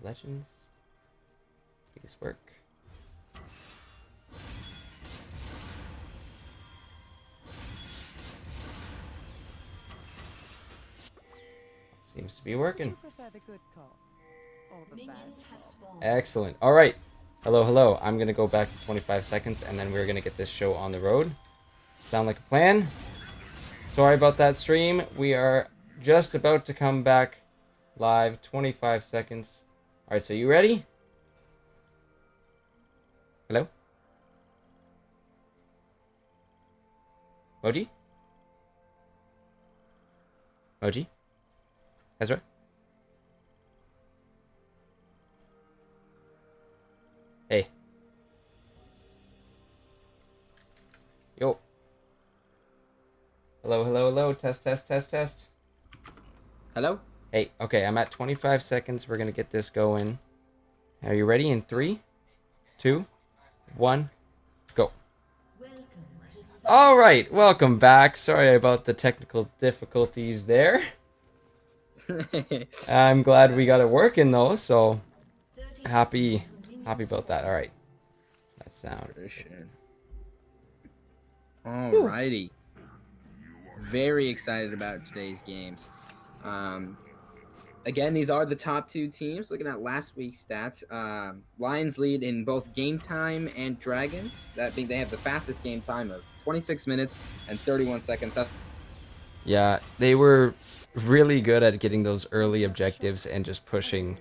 Legends. Make this work. Seems to be working. Excellent. All right. Hello, hello. I'm going to go back to 25 seconds, and then we're going to get this show on the road. Sound like a plan? Sorry about that stream. We are just about to come back live. 25 seconds. All right, so you ready? Hello? Moji? Moji? Ezra? Hey. Yo. Hello, hello, hello. Test, test, test, test. Hello? Hey, okay, I'm at 25 seconds. We're going to get this going. Are you ready? In 3, 2, 1, go. All right, welcome back. Sorry about the technical difficulties there. I'm glad we got it working though, so happy about that. All right. That sound. Alrighty. Very excited about today's games. Again, these are the top two teams. Looking at last week's stats, Lions lead in both game time and Dragons. That being, they have the fastest game time of 26 minutes and 31 seconds. Yeah, they were really good at getting those early objectives and just pushing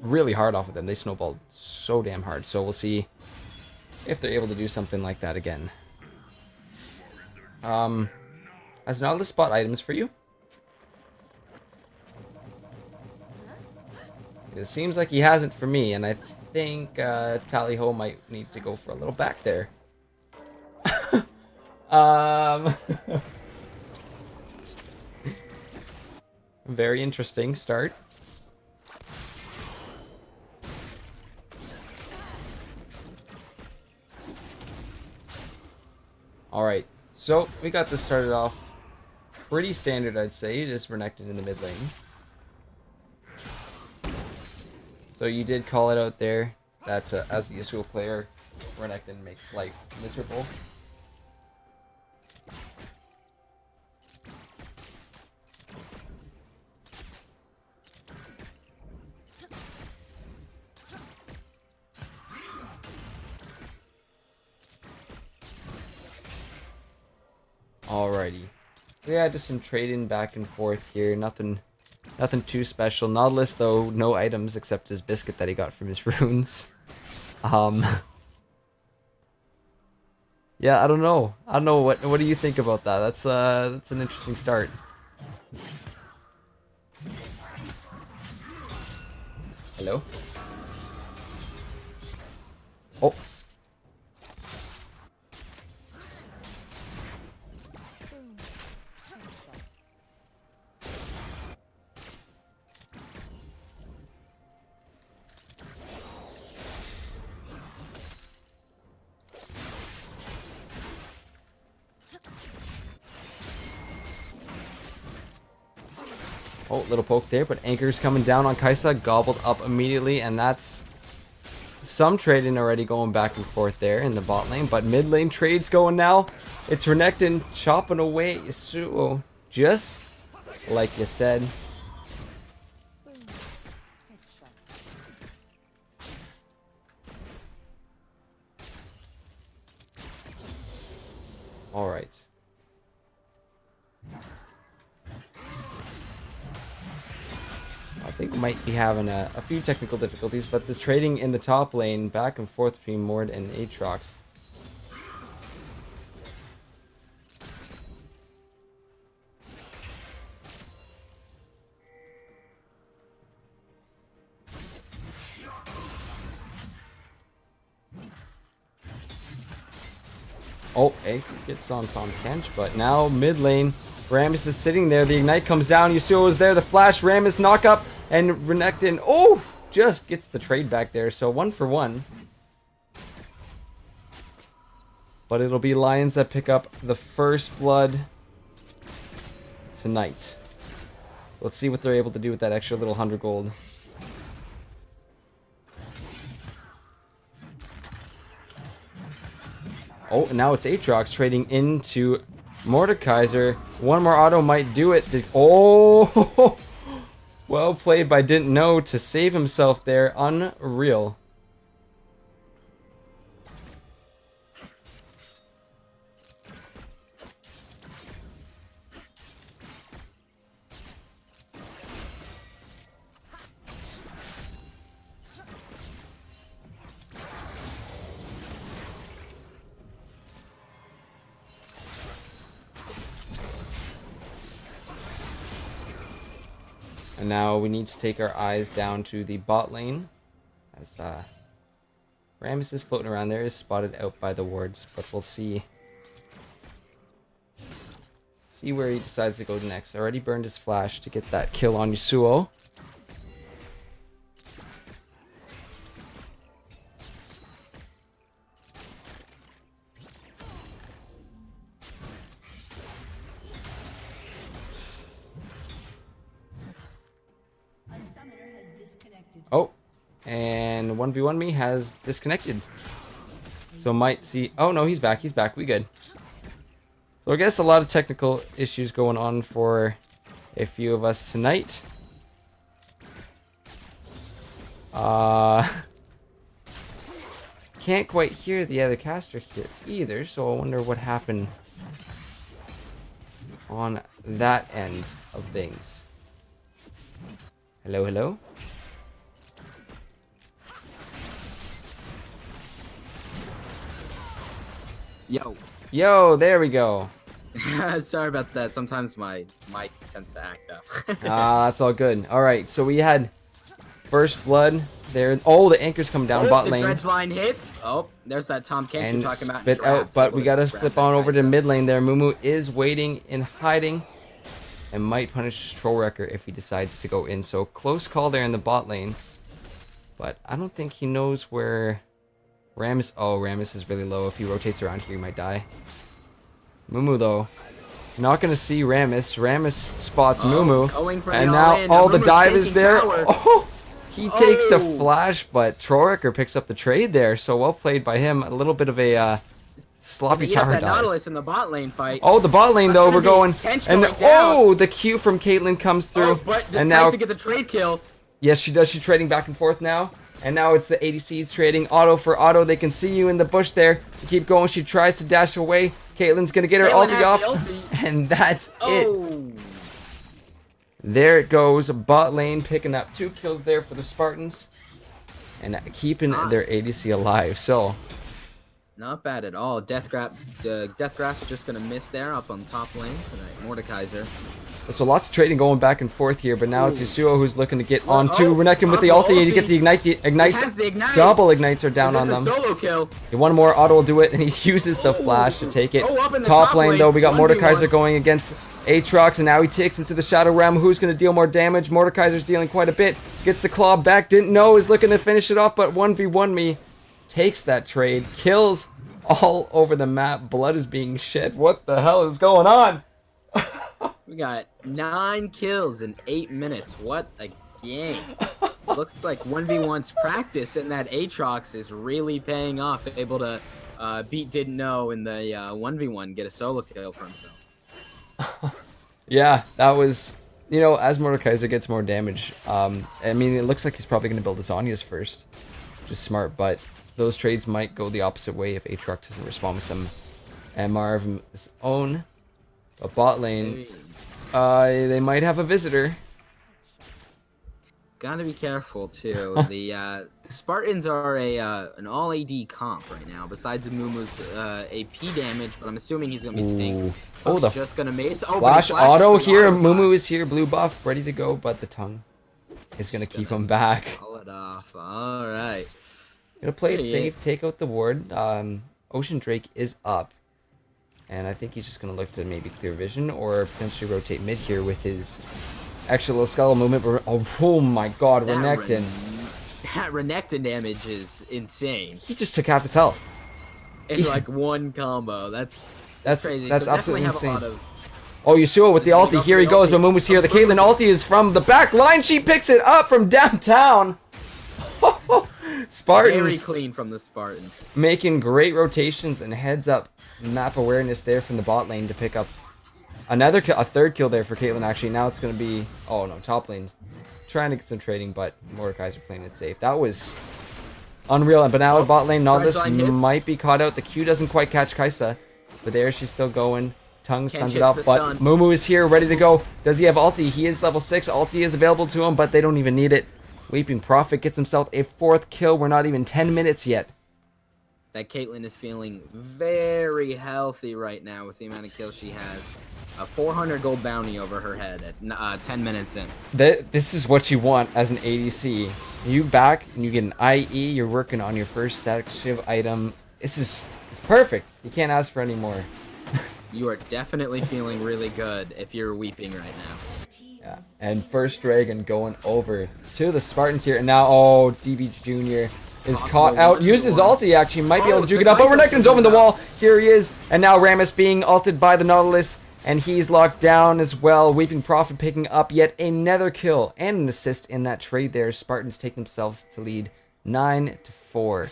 really hard off of them. They snowballed so damn hard. So we'll see if they're able to do something like that again. Has Nautilus spot items for you? It seems like he hasn't for me, and I think Tally-Ho might need to go for a little back there. Very interesting start. Alright, so we got this started off pretty standard, I'd say. Just Renekton in the mid lane. So you did call it out there that as a Yasuo player, Renekton makes life miserable. Alrighty. Yeah, just some trading back and forth here. Nothing too special. Nautilus, though, no items except his biscuit that he got from his runes. Yeah, I don't know. What do you think about that? That's an interesting start. Hello? Oh. Oh, little poke there, but Anchor's coming down on Kaisa, gobbled up immediately, and that's some trading already going back and forth there in the bot lane, but mid lane trades going now. It's Renekton chopping away at Yasuo, just like you said. Alright. I think we might be having a few technical difficulties, but this trading in the top lane back and forth between Mord and Aatrox. Oh, Anchor gets on Tom Kench, but now mid lane, Rammus is sitting there. The Ignite comes down. Yasuo is there. The flash, Rammus knock up, and Renekton, oh, just gets the trade back there. So 1 for 1. But it'll be Lions that pick up the first blood tonight. Let's see what they're able to do with that extra little 100 gold. Oh, now it's Aatrox trading into Mordekaiser. One more auto might do it. Oh, well played by Didn't Know to save himself there. Unreal. And now we need to take our eyes down to the bot lane. As Rammus is floating around there, is spotted out by the wards, but we'll see. See where he decides to go next. Already burned his flash to get that kill on Yasuo. Oh, and 1v1 me has disconnected. So might see... Oh, no, he's back. He's back. We good. So I guess a lot of technical issues going on for a few of us tonight. Can't quite hear the other caster here either, so I wonder what happened on that end of things. Hello, hello? Yo. Yo, there we go. Sorry about that. Sometimes my mic tends to act up. That's all good. All right, so we had first blood there. Oh, the anchor's come down bot lane. The dredge line hits. Oh, there's that Tom Kent you're talking about. Spit out, but we gotta flip on over to mid lane there. Mumu is waiting in hiding and might punish Troll Wrecker if he decides to go in. So close call there in the bot lane. But I don't think he knows where Rammus... Oh, Rammus is really low. If he rotates around here, he might die. Mumu, though, not going to see Rammus. Rammus spots Mumu. And now, the dive is there. Tower. Oh, he takes a flash, but Troll Wrecker picks up the trade there. So well played by him. A little bit of a sloppy tower dive. Nautilus in the bot lane fight. Oh, the bot lane, though, we're going... And the Q from Caitlyn comes through. And now to get the trade kill. Yes, she does. She's trading back and forth now. And now it's the ADCs trading auto for auto. They can see you in the bush there. Keep going. She tries to dash away. Caitlyn's going to get her ulti off. And that's it. There it goes. Bot lane picking up 2 kills there for the Spartans. And keeping their ADC alive. So, not bad at all. Deathgrasp is just going to miss there up on top lane. Mordekaiser. So lots of trading going back and forth here, but now it's Yasuo who's looking to get onto Renekton with the ulti, and you get the ignites. Double ignites are down on them. Solo kill. One more auto will do it, and he uses the flash to take it. Top lane though, we got Mordekaiser going against Aatrox, and now he takes him to the Shadow Realm. Who's going to deal more damage? Mordekaiser's dealing quite a bit. Gets the claw back. Didn't know is looking to finish it off, but 1v1 me takes that trade. Kills all over the map. Blood is being shed. What the hell is going on? We got 9 kills in 8 minutes. What a game. Looks like 1v1's practice and that Aatrox is really paying off. Able to beat Didn't Know in the 1v1, get a solo kill for himself. Yeah, that was, you know, as Mordekaiser gets more damage, I mean, it looks like he's probably going to build the Zhonya's first. Which is smart, but those trades might go the opposite way if Aatrox doesn't respond with some MR of his own. But bot lane... they might have a visitor. Gotta be careful too. The Spartans are an all AD comp right now. Besides Mumu's AP damage, but I'm assuming he's gonna be tank. The just gonna mace. Flash auto here. Mumu is here. Blue buff, ready to go, but the tongue is gonna keep him back. Call it off. All right. Gonna play it safe. Take out the ward. Ocean Drake is up. And I think he's just going to look to maybe clear vision or potentially rotate mid here with his extra little skull movement. Oh my god, Renekton. That Renekton damage is insane. He just took half his health. In like one combo. That's crazy. That's so absolutely insane. Oh, Yasuo with the ulti. Here he goes, but Mumu's here. The Caitlyn ulti is from the back line. She picks it up from downtown. Very Spartans clean from the Spartans. making great rotations and heads up map awareness there from the bot lane to pick up a third kill there for Caitlyn. Actually, now it's going to be, oh no, top lane's trying to get some trading, but Mordekaiser playing it safe. That was unreal. But now bot lane, Nautilus might be caught out. The Q doesn't quite catch Kaisa, but there she's still going. Tongue stuns it up, but Mumu is here, ready to go. Does he have ulti? He is level 6. Ulti is available to him, but they don't even need it. Weeping Prophet gets himself a 4th kill. We're not even 10 minutes yet. That Caitlyn is feeling very healthy right now with the amount of kills she has. A 400 gold bounty over her head at 10 minutes in. This is what you want as an ADC. You back and you get an IE. You're working on your first static shiv item. It's perfect. You can't ask for any more. You are definitely feeling really good if you're weeping right now. Yeah. And first dragon going over to the Spartans here. And now, oh, DB Jr. is caught out. Uses ulti, actually. Might be able to juke it up. But Renekton's over the wall. Here he is. And now Rammus being ulted by the Nautilus. And he's locked down as well. Weeping Prophet picking up yet another kill and an assist in that trade there. Spartans take themselves to lead 9-4.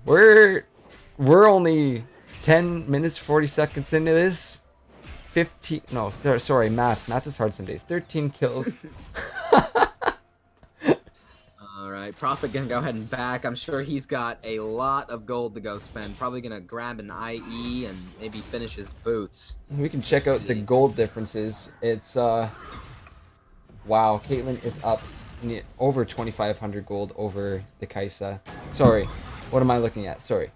We're only 10 minutes 40 seconds into this. 15, no, sorry, math is hard some days. 13 kills. Alright, Prophet gonna go ahead and back. I'm sure he's got a lot of gold to go spend. Probably gonna grab an IE and maybe finish his boots. We can check out the gold differences. It's wow, Caitlyn is up over 2,500 gold over the Kaisa. Sorry, what am I looking at? Sorry.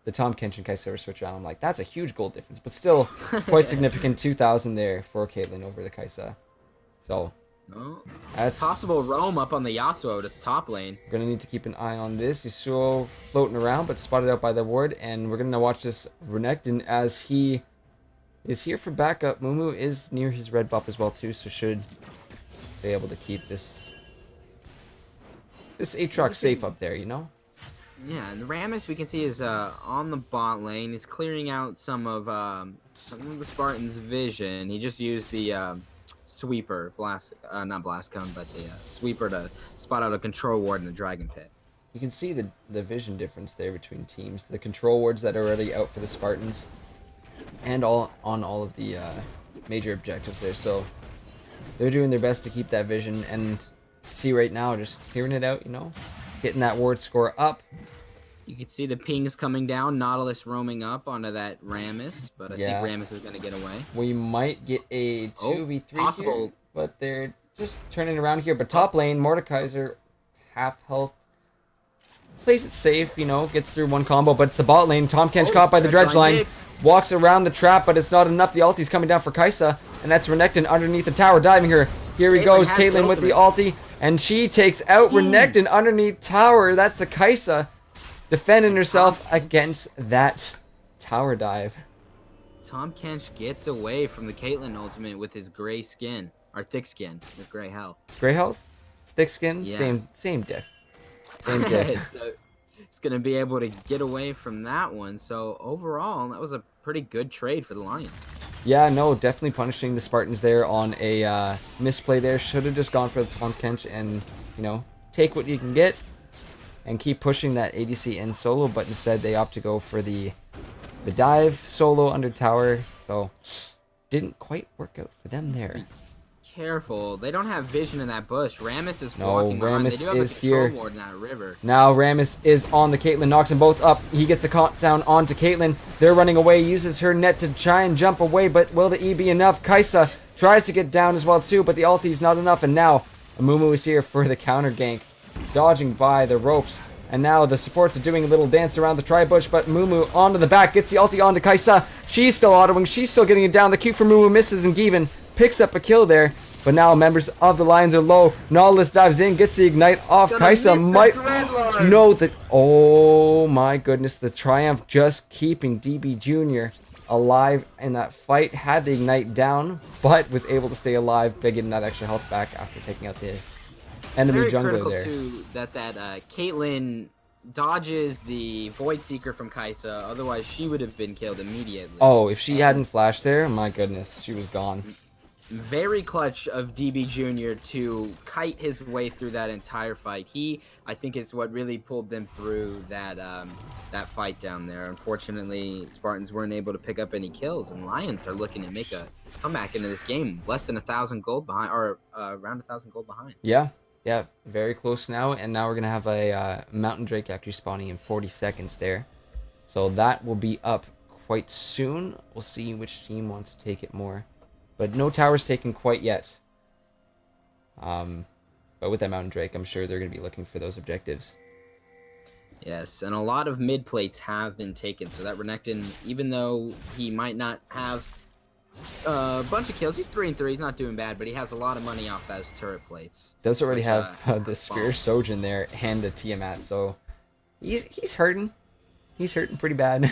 The Tom Kench and Kaisa switch around. I'm like, that's a huge gold difference, but still quite significant. 2,000 there for Caitlyn over the Kaisa. So no. That's possible roam up on the Yasuo to the top lane. We're gonna need to keep an eye on this. Yasuo floating around, but spotted out by the ward, and we're gonna watch this Renekton as he is here for backup. Mumu is near his red buff as well too, so should be able to keep this Aatrox safe up there, you know. Yeah, and Rammus we can see is on the bot lane. He's clearing out some of the Spartans' vision. He just used the sweeper, not blast cone, but the sweeper to spot out a control ward in the dragon pit. You can see the vision difference there between teams. The control wards that are already out for the Spartans, and on all of the major objectives there. So they're doing their best to keep that vision, and see right now just clearing it out, you know, getting that ward score up. You can see the pings coming down, Nautilus roaming up onto that Rammus, but I think Rammus is going to get away. We might get a 2v3 possible. here, but they're just turning around here. But top lane, Mordekaiser, half health, plays it safe, you know, gets through one combo, but it's the bot lane. Tom Kench caught by the dredge line, walks around the trap, but it's not enough. The ulti's coming down for Kaisa, and that's Renekton underneath the tower, diving her. Here he goes, Caitlyn with the ulti, and she takes out Renekton underneath tower. That's the Kaisa defending herself against that tower dive. Tom Kench gets away from the Caitlyn ultimate with his gray skin, or thick skin, with gray health. Gray health? Thick skin? Yeah. Same diff. Same diff. So he's going to be able to get away from that one. So overall, that was a pretty good trade for the Lions. Yeah, no, definitely punishing the Spartans there on a misplay there. Should have just gone for the Tom Kench and, you know, take what you can get and keep pushing that ADC in solo, but instead they opt to go for the dive solo under tower. So didn't quite work out for them there. Careful, they don't have vision in that bush. Rammus is No, walking behind. Rammus They do have is a control here. ward in that river. Now Rammus is on the Caitlyn, knocks them both up. He gets the countdown onto Caitlyn. They're running away, uses her net to try and jump away, but will the E be enough? Kaisa tries to get down as well too, but the ulti's not enough, and now Amumu is here for the counter gank, dodging by the ropes. And now the supports are doing a little dance around the tri-bush, but Mumu onto the back, gets the ulti onto Kaisa. She's still autoing, she's still getting it down. The Q for Mumu misses, and Given picks up a kill there. But now members of the Lions are low. Nautilus dives in, gets the ignite off. Kaisa might know that. Oh my goodness, the Triumph just keeping DB Jr. alive in that fight. Had the ignite down, but was able to stay alive by getting that extra health back after taking out the enemy jungler there. Too, that Caitlyn dodges the Void Seeker from Kaisa, otherwise she would have been killed immediately. Oh, if she hadn't flashed there, my goodness, she was gone. very clutch of DB Jr. to kite his way through that entire fight. He, I think, is what really pulled them through that fight down there. Unfortunately, Spartans weren't able to pick up any kills, and Lions are looking to make a comeback into this game. Less than 1,000 gold behind, or around 1,000 gold behind. Yeah, yeah, very close now, and now we're gonna have a Mountain Drake actually spawning in 40 seconds there, so that will be up quite soon. We'll see which team wants to take it more, but no towers taken quite yet. But with that Mountain Drake, I'm sure they're gonna be looking for those objectives. Yes, and a lot of mid plates have been taken, so that Renekton, even though he might not have a bunch of kills, he's 3-3, he's not doing bad, but he has a lot of money off those turret plates. Does already which, have the Spear Sojin there and the Tiamat, so he's hurting. He's hurting pretty bad.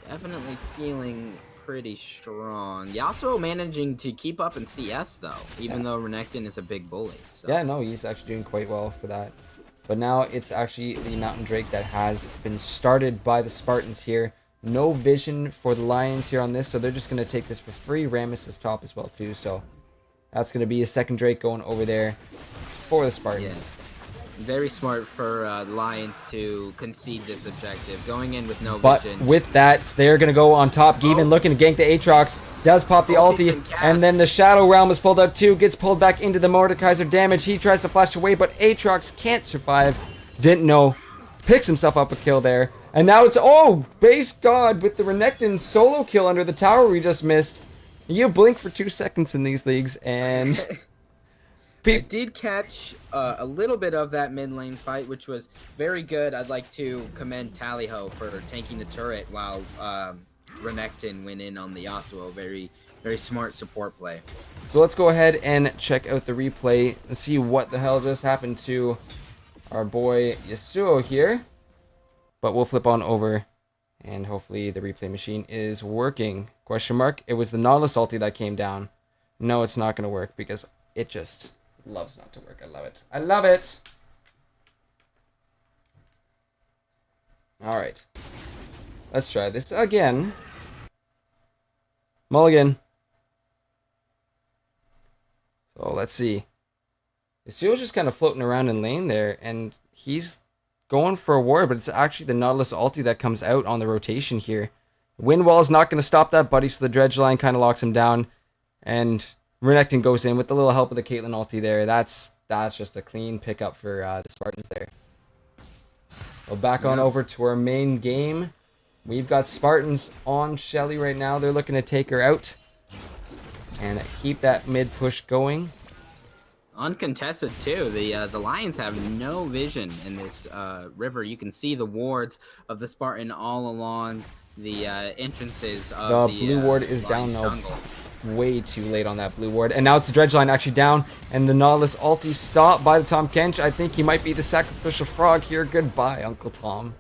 Definitely feeling pretty strong. Yasuo managing to keep up in CS, though, even though Renekton is a big bully. So. Yeah, no, he's actually doing quite well for that. But now it's actually the Mountain Drake that has been started by the Spartans here. No vision for the Lions here on this, so they're just going to take this for free. Rammus is top as well, too, so that's going to be a second Drake going over there for the Spartans. Yeah. Very smart for Lions to concede this objective, going in with no vision. But with that, they're going to go on top. Given looking to gank the Aatrox, does pop the ulti, and then the Shadow Realm is pulled out too, gets pulled back into the Mordekaiser damage. He tries to flash away, but Aatrox can't survive. Didn't know. Picks himself up a kill there. And now it's, oh, base god with the Renekton solo kill under the tower we just missed. You blink for 2 seconds in these leagues, and... I did catch a little bit of that mid lane fight, which was very good. I'd like to commend Tallyho for tanking the turret while Renekton went in on the Yasuo. Very, very smart support play. So let's go ahead and check out the replay and see what the hell just happened to our boy Yasuo here. But we'll flip on over, and hopefully the replay machine is working. Question mark. It was the Nautilus ulti that came down. No, it's not going to work because it just... loves not to work. I love it. I love it. All right. Let's try this again. Mulligan. So let's see. Yasuo's just kind of floating around in lane there, and he's going for a ward, but it's actually the Nautilus ulti that comes out on the rotation here. Wind Wall's not going to stop that, buddy, so the Dredge line kind of locks him down, and Renekton goes in with a little help of the Caitlyn ulti there. That's just a clean pickup for the Spartans there. Well, back on over to our main game. We've got Spartans on Shelly right now. They're looking to take her out and keep that mid push going. Uncontested too. The Lions have no vision in this river. You can see the wards of the Spartan all along the entrances of the blue ward is down now. Jungle. Way too late on that blue ward, and now it's the Dredge line actually down, and the Nautilus ulti stopped by the Tom Kench. I think he might be the sacrificial frog here. Goodbye, Uncle Tom.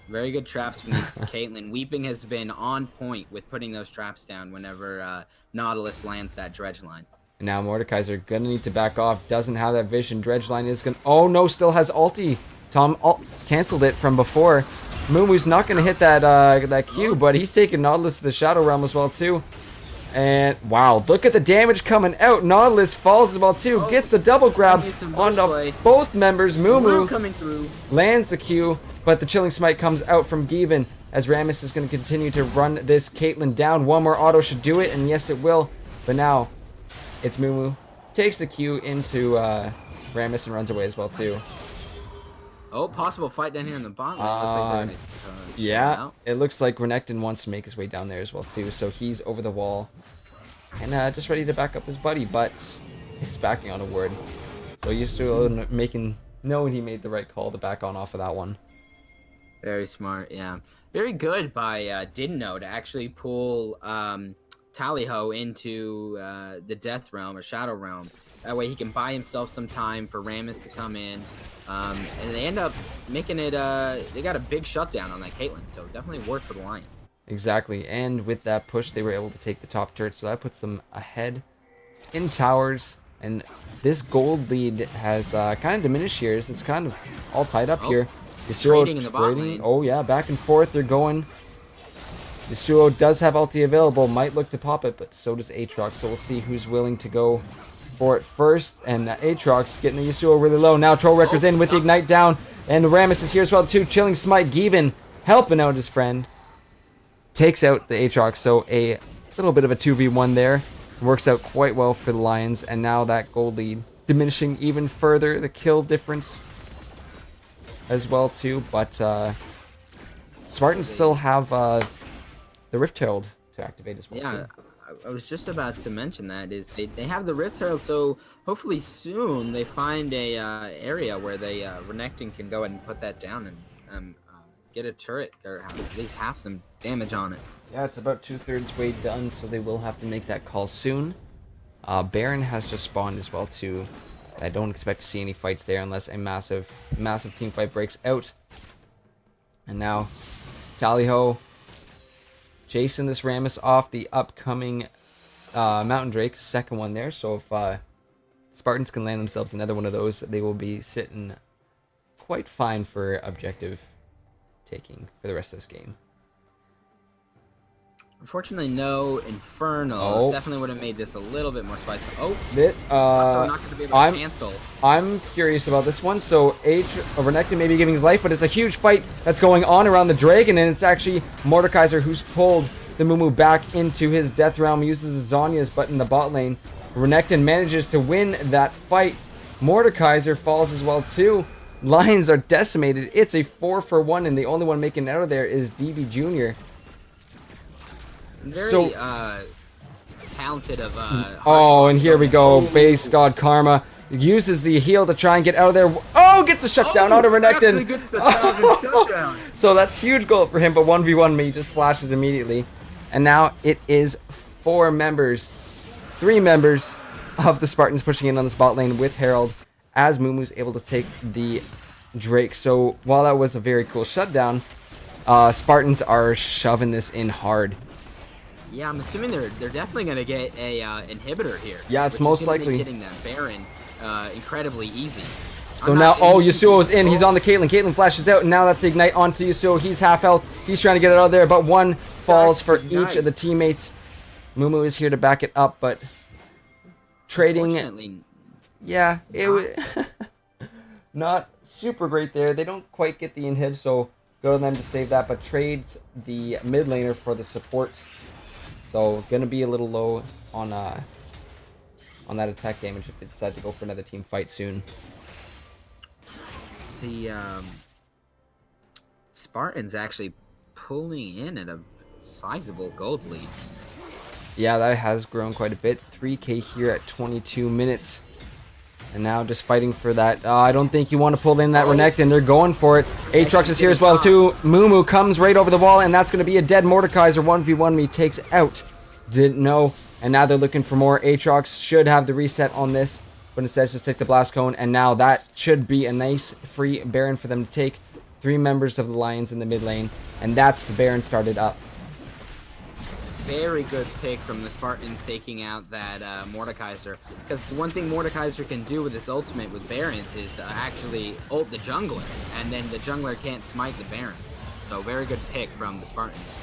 Very good traps from Caitlyn. Weeping has been on point with putting those traps down whenever Nautilus lands that Dredge line. And now Mordekaiser gonna need to back off. Doesn't have that vision. Dredge line is gonna... oh no, still has ulti. Tom canceled it from before. Mumu's not gonna hit that Q, but he's taking Nautilus to the Shadow Realm as well too. And wow, look at the damage coming out. Nautilus falls as well too. Gets the double grab onto both members. Mumu coming through. Lands the Q, but the Chilling Smite comes out from Given as Rammus is going to continue to run this Caitlyn down. One more auto should do it, and yes it will. But now it's Mumu. Takes the Q into Rammus and runs away as well too. Oh, possible fight down here in the bottom. Yeah, it looks like Renekton wants to make his way down there as well too, so he's over the wall and just ready to back up his buddy, but he's backing on a ward. So he's still knowing he made the right call to back on off of that one. Very smart, yeah. Very good by Didno to actually pull Tallyho into the Death Realm or Shadow Realm. That way he can buy himself some time for Rammus to come in. And they end up making it, they got a big shutdown on that Caitlyn, so definitely worked for the Lions. Exactly, and with that push, they were able to take the top turret, so that puts them ahead in towers. And this gold lead has kind of diminished here. It's kind of all tied up here. Trading in the bot lane. Oh yeah, back and forth, they're going. Yasuo does have ulti available, might look to pop it, but so does Aatrox. So we'll see who's willing to go for it first. And Aatrox getting the Yasuo really low. Now Troll Wrecker's in with the Ignite down. And Rammus is here as well too. Chilling Smite. Given helping out his friend. Takes out the Aatrox. So a little bit of a 2v1 there. Works out quite well for the Lions. And now that gold lead diminishing even further. The kill difference as well too. But Spartans still have the Rift Herald to activate as well. Yeah, too. I was just about to mention that is they have the Rift Herald, so hopefully soon they find a area where they Renekton can go ahead and put that down and get a turret or at least have some damage on it. Yeah, it's about 2/3 way done, so they will have to make that call soon. Baron has just spawned as well too. I don't expect to see any fights there unless a massive team fight breaks out. And now Tally-Ho chasing this Rammus off the upcoming Mountain Drake, second one there. So if Spartans can land themselves another one of those, they will be sitting quite fine for objective taking for the rest of this game. Unfortunately, no Inferno. Oh. Definitely would have made this a little bit more spicy. Oh, Bit, also not going to be able to cancel. I'm curious about this one. So Renekton may be giving his life, but it's a huge fight that's going on around the dragon, and it's actually Mordekaiser who's pulled the Mumu back into his death realm, uses Zhonya's, but in the bot lane, Renekton manages to win that fight. Mordekaiser falls as well too. Lions are decimated. It's a 4-for-1, and the only one making it out of there is DB Jr. Very talented of oh, and here we go. Base God Karma uses the heal to try and get out of there. Oh, gets a shutdown out of Renekton. Gets the shutdown. So that's huge goal for him, but 1v1 me just flashes immediately. And now it is 3 members of the Spartans pushing in on this bot lane with Herald as Mumu's able to take the Drake. So while that was a very cool shutdown, Spartans are shoving this in hard. Yeah, I'm assuming they're definitely going to get a inhibitor here. Yeah, it's most likely getting that Baron incredibly easy. So now, oh, Yasuo's in. He's on the Caitlyn. Caitlyn flashes out, and now that's the Ignite onto Yasuo. He's half health. He's trying to get it out of there, but one falls for each of the teammates. Mumu is here to back it up, but trading. Yeah, it was not super great there. They don't quite get the inhib, so go to them to save that, but trades the mid laner for the support. So gonna be a little low on that attack damage if they decide to go for another team fight soon. The Spartans actually pulling in at a sizable gold lead. Yeah, that has grown quite a bit. 3k here at 22 minutes. And now just fighting for that. I don't think you want to pull in that Renekton. They're going for it. Aatrox is here as well too. Mumu comes right over the wall, and that's going to be a dead Mordekaiser. 1v1 me takes out. Didn't know. And now they're looking for more. Aatrox should have the reset on this, but instead just take the Blast Cone. And now that should be a nice free Baron for them to take. 3 members of the Lions in the mid lane. And that's the Baron started up. Very good pick from the Spartans taking out that Mordekaiser. Because one thing Mordekaiser can do with his ultimate with Barons is actually ult the jungler. And then the jungler can't smite the Baron. So very good pick from the Spartans.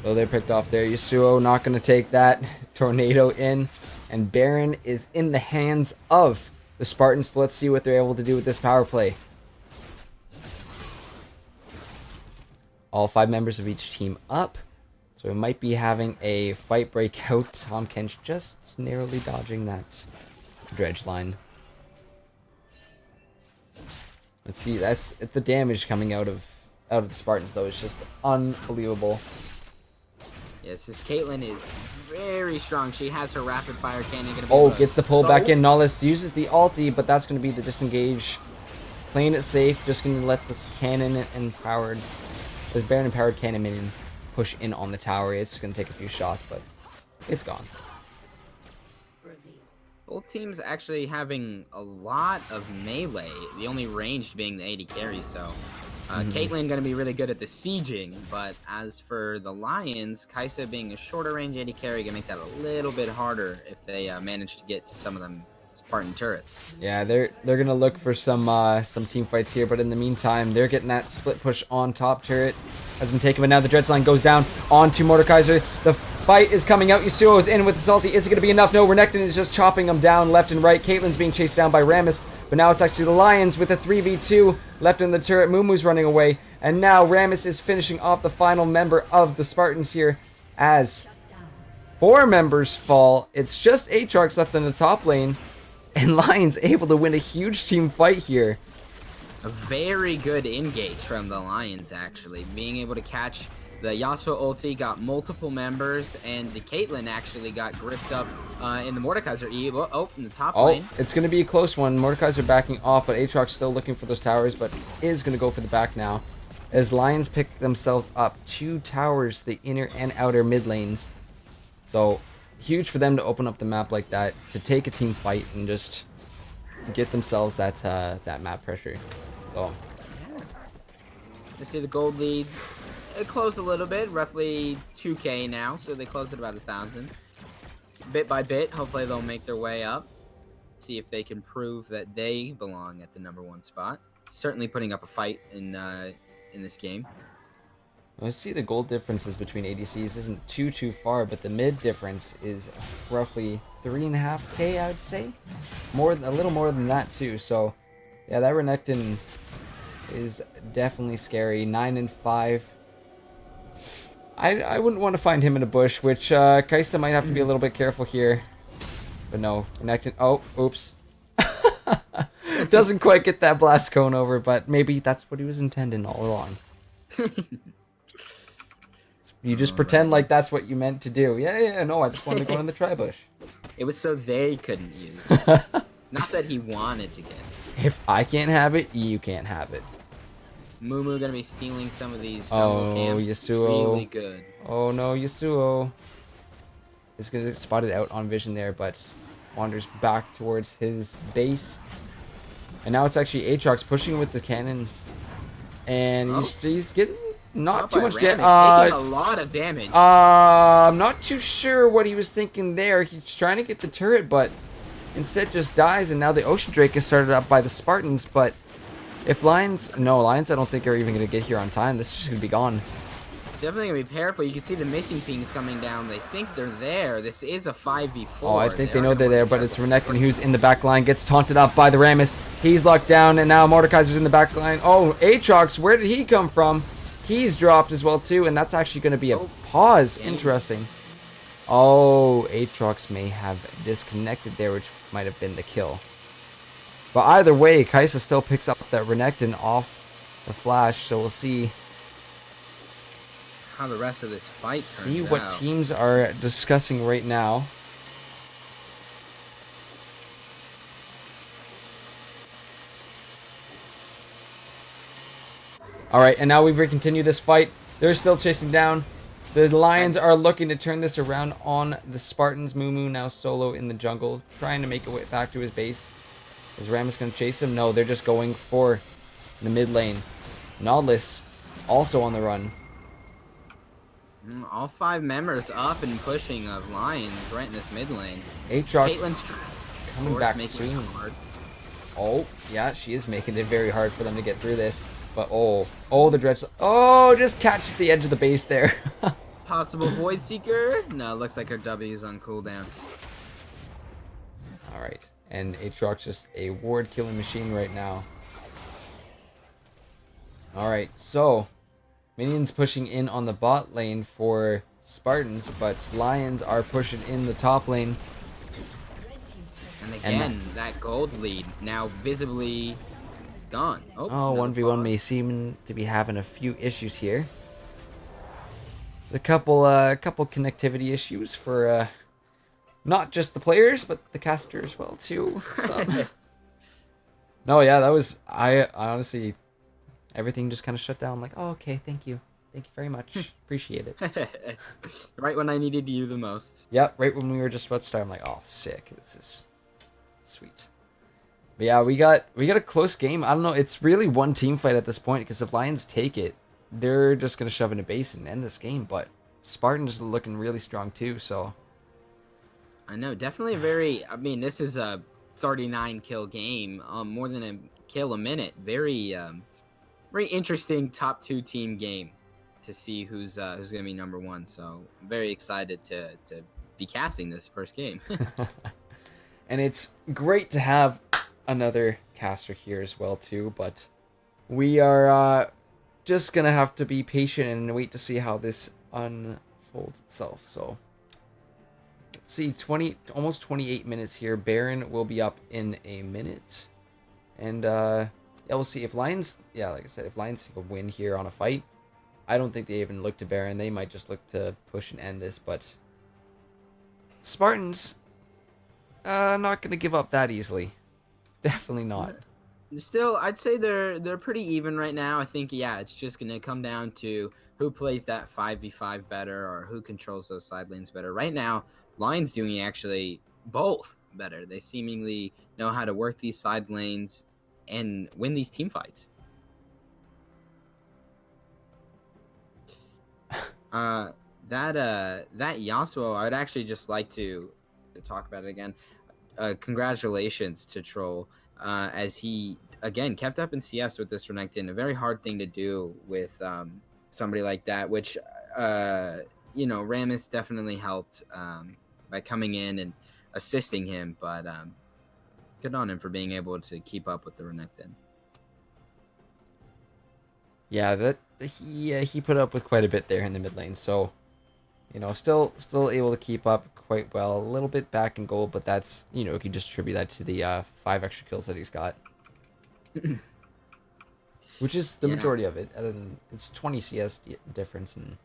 So they picked off there. Yasuo not going to take that. Tornado in. And Baron is in the hands of the Spartans. So let's see what they're able to do with this power play. All 5 members of each team up. So we might be having a fight breakout. Tom Kench just narrowly dodging that dredge line. Let's see, that's the damage coming out of the Spartans though. It's just unbelievable. Yeah, it's just Caitlyn is very strong. She has her rapid fire cannon. Gets the pull back in. Nollis uses the ulti, but that's going to be the disengage. Playing it safe, just going to let this cannon empowered, this Baron empowered cannon minion push in on the tower. It's going to take a few shots, but it's gone. Both teams actually having a lot of melee, the only ranged being the AD carry, so Caitlyn going to be really good at the sieging, but as for the Lions, Kai'Sa being a shorter range AD carry going to make that a little bit harder if they manage to get to some of them Spartan turrets. Yeah, they're gonna look for some team fights here, but in the meantime, they're getting that split push on top turret. Has been taken, but now the dredge line goes down onto Mordekaiser. The fight is coming out. Yasuo is in with the salty. Is it gonna be enough? No, Renekton is just chopping them down left and right. Caitlyn's being chased down by Rammus, but now it's actually the Lions with a 3v2 left in the turret. Mumu's running away, and now Rammus is finishing off the final member of the Spartans here as 4 members fall. It's just Aatrox left in the top lane. And Lions able to win a huge team fight here. A very good engage from the Lions, actually. Being able to catch the Yasuo ulti, got multiple members, and the Caitlyn actually got gripped up in the Mordekaiser E. Oh, in the top lane. It's going to be a close one. Mordekaiser backing off, but Aatrox still looking for those towers, but is going to go for the back now. As Lions pick themselves up 2 towers, the inner and outer mid lanes. So huge for them to open up the map like that, to take a team fight and just get themselves that that map pressure. So You see the gold lead. It closed a little bit, roughly 2K now, so they closed at about 1,000. Bit by bit, hopefully they'll make their way up. See if they can prove that they belong at the #1 spot. Certainly putting up a fight in this game. let's see, the gold differences between ADCs isn't too far, but the mid difference is roughly 3.5K, I would say. A little more than that too. So yeah, that Renekton is definitely scary. 9 and 5. I wouldn't want to find him in a bush, which Kai'Sa might have to be a little bit careful here. But no, Renekton. Oh, oops. Doesn't quite get that blast cone over, but maybe that's what he was intending all along. You just pretend like that's what you meant to do. Yeah, no, I just wanted to go in the tri-bush. It was so they couldn't use it. Not that he wanted to get it. If I can't have it, you can't have it. Mumu gonna be stealing some of these jungle camps. Yasuo. Really good. Oh no, Yasuo is gonna get spotted out on vision there, but wanders back towards his base. And now it's actually Aatrox pushing with the cannon. And he's getting not too much damage. Taking a lot of damage. I'm not too sure what he was thinking there. He's trying to get the turret, but instead just dies. And now the Ocean Drake is started up by the Spartans. But if Lions I don't think are even going to get here on time. This is just going to be gone. Definitely gonna be careful. You can see the missing pings coming down. They think they're there. This is a 5v4. Oh, I think they know they're there, but it's Renekton who's in the back line, gets taunted up by the Rammus. He's locked down, and now Mordekaiser's in the back line. Oh, Aatrox, where did he come from? He's dropped as well, too, and that's actually going to be a pause. Interesting. Oh, Aatrox may have disconnected there, which might have been the kill. But either way, Kai'Sa still picks up that Renekton off the flash, so we'll see how the rest of this fight see turns what out. Teams are discussing right now. Alright, and now we continue this fight. They're still chasing down. The Lions are looking to turn this around on the Spartans. Mumu now solo in the jungle, trying to make a way back to his base. Is Rammus going to chase him? No, they're just going for the mid lane. Nautilus also on the run. All 5 members up and pushing of Lions right in this mid lane. Aatrox Caitlyn's coming back soon. Oh, yeah, she is making it very hard for them to get through this. But oh, the dredge. Oh, just catches the edge of the base there. Possible Void Seeker? No, looks like her W is on cooldown. All right, and Aatrox just a ward killing machine right now. All right, so minions pushing in on the bot lane for Spartans, but Lions are pushing in the top lane. And again, that gold lead now visibly gone. Oh, 1v1 may seem to be having a few issues here. There's a couple connectivity issues for not just the players, but the caster as well too. So. No, yeah, that was I honestly. Everything just kind of shut down. I'm like, oh, okay, thank you very much, appreciate it. Right when I needed you the most. Yep, right when we were just about to start, I'm like, oh, sick, this is sweet. But yeah, we got a close game. I don't know, it's really one team fight at this point, because if Lions take it, they're just gonna shove in a base and end this game. But Spartans are looking really strong too. So I know, definitely a very. I mean, this is a 39 kill game, more than a kill a minute. Very very interesting top 2 team game to see who's gonna be number 1. So I'm very excited to be casting this first game. And it's great to have another caster here as well too, but we are just gonna have to be patient and wait to see how this unfolds itself. So let's see, almost 28 minutes here. Baron will be up in a minute, and yeah, we'll see if Lions. Yeah, like I said, if Lions take a win here on a fight, I don't think they even look to Baron. They might just look to push and end this, but Spartans not gonna give up that easily. Definitely not. Still, I'd say they're pretty even right now. I think, yeah, it's just gonna come down to who plays that 5v5 better or who controls those side lanes better. Right now, Lions doing actually both better. They seemingly know how to work these side lanes and win these team fights. That Yasuo, I'd actually just like to talk about it again. Congratulations to Troll, as he again kept up in CS with this Renekton. A very hard thing to do with somebody like that, which you know, Rammus definitely helped by coming in and assisting him, but good on him for being able to keep up with the Renekton. Yeah, he put up with quite a bit there in the mid lane, so you know, still able to keep up quite well. A little bit back in gold, but that's, you know, you can just attribute that to the 5 extra kills that he's got, which is the majority of it. Other than it's 20 CS difference and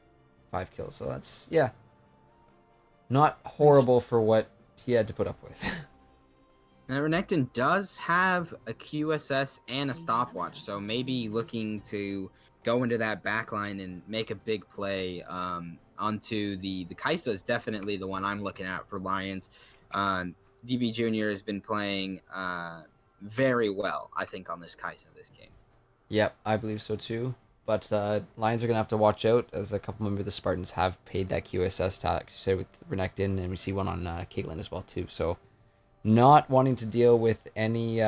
5 kills, so that's, yeah, not horrible for what he had to put up with. Now, Renekton does have a QSS and a stopwatch, so maybe looking to go into that backline and make a big play onto the Kai'Sa is definitely the one I'm looking at for Lions. DB Jr. has been playing very well, I think, on this Kai'Sa this game. Yep, I believe so too. But Lions are going to have to watch out, as a couple of the Spartans have paid that QSS tax, say with Renekton, and we see one on Caitlyn as well too. So not wanting to deal with any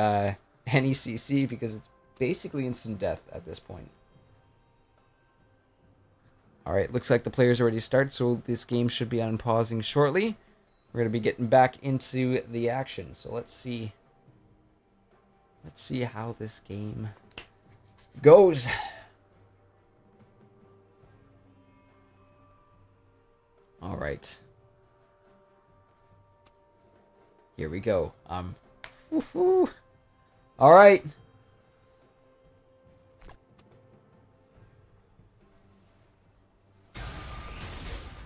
CC because it's basically instant death at this point. All right, looks like the players already start, so this game should be unpausing shortly. We're going to be getting back into the action. So let's see how this game goes. All right. Here we go. Woohoo. All right.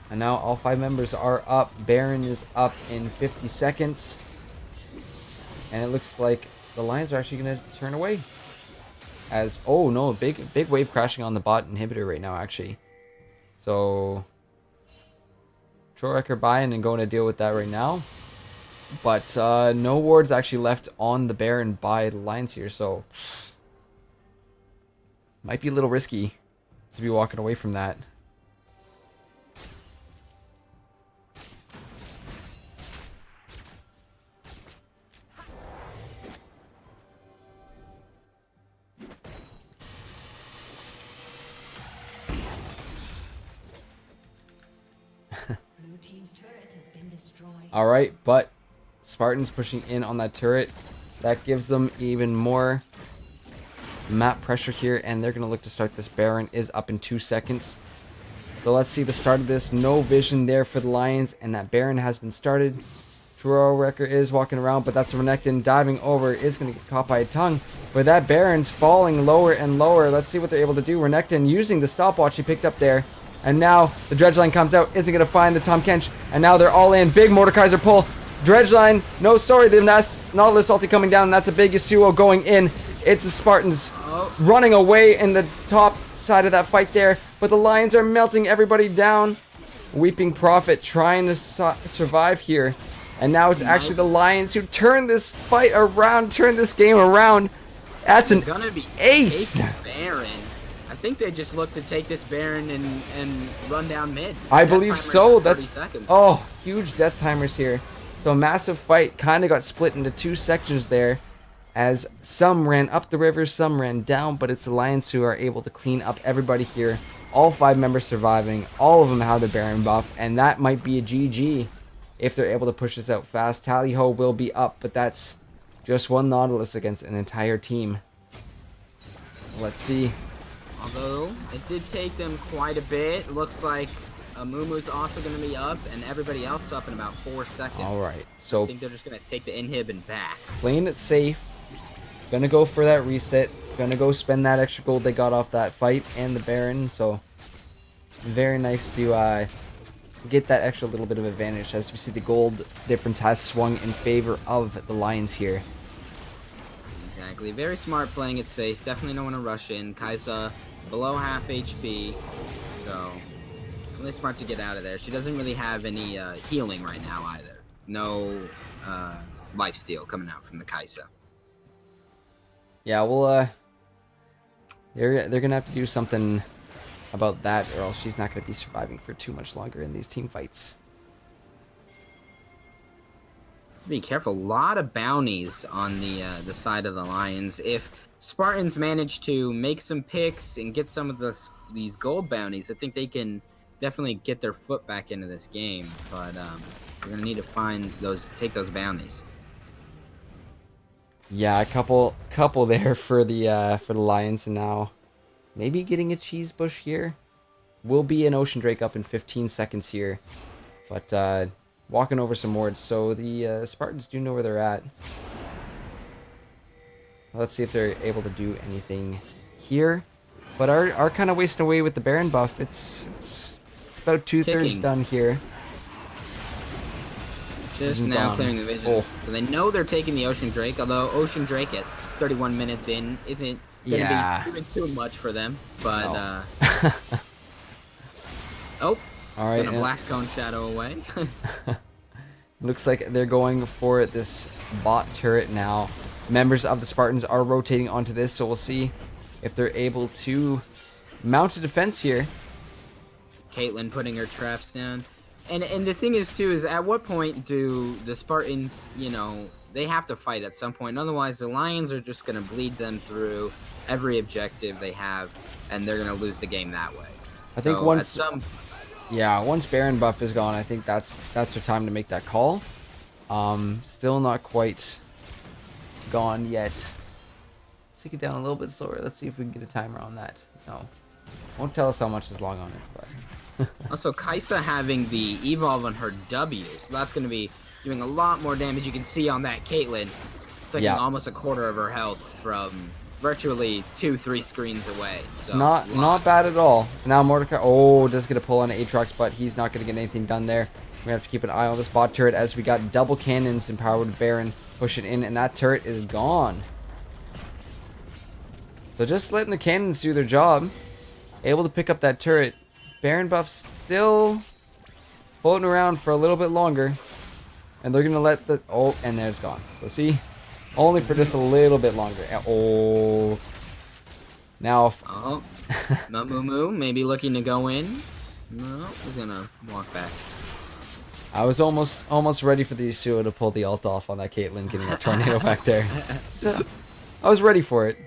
And now all 5 members are up. Baron is up in 50 seconds. And it looks like the Lions are actually going to turn away. As, oh no, big wave crashing on the bot inhibitor right now, actually. So Trollwrecker buying and going to deal with that right now. But no wards actually left on the Baron by the Lions here, so might be a little risky to be walking away from that. Alright, but Spartans pushing in on that turret. That gives them even more map pressure here, and they're going to look to start this. Baron is up in 2 seconds. So let's see the start of this. No vision there for the Lions, and that Baron has been started. Trollwrecker is walking around, but that's Renekton diving over. Is going to get caught by a tongue. But that Baron's falling lower and lower. Let's see what they're able to do. Renekton using the stopwatch he picked up there. And now the Dredgeline comes out, isn't going to find the Tom Kench. And now they're all in. Big Mordekaiser pull. Dredgeline, no, sorry, the Nautilus ulti coming down. And that's a big Yasuo going in. It's the Spartans running away in the top side of that fight there. But the Lions are melting everybody down. Weeping Prophet trying to survive here. And now it's actually the Lions who turn this fight around, turn this game around. That's an ace. Baron. I think they just look to take this Baron and run down mid. I believe so. That's, oh, huge death timers here. So a massive fight kind of got split into two sections there, as some ran up the river, some ran down, but it's the Lions who are able to clean up everybody here. All 5 members surviving, all of them have the Baron buff, and that might be a GG if they're able to push this out fast. Tally Ho will be up, but that's just one Nautilus against an entire team. Let's see. Although, it did take them quite a bit. Looks like Amumu's also going to be up, and everybody else up in about 4 seconds. Alright, so I think they're just going to take the inhib and back. playing it safe. Gonna go for that reset. Gonna go spend that extra gold they got off that fight and the Baron. So very nice to get that extra little bit of advantage. As we see, the gold difference has swung in favor of the Lions here. Exactly. Very smart playing it safe. Definitely don't want to rush in. Kaisa below half HP. So really smart to get out of there. She doesn't really have any healing right now either. No lifesteal coming out from the Kaisa. Yeah, well, they're gonna have to do something about that, or else she's not gonna be surviving for too much longer in these team fights. Be careful. A lot of bounties on the side of the Lions. If Spartans manage to make some picks and get some of these gold bounties, I think they can definitely get their foot back into this game. But we're gonna need to take those bounties. Yeah, a couple there for the Lions, and now maybe getting a cheese bush here. Will be an Ocean Drake up in 15 seconds here, but walking over some wards, so the Spartans do know where they're at. Let's see if they're able to do anything here, but are kind of wasting away with the Baron buff. It's about 2/3 done here. Just now clearing the vision. Oh. So they know they're taking the Ocean Drake, although Ocean Drake at 31 minutes in isn't going to be doing too much for them. But, no. oh, all right, gonna blast cone shadow away. Looks like they're going for this bot turret now. Members of the Spartans are rotating onto this, so we'll see if they're able to mount a defense here. Caitlyn putting her traps down. And the thing is, too, is at what point do the Spartans, you know, they have to fight at some point. Otherwise, the Lions are just going to bleed them through every objective they have, and they're going to lose the game that way. I think once Baron buff is gone, I think that's their time to make that call. Still not quite gone yet. Let's take it down a little bit slower. Let's see if we can get a timer on that. No. Won't tell us how much is long on it, but... Also, Kaisa having the evolve on her W, so that's going to be doing a lot more damage. You can see on that Caitlyn, taking almost a quarter of her health from virtually 2-3 screens away. So it's not bad at all. Now Mordecai, does get a pull on Aatrox, but he's not going to get anything done there. We're going to have to keep an eye on this bot turret as we got double cannons empowered with Baron pushing in, and that turret is gone. So just letting the cannons do their job. Able to pick up that turret. Baron buff still floating around for a little bit longer, and they're gonna let the and there it's gone. So see, only for just a little bit longer. Now Mamumu maybe looking to go in. No, he's gonna walk back. I was almost ready for the Yasuo to pull the ult off on that Caitlyn getting a tornado back there. So I was ready for it.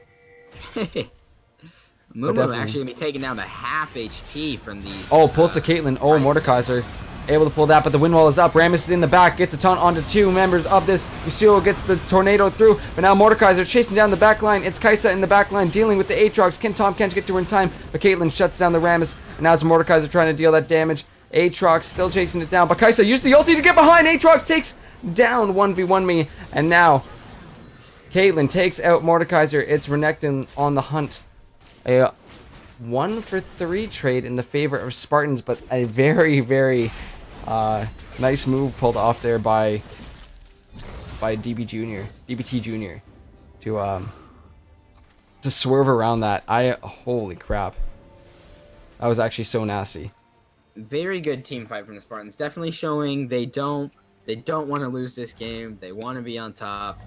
Mumu actually gonna be taking down to half HP from these. Pulls the Caitlyn. Mordekaiser able to pull that, but the wind wall is up. Rammus is in the back, gets a taunt onto 2 members of this. Yasuo gets the tornado through, but now Mordekaiser chasing down the back line. It's Kaisa in the back line dealing with the Aatrox. Tom can't get to her in time, but Caitlyn shuts down the Rammus, and now it's Mordekaiser trying to deal that damage. Aatrox still chasing it down, but Kaisa used the ulti to get behind. Aatrox takes down 1v1 me, and now Caitlyn takes out Mordekaiser. It's Renekton on the hunt. A 1-for-3 trade in the favor of Spartans, but a very, very nice move pulled off there by DBT Jr. to swerve around that. Holy crap. That was actually so nasty. Very good team fight from the Spartans. Definitely showing they don't want to lose this game. They want to be on top.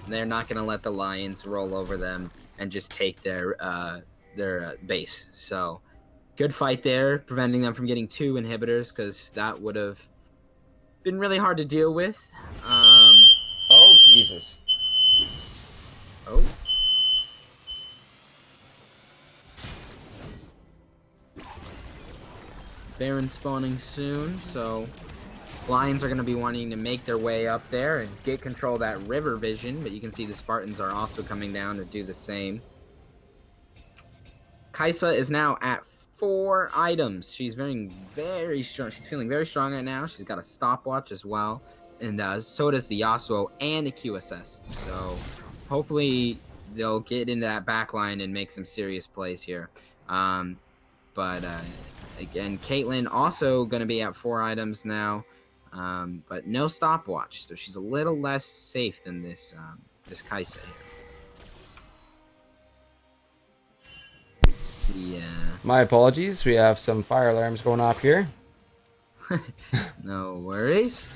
They're not going to let the Lions roll over them and just take their base. So good fight there, preventing them from getting 2 inhibitors, because that would have been really hard to deal with. Oh, Jesus. Oh. Baron spawning soon, so Lions are going to be wanting to make their way up there and get control of that river vision, but you can see the Spartans are also coming down to do the same. Kaisa is now at 4 items. She's very strong. She's feeling very strong right now. She's got a stopwatch as well, and so does the Yasuo and the QSS. So hopefully they'll get into that back line and make some serious plays here. But again, Caitlyn also going to be at 4 items now, but no stopwatch, so she's a little less safe than this this Kaisa here. Yeah. My apologies. We have some fire alarms going off here. No worries.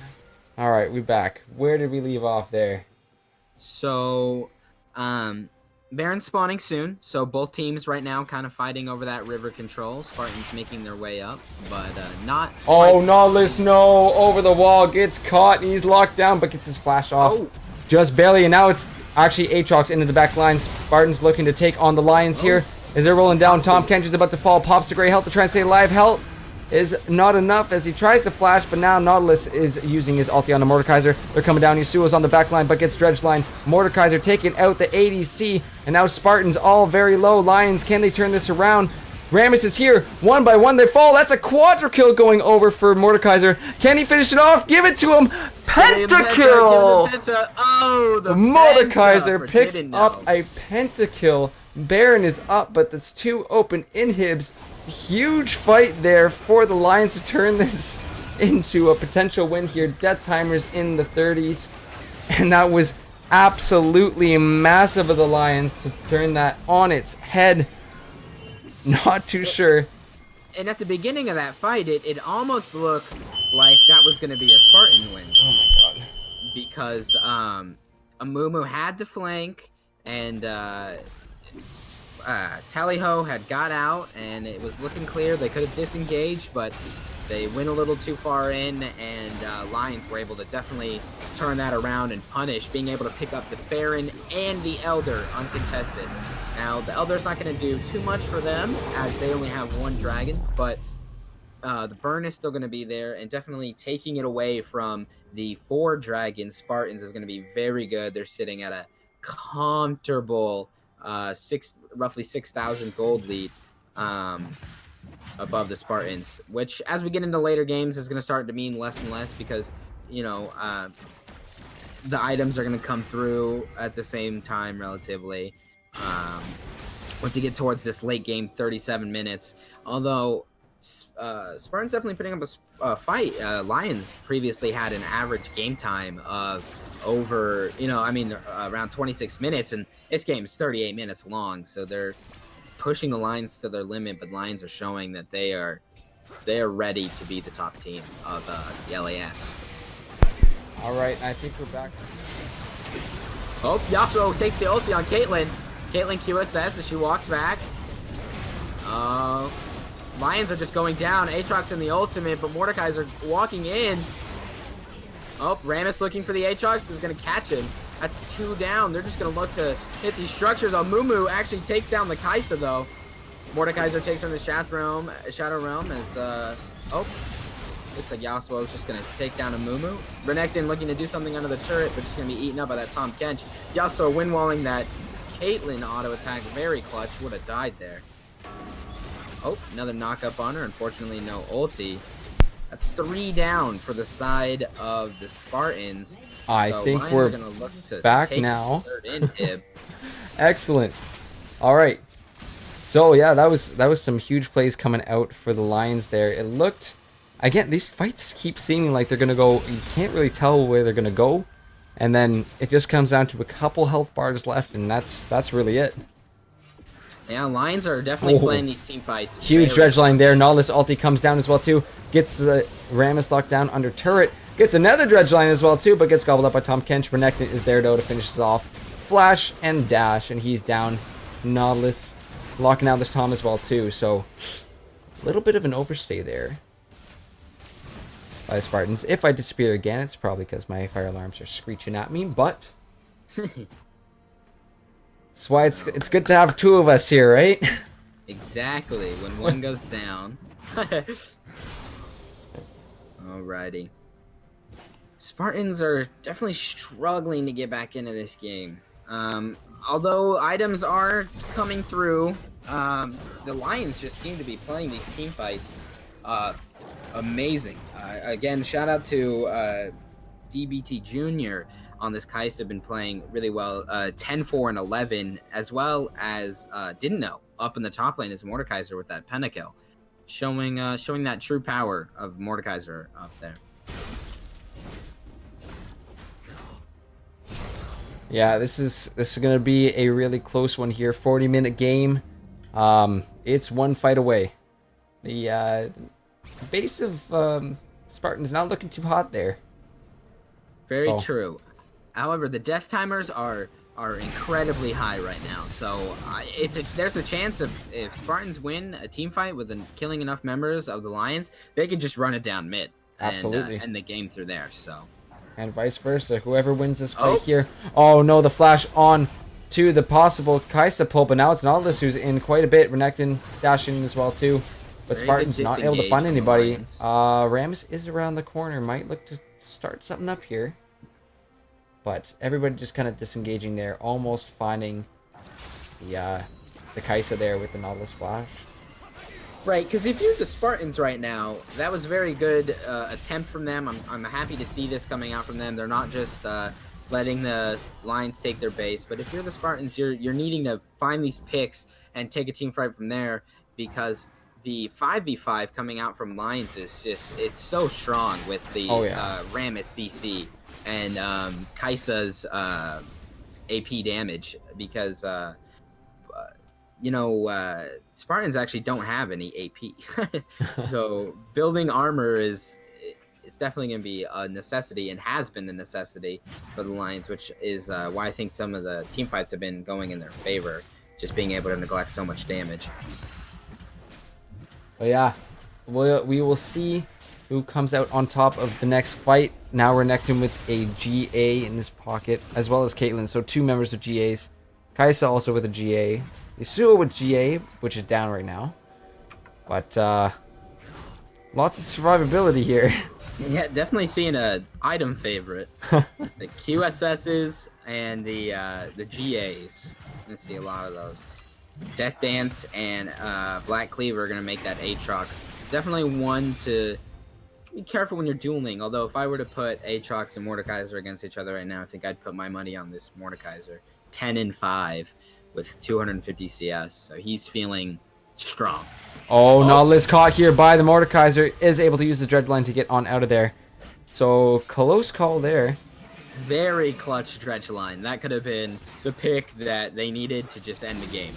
All right, we back. Where did we leave off there? So, Baron's spawning soon. So both teams right now kind of fighting over that river control. Spartans making their way up, but not. Oh, Nautilus, no! Over the wall, gets caught. He's locked down, but gets his flash off. Oh. Just barely, and now it's actually Aatrox into the back line. Spartans looking to take on the Lions here. As they're rolling down, Tom Kench is about to fall. Pops the gray health to try and stay alive. Health is not enough as he tries to flash, but now Nautilus is using his ulti on the Mordekaiser. They're coming down. Yasuo's on the back line, but gets dredge line. Mordekaiser taking out the ADC, and now Spartans all very low. Lions, can they turn this around? Rammus is here. One by one, they fall. That's a quadra kill going over for Mordekaiser. Can he finish it off? Give it to him. Pentakill! Oh, the Mordekaiser picks up a pentakill. Baron is up, but that's 2 open inhibs. Huge fight there for the Lions to turn this into a potential win here. Death timers in the 30s. And that was absolutely massive of the Lions to turn that on its head. Not too sure. And at the beginning of that fight, it almost looked like that was going to be a Spartan win. Oh my god. Because Amumu had the flank, and Tallyho had got out, and it was looking clear. They could have disengaged, but they went a little too far in, and Lions were able to definitely turn that around and punish, being able to pick up the Baron and the Elder uncontested. Now, the Elder's not going to do too much for them, as they only have 1 dragon, but the burn is still going to be there, and definitely taking it away from the 4 dragon Spartans is going to be very good. They're sitting at a comfortable roughly 6,000 gold lead above the Spartans, which as we get into later games is going to start to mean less and less, because you know the items are going to come through at the same time relatively once you get towards this late game 37 minutes. Although Spartans definitely putting up a fight. Lions previously had an average game time of over, around 26 minutes, and this game is 38 minutes long, so they're pushing the Lions to their limit, but Lions are showing that they are ready to be the top team of the LAS. All right, I think we're back. Oh, Yasuo takes the ulti on Caitlyn. Caitlyn QSS as she walks back. Lions are just going down. Aatrox in the ultimate, but Mordekaiser walking in. Oh, Rammus looking for the Aatrox is going to catch him. That's 2 down. They're just going to look to hit these structures. Mumu actually takes down the Kaisa, though. Mordekaiser takes from the Shadow Realm as, looks like Yasuo is just going to take down Mumu. Renekton looking to do something under the turret, but just going to be eaten up by that Tom Kench. Yasuo wind-walling that Caitlyn auto attack. Very clutch. Would have died there. Oh, another knock-up on her. Unfortunately, no ulti. That's 3 down for the side of the Spartans. I think Lions we're gonna look to back take now. the 3rd inhib. Excellent. All right. So yeah, that was some huge plays coming out for the Lions there. It looked, again, these fights keep seeming like they're gonna go. You can't really tell where they're gonna go, and then it just comes down to a couple health bars left, and that's really it. Yeah, Lions are definitely playing these team fights. Huge dredge line there. Nautilus ulti comes down as well too. Gets Rammus locked down under turret. Gets another dredge line as well too, but gets gobbled up by Tom Kench. Renekton is there though to finish this off. Flash and dash, and he's down. Nautilus locking out this Tom as well too. So a little bit of an overstay there. by the Spartans. If I disappear again, it's probably because my fire alarms are screeching at me, but that's why it's good to have two of us here, right? Exactly. When one goes down. Alrighty. Spartans are definitely struggling to get back into this game. Although items are coming through, the Lions just seem to be playing these team fights amazing. Again, shout out to DBT Jr. on this Kai'Sa, been playing really well. 10, 4, and 11, as well as Didn't Know up in the top lane is Mordekaiser with that pentakill, showing that true power of Mordekaiser up there. Yeah, this is gonna be a really close one here. 40-minute game. It's one fight away. The base of Spartan's not looking too hot there. Very true. However, the death timers are incredibly high right now. So there's a chance if Spartans win a team fight with killing enough members of the Lions, they could just run it down mid. Absolutely. And end the game through there. So. And vice versa. Whoever wins this fight here. Oh no, the flash on to the possible Kai'Sa pull, but now it's Nautilus who's in quite a bit. Renekton dashing in as well too. But Spartan's not able to find anybody. Rammus is around the corner. Might look to start something up here. But everybody just kind of disengaging there. Almost finding the Kai'Sa there with the Nautilus flash. Right, because if you're the Spartans right now, that was a very good attempt from them. I'm happy to see this coming out from them. They're not just letting the Lions take their base, but if you're the Spartans, you're needing to find these picks and take a team fight from there, because the 5v5 coming out from Lions is just, it's so strong with the Rammus CC and Kai'Sa's AP damage, because Spartans actually don't have any AP. So building armor is definitely going to be a necessity, and has been a necessity for the Lions, which is why I think some of the team fights have been going in their favor, just being able to neglect so much damage. But yeah, we will see who comes out on top of the next fight. Now Renekton with a GA in his pocket, as well as Caitlyn. So two members with GAs. Kai'Sa also with a GA. Yasuo with GA, which is down right now. But lots of survivability here. Yeah, definitely seeing a item favorite. It's the QSSs and the GAs. I see a lot of those. Death Dance and Black Cleaver are going to make that Aatrox. Definitely one to be careful when you're dueling. Although if I were to put Aatrox and Mordekaiser against each other right now, I think I'd put my money on this Mordekaiser. 10-5 with 250 CS. So he's feeling strong. Oh, Nautilus caught here by the Mordekaiser. Is able to use the Dredgeline to get on out of there. So close call there. Very clutch Dredgeline. That could have been the pick that they needed to just end the game.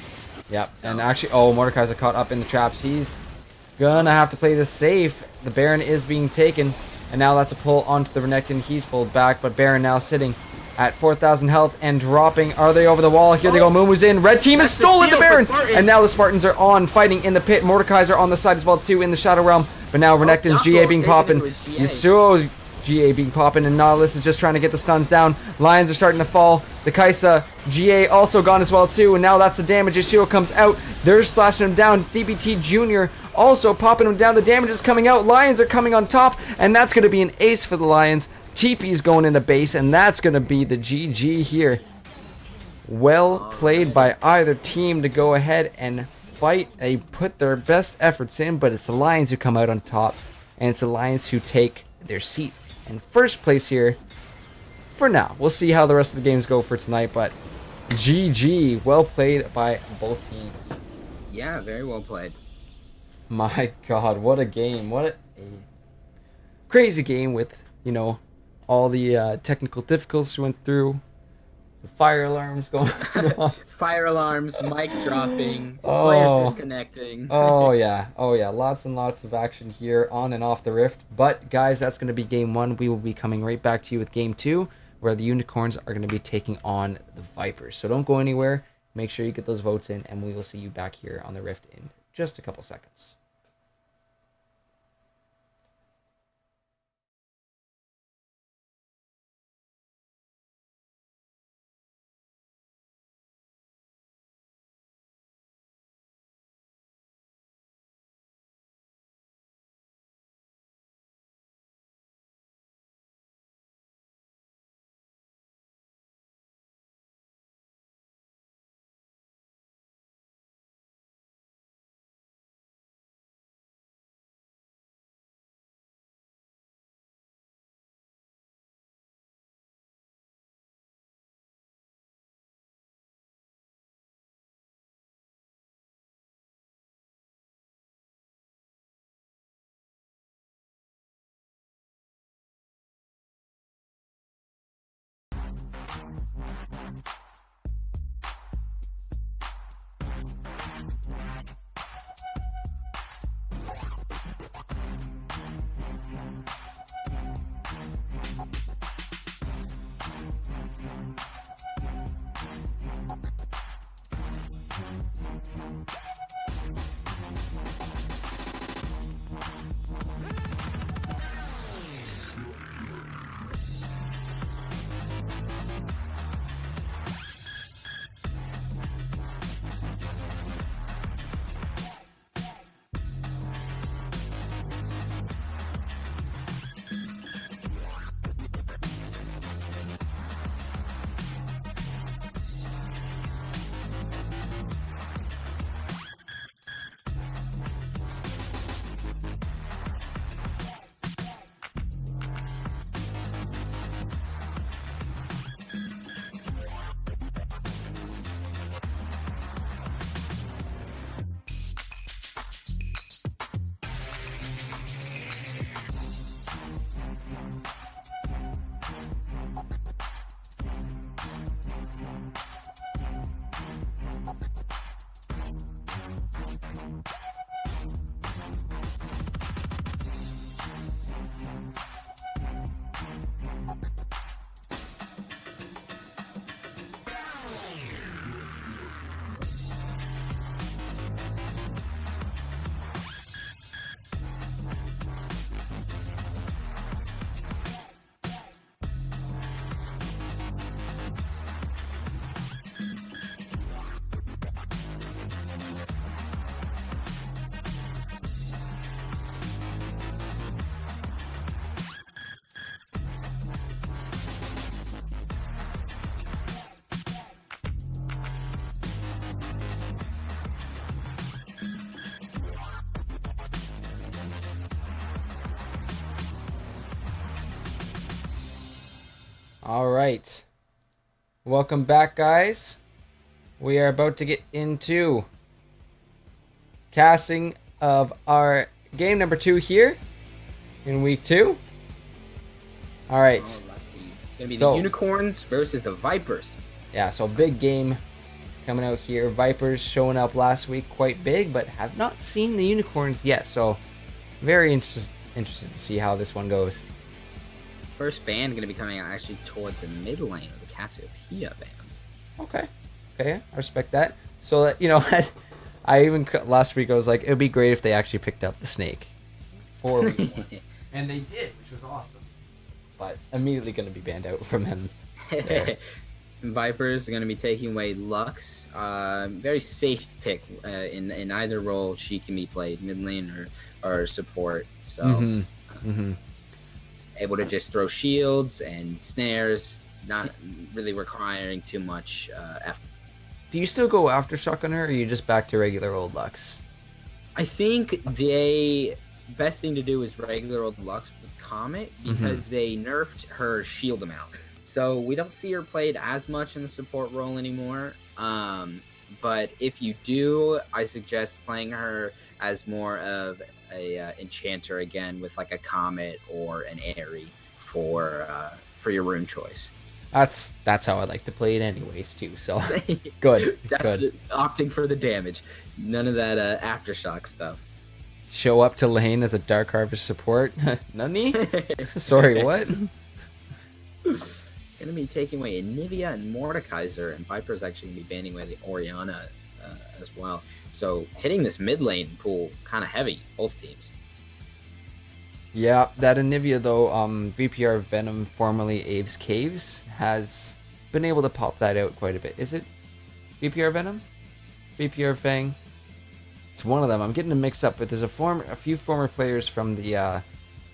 Yep, so. And actually, Mordekaiser caught up in the traps. He's gonna have to play this safe. The Baron is being taken, and now that's a pull onto the Renekton. He's pulled back, but Baron now sitting at 4,000 health and dropping. Are they over the wall? Here they go. Mumu's in. Red team has stolen the Baron, and now the Spartans are on, fighting in the pit. Mordekaiser on the side as well too in the Shadow Realm, but now Renekton's GA being popping. Yasuo GA being popping, and Nautilus is just trying to get the stuns down. Lions are starting to fall. The Kai'Sa GA also gone as well too, and now that's the damage. Yasuo comes out. They're slashing him down. DBT Jr. also popping him down. The damage is coming out. Lions are coming on top, and that's going to be an ace for the Lions. TP's going into base, and that's going to be the GG here. Well played by either team to go ahead and fight. They put their best efforts in, but it's the Lions who come out on top, and it's the Lions who take their seat in first place here for now. We'll see how the rest of the games go for tonight, but GG. Well played by both teams. Yeah, very well played. My God, what a game. What a crazy game with, all the technical difficulties we went through. The fire alarms going off. Fire alarms, mic dropping, players disconnecting. Oh yeah. Lots and lots of action here on and off the Rift. But guys, that's going to be game 1. We will be coming right back to you with game 2, where the Unicorns are going to be taking on the Vipers. So don't go anywhere. Make sure you get those votes in, and we will see you back here on the Rift in just a couple seconds. All right. Welcome back, guys. We are about to get into casting of our game number 2 here in week 2. All right. Alrighty. Gonna be the So- Unicorns versus the Vipers. Yeah, so big game coming out here. Vipers showing up last week quite big, but have not seen the Unicorns yet. So very interested to see how this one goes. First band gonna be coming out actually towards the mid lane of the Cassiopeia band. Okay. Okay, I respect that. So, I even last week I was like, it would be great if they actually picked up the snake for week 1. And they did, which was awesome. But immediately going to be banned out from him. There. Vipers are going to be taking away Lux. Very safe pick in either role. She can be played mid lane or support. So able to just throw shields and snares, not really requiring too much effort. Do you still go after Shock on her, or are you just back to regular old Lux? I think the best thing to do is regular old Lux with Comet because they nerfed her shield amount. So we don't see her played as much in the support role anymore. But if you do, I suggest playing her as more of a enchanter again with like a Comet or an Aerie for your rune choice. That's how I like to play it anyways too. So good. Opting for the damage, none of that aftershock stuff. Show up to lane as a Dark Harvest support. Nani? Sorry, what? Gonna be taking away Anivia and Mordekaiser, and Viper's actually gonna be banning away the Orianna as well. So hitting this mid lane pool kind of heavy, both teams. Yeah, that Anivia though, VPR Venom, formerly Aves Caves, has been able to pop that out quite a bit. Is it VPR Venom? VPR Fang? It's one of them. I'm getting them mixed up, but there's a few former players from the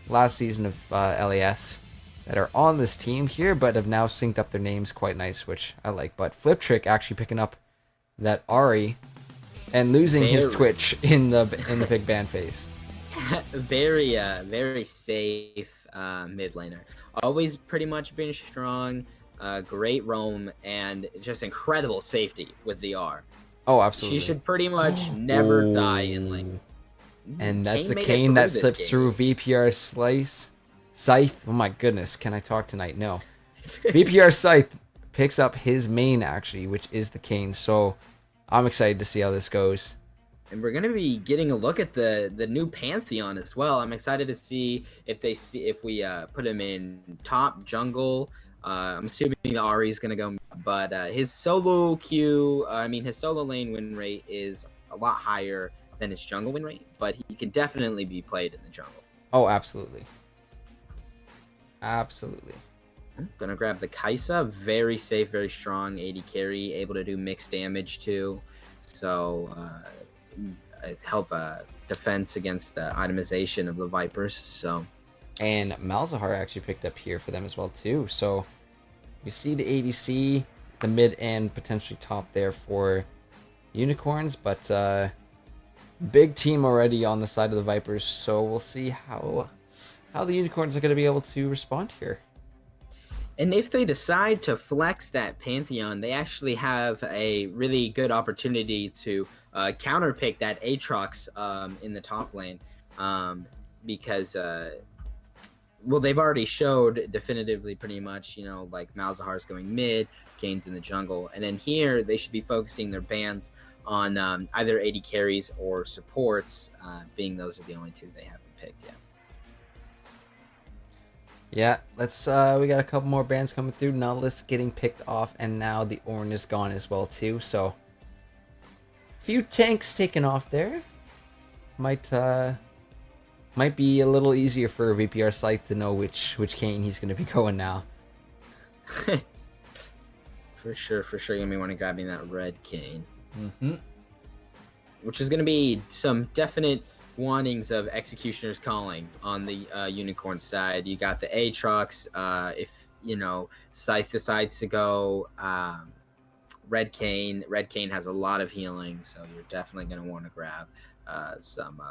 last season of LAS that are on this team here, but have now synced up their names quite nice, which I like. But Flip Trick actually picking up that Ari and losing his Twitch in the big ban phase. Very safe mid laner. Always pretty much been strong, great roam, and just incredible safety with the R. Oh, absolutely. She should pretty much never die in lane. And that's a Kane that slips through VPR Scythe. Oh my goodness, can I talk tonight? No. VPR Scythe picks up his main actually, which is the Kane. So I'm excited to see how this goes. And we're gonna be getting a look at the new Pantheon as well. I'm excited to see if we put him in top jungle. I'm assuming the Ari is gonna go, but his solo his solo lane win rate is a lot higher than his jungle win rate, but he can definitely be played in the jungle. Oh, absolutely. Absolutely. Gonna grab the Kaisa. Very safe, very strong AD carry, able to do mixed damage too. So help defense against the itemization of the Vipers. So, and Malzahar actually picked up here for them as well too. So we see the ADC, the mid and potentially top there for Unicorns, but big team already on the side of the Vipers. So we'll see how the Unicorns are going to be able to respond here. And if they decide to flex that Pantheon, they actually have a really good opportunity to counterpick that Aatrox in the top lane because, they've already showed definitively pretty much, like Malzahar's going mid, Kane's in the jungle. And then here, they should be focusing their bans on either AD carries or supports, being those are the only two they haven't picked yet. Yeah, let's we got a couple more bands coming through. Nautilus getting picked off, and now the Ornn is gone as well too. So a few tanks taken off there. Might be a little easier for VPR Scythe to know which Kane he's gonna be going now. For sure, you're gonna want to grab me that red Kane. Which is gonna be some definite wantings of Executioner's Calling on the Unicorn side. You got the Aatrox. If Scythe decides to go Red Kane has a lot of healing, so you're definitely going to want to grab some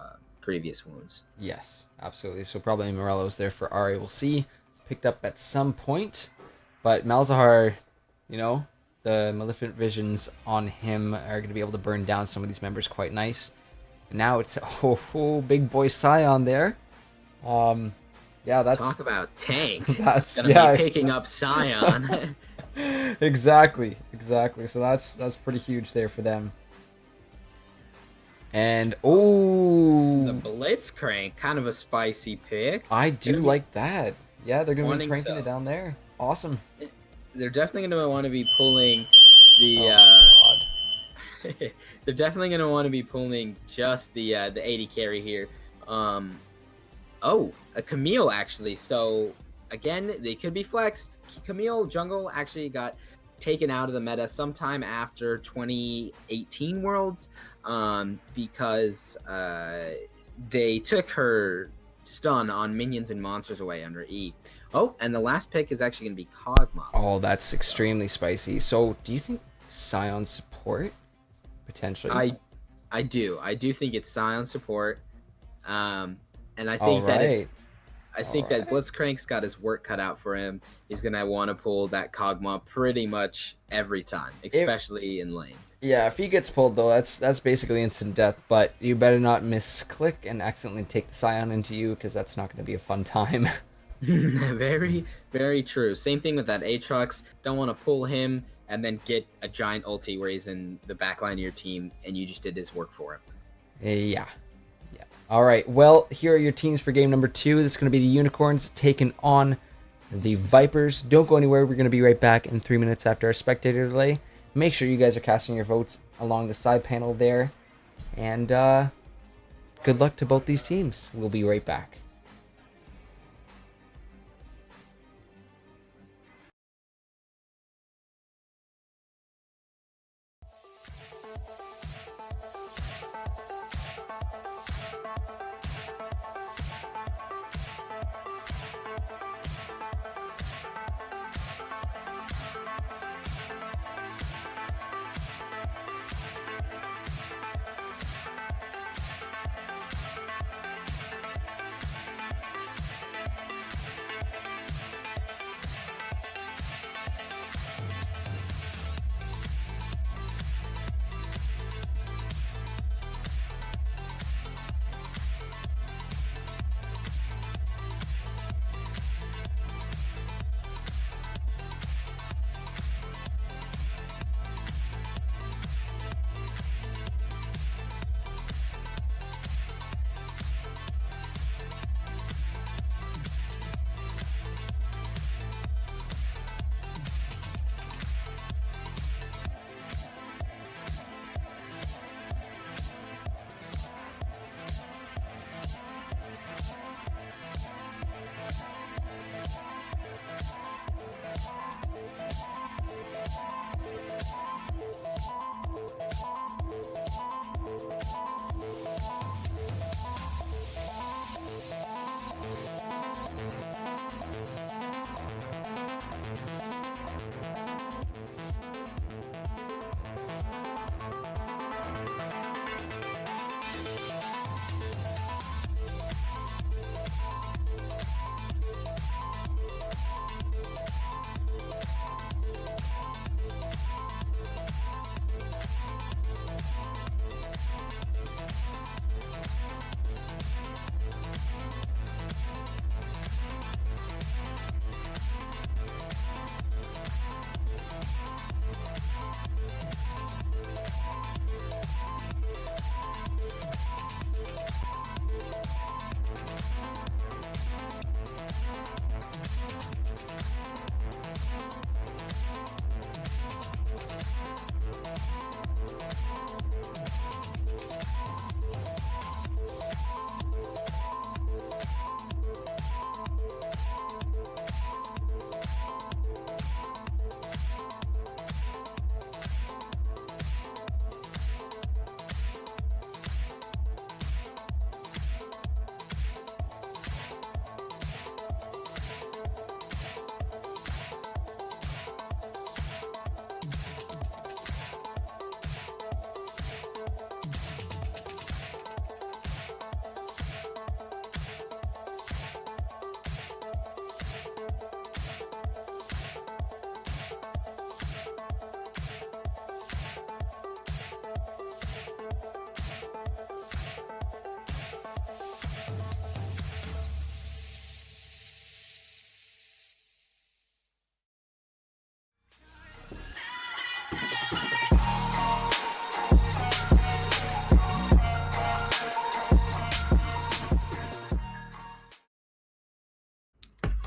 previous wounds. Yes, absolutely. So probably Morello's there for Ari. We'll see. Picked up at some point. But Malzahar, you know, the Maleficent Visions on him are going to be able to burn down some of these members quite nice. And now it's, big boy Scion there. Yeah, Talk that's, about tank. that's, Gonna be yeah. picking up Scion. Exactly. So that's pretty huge there for them. And The oh, Blitzcrank, kind of a spicy pick. I do Gonna be like that. Yeah, they're gonna be wanting cranking to. it down there. Awesome. They're definitely gonna want to be pulling the. Oh my god. They're definitely gonna want to be pulling just the 80 carry here. Oh, a Camille actually. So again, they could be flexed. Camille jungle actually got taken out of the meta sometime after 2018 Worlds, because they took her stun on minions and monsters away under E. Oh, and the last pick is actually going to be Kog'Maw. Oh, that's extremely spicy. So, do you think Scion support potentially? I do think it's Scion support, and I All think that it's right. I think that Blitzcrank's got his work cut out for him. He's gonna want to pull that Kog'Maw pretty much every time, especially in lane. Yeah, if he gets pulled though, that's basically instant death. But you better not misclick and accidentally take the Scion into you, because that's not going to be a fun time. Very, very true. Same thing with that Aatrox. Don't want to pull him and then get a giant ulti where he's in the back line of your team and you just did his work for him. Yeah. All right. Well, here are your teams for game number 2. This is going to be the Unicorns taking on the Vipers. Don't go anywhere. We're going to be right back in 3 minutes after our spectator delay. Make sure you guys are casting your votes along the side panel there. And good luck to both these teams. We'll be right back.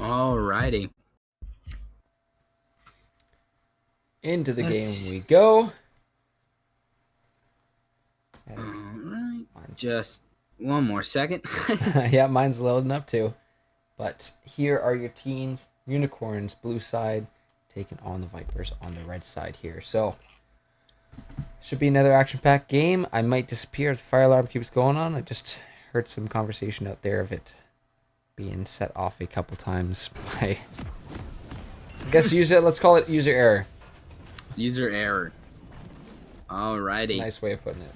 Alrighty. Into the game we go. Alright. Just one more second. Yeah, mine's loading up too. But here are your teams. Unicorns, blue side, taking on the Vipers on the red side here. So, should be another action-packed game. I might disappear if the fire alarm keeps going on. I just heard some conversation out there of it being set off a couple times. I guess let's call it user error. User error. Alrighty. Nice way of putting it.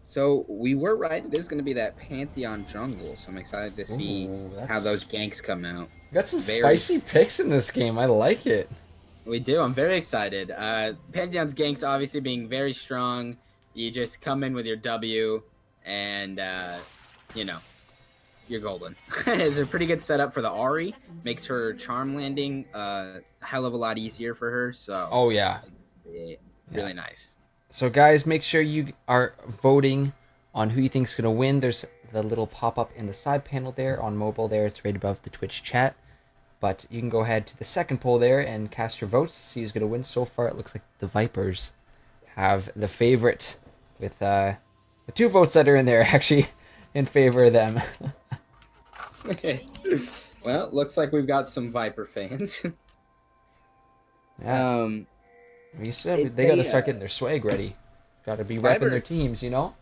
So we were right. It is going to be that Pantheon jungle. So I'm excited to see how those ganks come out. We got some spicy picks in this game. I like it. We do. I'm very excited. Pantheon's ganks obviously being very strong. You just come in with your W, and you know, you're golden. It's a pretty good setup for the Ahri. Makes her charm landing a hell of a lot easier for her. So oh yeah, really nice. So guys, make sure you are voting on who you think is going to win. There's the little pop-up in the side panel there on mobile there. It's right above the Twitch chat. But you can go ahead to the second poll there and cast your votes to see who's going to win. So far, it looks like the Vipers have the favorite with the 2 votes that are in there actually in favor of them. Okay. Well, looks like we've got some Viper fans. Yeah. You said they got to start getting their swag ready. Got to be repping their teams, you know?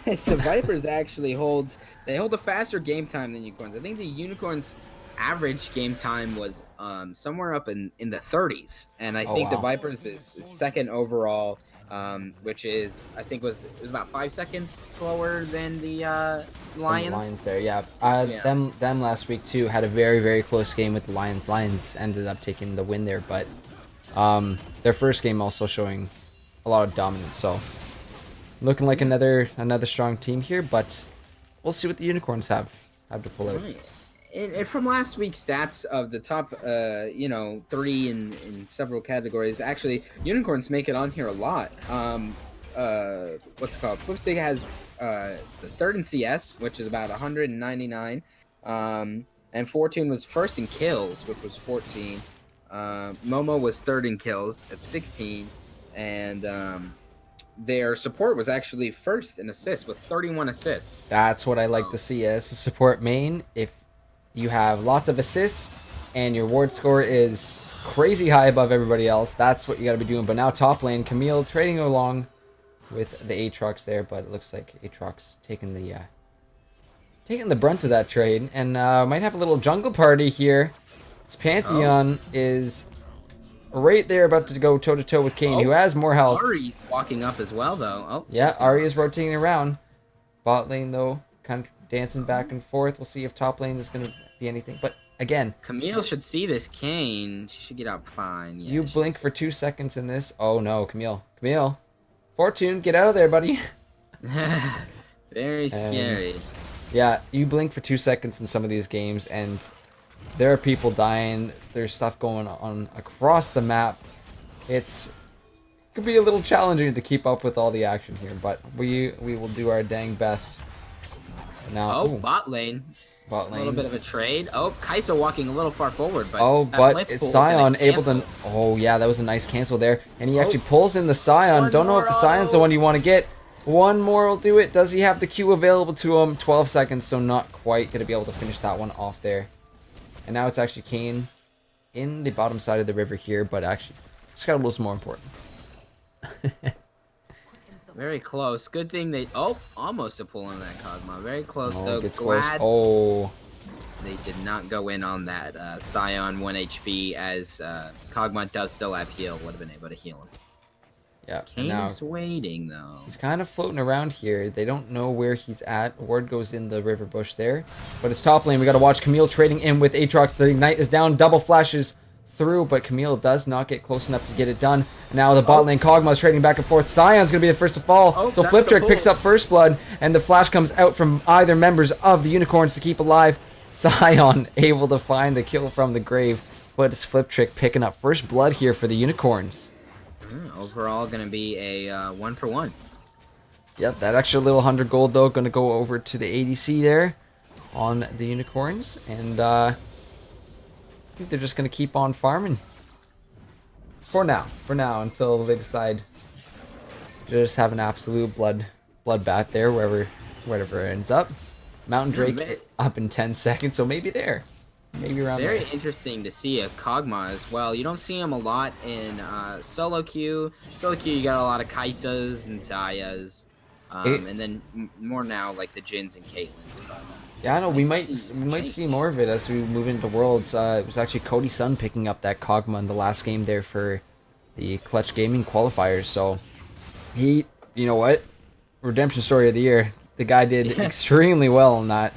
The Vipers actually hold a faster game time than Unicorns. I think the Unicorns' average game time was somewhere up in the 30s, and I think the Vipers is second overall, which is it was about 5 seconds slower than the Lions. The Lions there, yeah. Them last week too had a very, very close game with the Lions. Lions ended up taking the win there, but their first game also showing a lot of dominance. So looking like another strong team here, but we'll see what the Unicorns have to pull out. And from last week's stats of the top, 3 in several categories, actually Unicorns make it on here a lot. What's it called? Flipstick has the 3rd in CS, which is about 199, and Fortune was 1st in kills, which was 14. Momo was 3rd in kills at 16, and their support was actually 1st in assists with 31 assists. That's what I like to see as a support main. If you have lots of assists and your ward score is crazy high above everybody else, that's what you got to be doing. But now top lane, Camille trading along with the Aatrox there, but it looks like Aatrox taking the brunt of that trade, and might have a little jungle party here. This Pantheon is right there about to go toe-to-toe with Kayn, who has more health. Ahri's walking up as well, though. Yeah, Ahri is rotating around. Bot lane, though, kind of dancing back and forth. We'll see if top lane is going to be anything. But, again... Camille should see this Kayn. She should get out fine. Yeah, you blink for 2 seconds in this. Oh, no, Camille. Camille. Fortune, get out of there, buddy. Very scary. Yeah, you blink for 2 seconds in some of these games, and... there are people dying. There's stuff going on across the map. It could be a little challenging to keep up with all the action here, but we will do our dang best. Now, bot lane. Bot lane. A little bit of a trade. Kaisa walking a little far forward, but but it's Sion able to. Oh yeah, that was a nice cancel there, and he actually pulls in the Sion. Don't know if the Sion's the one you want to get. One more will do it. Does he have the Q available to him? 12 seconds, so not quite gonna be able to finish that one off there. And now it's actually Kayn in the bottom side of the river here, but actually Scuttle was more important. Very close. Good thing they... almost a pull on that Kog'Maw. Very close, though. Gets close. Oh. They did not go in on that Sion 1 HP, as Kog'Maw does still have heal. Would have been able to heal him. Yeah. Kayn's waiting, though. He's kind of floating around here. They don't know where he's at. Ward goes in the river bush there. But it's top lane. We got to watch Camille trading in with Aatrox. The Ignite is down. Double flashes through, but Camille does not get close enough to get it done. And now the bot lane Kog'Maw is trading back and forth. Sion's going to be the first to fall. So Flip Trick picks up first blood, and the flash comes out from either members of the Unicorns to keep alive. Sion able to find the kill from the grave. But it's Flip Trick picking up first blood here for the Unicorns. Overall, going to be a 1-for-1. Yep, that extra little 100 gold, though, going to go over to the ADC there. on the unicorns, and I think they're just gonna keep on farming for now. Until they decide to just have an absolute bloodbath there, wherever it ends up. Mountain Drake up in 10 seconds, so maybe there. Maybe around Very there. interesting to see a Kog'Maw as well. You don't see him a lot in solo queue. Solo queue, you got a lot of Kaisas and Zayas, and then more now like the Jins and Caitlyn's. But yeah, I know we might see more of it as we move into Worlds. It was actually Cody Sun picking up that Kog'Maw in the last game there for the Clutch Gaming qualifiers. So he, you know what, redemption story of the year. The guy did extremely well on that.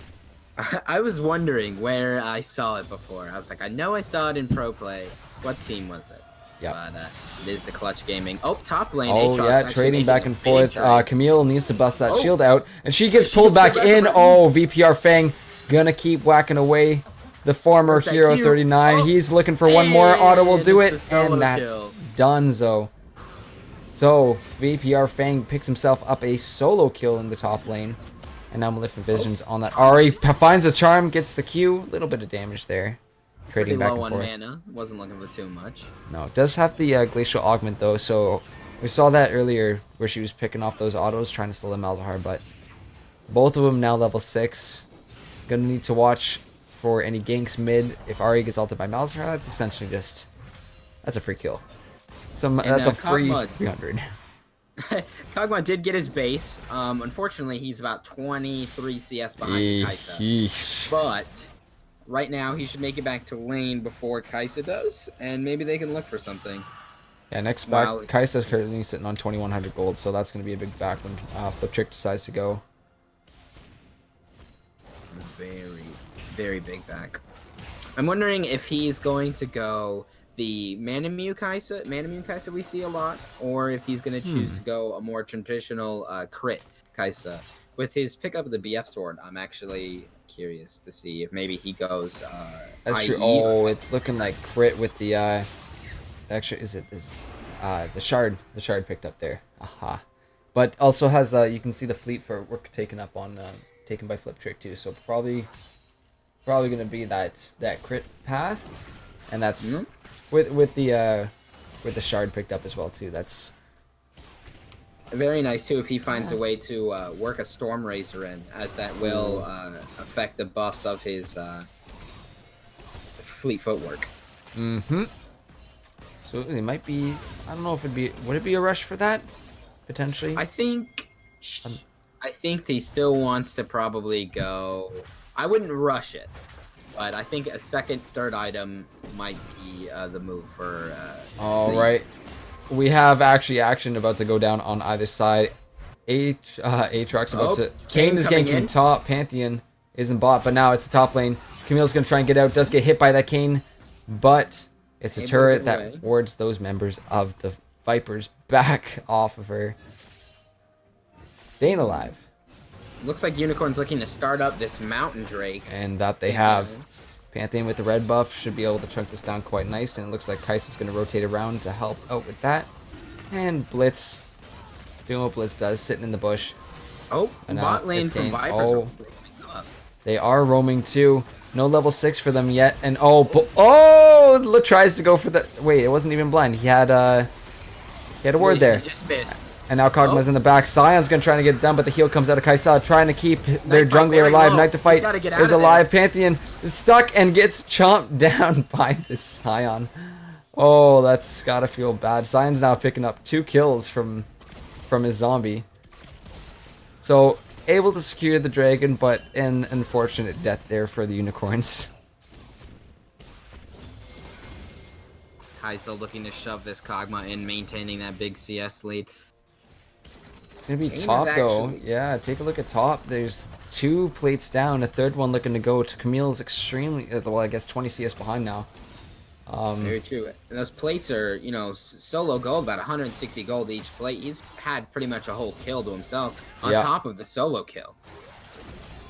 I was wondering where I saw it before. I was like, I know I saw it in Pro Play. What team was it? Yeah. But it is the Clutch Gaming. Oh, top lane. Oh, Aatrox yeah, actually trading making back a and big forth. trade. Camille needs to bust that Oh. shield out, and she gets She pulled gets back pulled in. back Oh, VPR Fang gonna keep whacking away. The former Where's that Hero Q? 39. Oh. He's looking for one more. Auto will do it, it's the solo and that's kill. donezo. So, VPR Fang picks himself up a solo kill in the top lane. And now Maleficent Visions on that. Ari finds a charm, gets the Q. A little bit of damage there. Trading Pretty back low and on forth. mana. Wasn't looking for too much. No, it does have the Glacial Augment though, so we saw that earlier where she was picking off those autos, trying to slow the Malzahar, but both of them now level 6. Gonna need to watch for any ganks mid. If Ari gets ulted by Malzahar, that's essentially just... that's a free kill. So that's a free Kog'Maw. 300. Kog'Maw did get his base. Unfortunately, he's about 23 CS behind Kaisa. Yeesh. But right now, he should make it back to lane before Kaisa does, and maybe they can look for something. Yeah, next back, Wow. Kaisa's currently sitting on 2100 gold, so that's going to be a big back when Flip Trick decides to go. Very, very big back. I'm wondering if he's going to go the Manamune Kaisa we see a lot, or if he's going to choose to go a more traditional crit Kaisa. With his pickup of the BF sword, I'm actually curious to see if maybe he goes That's true. IE. Oh, it's looking like crit with the actually, is it this the shard picked up there. Aha. But also has you can see the fleet for work taken up on taken by Flip Trick too. So probably going to be that crit path, and that's with the shard picked up as well too. That's very nice too if he finds a way to work a Storm Razor in, as that will affect the buffs of his fleet footwork. mm-hmm. So it might be. I don't know if would it be a rush for that potentially? I think he still wants to probably go. I wouldn't rush it, but I think a second, third item might be the move for. All right, we have actually action about to go down on either side. Aatrox about to. Kane is coming ganking in. top. Pantheon isn't bot, but now it's the top lane. Camille's gonna try and get out. Does get hit by that Kane, but it's a Able to turret get that away. wards those members of the Vipers back off of her. Staying alive. Looks like Unicorn's looking to start up this Mountain Drake. And that they have. Pantheon with the red buff should be able to chunk this down quite nice, and it looks like Kaisa's going to rotate around to help out with that. And Blitz, doing what Blitz does, sitting in the bush. Oh, And now bot lane it's from Kane. Vipers. Oh. roaming up. They are roaming too. No level 6 for them yet, and oh, look, tries to go for the, wait, it wasn't even blind. He had a ward there. He just missed. And now Kog'Maw's in the back. Sion's gonna try to get it done, but the heal comes out of Kaisa, trying to keep their Night fight jungler wearing alive. low. Night to He's fight gotta get out is of there. alive. Pantheon is stuck and gets chomped down by the Sion. Oh, that's gotta feel bad. Sion's now picking up 2 kills from his zombie. So able to secure the dragon, but an unfortunate death there for the unicorns. Kaisa looking to shove this Kog'Maw in, maintaining that big CS lead. It's gonna be Kane is top though. actually- Yeah, take a look at top. There's 2 plates down, a third one looking to go to Camille's extremely, well, I guess 20 CS behind now. Very true. And those plates are, solo gold, about 160 gold each plate. He's had pretty much a whole kill to himself on Yeah. top of the solo kill.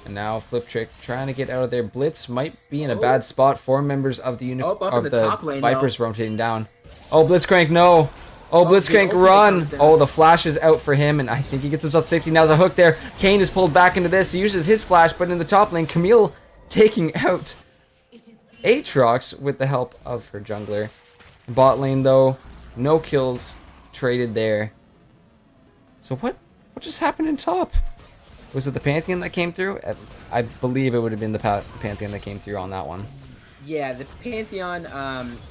And now Flip Trick trying to get out of there. Blitz might be in a bad spot. 4 members of the up in of the the top lane, Vipers rotating down. Oh, Blitzcrank, no. Oh, the Blitzcrank, ultimate run. comes down. Oh, the flash is out for him, and I think he gets himself safety. Now there's a hook there. Kane is pulled back into this. He uses his flash, but in the top lane, Camille taking out Aatrox with the help of her jungler. Bot lane though, no kills traded there. So what just happened in top? Was it the Pantheon that came through? I believe it would have been the Pantheon that came through on that one. Yeah, the Pantheon,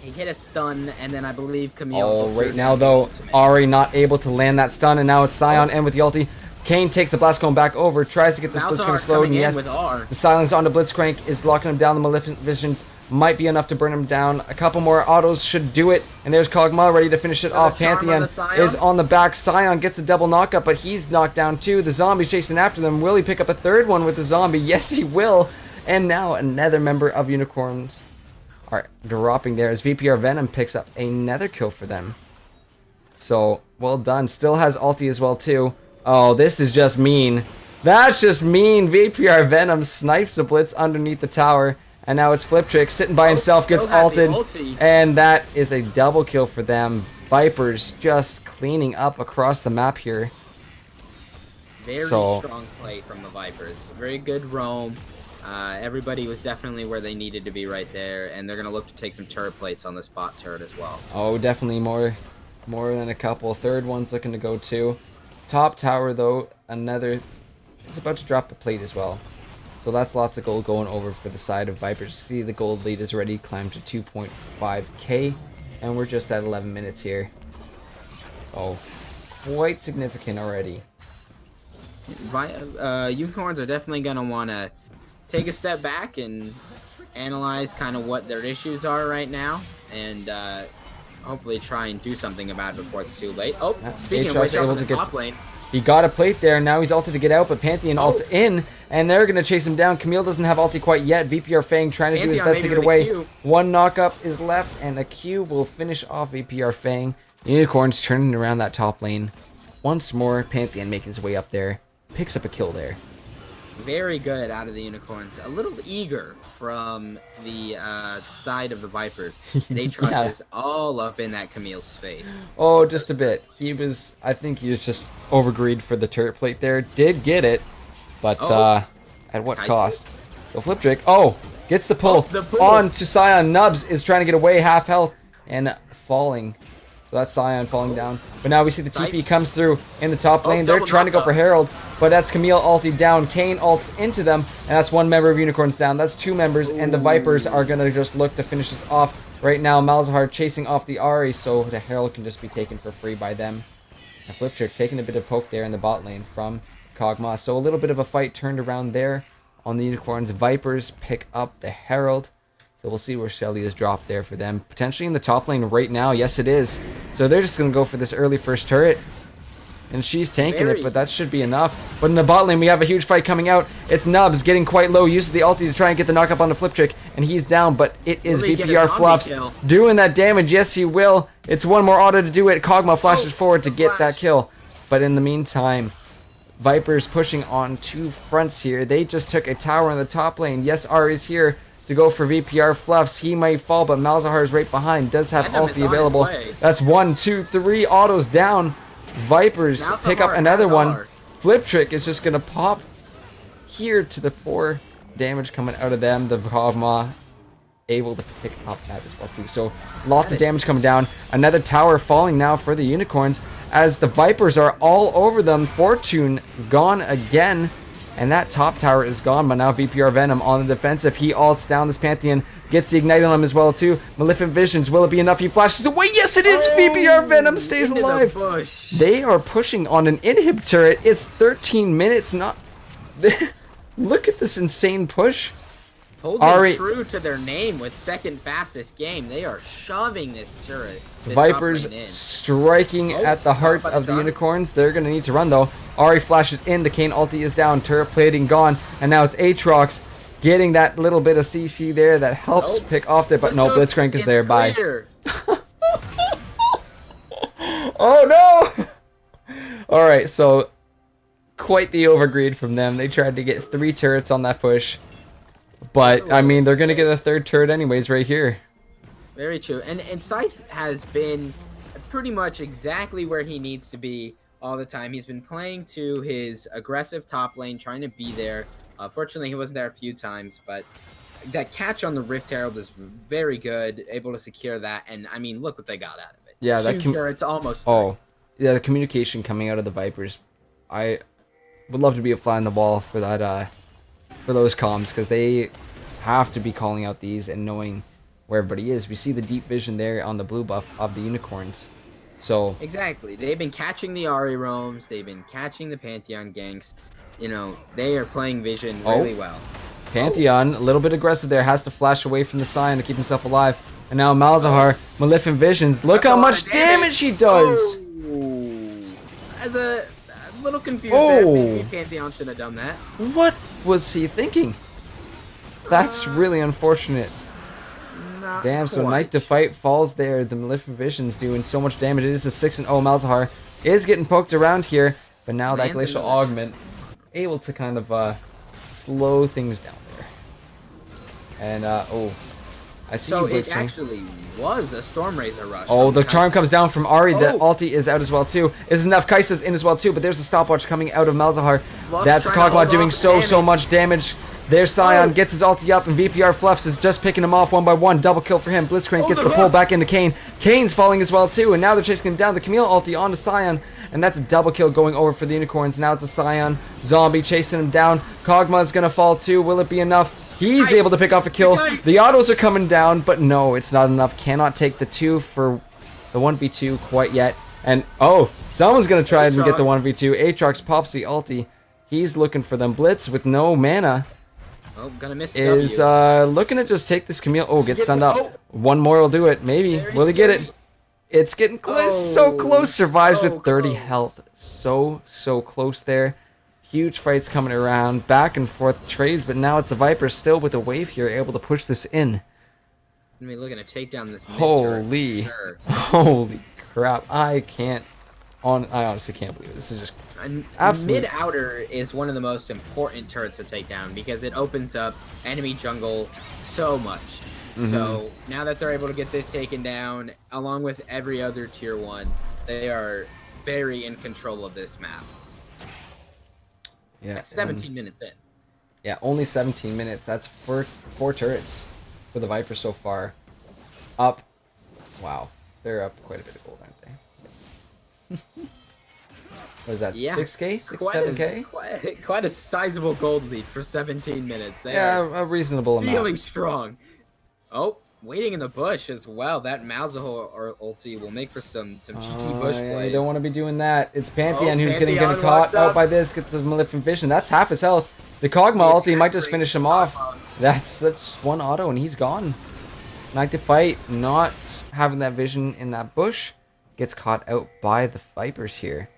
he hit a stun, and then I believe Camille... Oh, right now, though, Ari not able to land that stun, and now it's Sion and with the ulti. Kane takes the blast going back over, tries to get this Blitzcrank slowed, and yes, the silence on the Blitzcrank is locking him down. The Maleficent Visions might be enough to burn him down. A couple more autos should do it, and there's Kog'Maw ready to finish it off. Pantheon is on the back. Sion gets a double knockup, but he's knocked down too. The zombie's chasing after them. Will he pick up a third one with the zombie? Yes, he will. And now another member of Unicorns are dropping there as VPR Venom picks up another kill for them. So, well done. Still has ulti as well too. Oh, this is just mean. That's just mean. VPR Venom snipes the Blitz underneath the tower. And now it's Flip Trick sitting by himself, gets ulted. And that is a double kill for them. Vipers just cleaning up across the map here. Very strong play from the Vipers. Very good roam. Everybody was definitely where they needed to be right there. And they're going to look to take some turret plates on this bot turret as well. Oh, definitely more than a couple. Third one's looking to go too. Top tower though, another, it's about to drop a plate as well. So that's lots of gold going over for the side of Vipers. See, the gold lead is already climbed to 2.5k, and we're just at 11 minutes here. Oh, quite significant already. Unicorns are definitely going to want to take a step back and analyze kind of what their issues are right now, and hopefully try and do something about it before it's too late. Oh, speaking of which, on the top lane. He got a plate there, now he's ulted to get out, but Pantheon ults in, and they're going to chase him down. Camille doesn't have ulti quite yet. VPR Fang trying to do his best to get away. One knockup is left, and a Q will finish off VPR Fang. Unicorns turning around that top lane. Once more, Pantheon making his way up there. Picks up a kill there. Very good out of the Unicorns. A little eager from the side of the Vipers. And Aatrox is all up in that Camille's face. Oh, just a bit. I think he was just overgreed for the turret plate there. Did get it, but at what cost? So Flip Trick, gets the pull. On to Sion. Nubs is trying to get away, half health, and falling. So that's Sion falling down. But now we see the TP comes through in the top lane. They're trying to go for Herald, but that's Camille ulted down. Kane ults into them, and that's one member of Unicorns down. That's two members, and the Vipers are going to just look to finish this off. Right now, Malzahar chasing off the Ahri, so the Herald can just be taken for free by them. And Flip Trick taking a bit of poke there in the bot lane from Kog'Maw. So a little bit of a fight turned around there on the Unicorns. Vipers pick up the Herald. So we'll see where Shelly is dropped there for them. Potentially in the top lane right now. Yes, it is. So they're just going to go for this early first turret. And she's tanking it, but that should be enough. But in the bot lane, we have a huge fight coming out. It's Nubs getting quite low. Uses the ulti to try and get the knockup on the Flip Trick. And he's down, but it is VPR Fluffs doing that damage. Yes, he will. It's one more auto to do it. Kog'Maw flashes forward to get that kill. But in the meantime, Vipers pushing on two fronts here. They just took a tower in the top lane. Yes, Ahri's here to go for VPR Fluffs. He might fall, but Malzahar is right behind. Does have ulti available. That's 1, 2, 3 autos down. Vipers pick up another one. Flip Trick is just going to pop here to the 4 damage coming out of them. The Kog'Maw able to pick up that as well too. So lots of damage coming down. Another tower falling now for the Unicorns as the Vipers are all over them. Fortune gone again. And that top tower is gone, but now VPR Venom on the defensive. He ults down this Pantheon, gets the Ignite on him as well too. Maleficent Visions, will it be enough? He flashes away. Yes, it is! VPR Venom stays alive. They are pushing on an inhib turret. It's 13 minutes, not... Look at this insane push. Holding true to their name with second fastest game. They are shoving this turret. Vipers striking at the hearts of the Unicorns. They're going to need to run though. Ahri flashes in. The Kane ulti is down. Turret plating gone. And now it's Aatrox getting that little bit of CC there that helps pick off there. But no, Blitzcrank is there. Bye. Oh no! Alright, so quite the overgreed from them. They tried to get 3 turrets on that push. But, I mean, they're going to get a 3rd turret anyways right here. Very true. And Scythe has been pretty much exactly where he needs to be all the time. He's been playing to his aggressive top lane, trying to be there Fortunately, he was there a few times, but that catch on the Rift Herald is very good, able to secure that, and I mean, look what they got out of it. Yeah, that Two turrets, almost three. Oh, yeah, the communication coming out of the Vipers. I would love to be a fly on the wall for that, for those comms, because they have to be calling out these and knowing where everybody is. We see the deep vision there on the blue buff of the unicorns. So Exactly. They've been catching the Ari roams. They've been catching the Pantheon ganks. You know, they are playing vision really well. Pantheon, a little bit aggressive there, has to flash away from the Scion to keep himself alive. And now Malzahar, Maleficent Visions. Look how much damage he does! Oh. As a little confused there. Maybe Pantheon should have done that. What was he thinking? That's really unfortunate. Damn, so Knight to Fight falls there. The Maleficent Vision's doing so much damage. It is the 6-0 Malzahar. Is getting poked around here, but now that Glacial Augment able to kind of slow things down there. And I see so you blitzing. it actually was a Stormrazor rush. Oh, the charm comes down from Ari. The ulti is out as well too. Is enough. Kai'Sa's in as well too, but there's a stopwatch coming out of Malzahar. That's Kog'Maw doing so much damage. Their Scion gets his ulti up, and VPR Fluffs is just picking him off one by one. Double kill for him. Blitzcrank gets the pull back into Kayn. Kayn's falling as well too, and now they're chasing him down. The Camille ulti onto Scion, and that's a double kill going over for the Unicorns. Now it's a Scion zombie chasing him down. Kog'Maw's gonna fall too. Will it be enough? He's able to pick off a kill. The autos are coming down, but no, it's not enough. Cannot take the 2 for the 1v2 quite yet. And someone's gonna try and get the 1v2. Aatrox pops the ulti. He's looking for them. Blitz with no mana. Oh, gonna miss Is looking to just take this Camille. Oh, gets stunned up. One more will do it. Maybe. Will he get it? It's getting close. So close. Survives with 30 health. So close there. Huge fights coming around. Back and forth trades, but now it's the Vipers still with a wave here, able to push this in. I mean, looking to take down this holy crap. I honestly can't believe it. This is just absolute. Mid-outer is one of the most important turrets to take down because it opens up enemy jungle so much. So now that they're able to get this taken down, along with every other tier 1, they are very in control of this map. Yeah, that's 17 minutes in. Yeah, only 17 minutes. That's four turrets for the Viper so far. Up. Wow. They're up quite a bit of gold, aren't they? What is that? Yeah. 6K? 7K? Quite a sizable gold lead for 17 minutes. They a reasonable amount. Feeling strong. Oh, waiting in the bush as well. That Malzahar ulti will make for some cheeky bush plays. You don't want to be doing that. It's Pantheon who's getting caught out by this. Get the Maleficent Vision. That's half his health. The Kog'Maw ulti might just finish him off. That's one auto and he's gone. Knight to Fight, not having that vision in that bush, gets caught out by the Vipers here.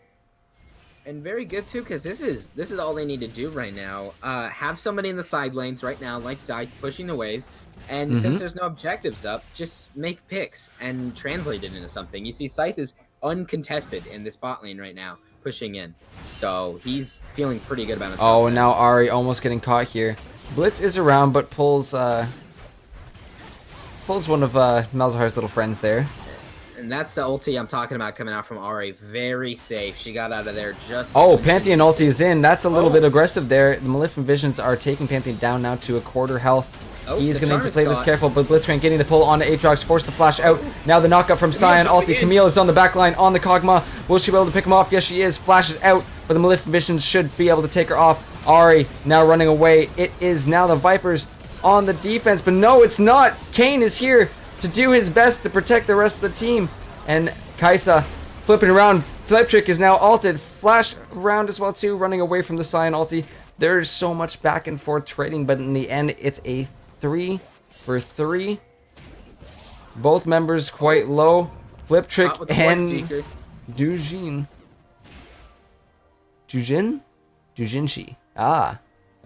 And very good too, because this is all they need to do right now. Have somebody in the side lanes right now, like Scythe, pushing the waves. And since there's no objectives up, just make picks and translate it into something. You see, Scythe is uncontested in this bot lane right now, pushing in. So he's feeling pretty good about it. Oh, and now Ari almost getting caught here. Blitz is around, but pulls one of Malzahar's little friends there. And that's the ulti I'm talking about coming out from Ari. Very safe. She got out of there just... Oh, Pantheon ulti is in. That's a little bit aggressive there. The Maleficent Visions are taking Pantheon down now to a quarter health. He's going to need to play this careful, but Blitzcrank getting the pull onto Aatrox, forced to flash out. Now the knockup from Scion, ulti. Camille is on the back line on the Kog'Maw. Will she be able to pick him off? Yes, she is. Flashes out, but the Maleficent Visions should be able to take her off. Ari now running away. It is now the Vipers on the defense, but no, it's not. Kayn is here to do his best to protect the rest of the team. And Kai'Sa flipping around. Flip Trick is now ulted. Flash around as well too, running away from the Scion ulti. There's so much back and forth trading, but in the end, it's a 3 for 3. Both members quite low. Flip Trick and Dujinshi.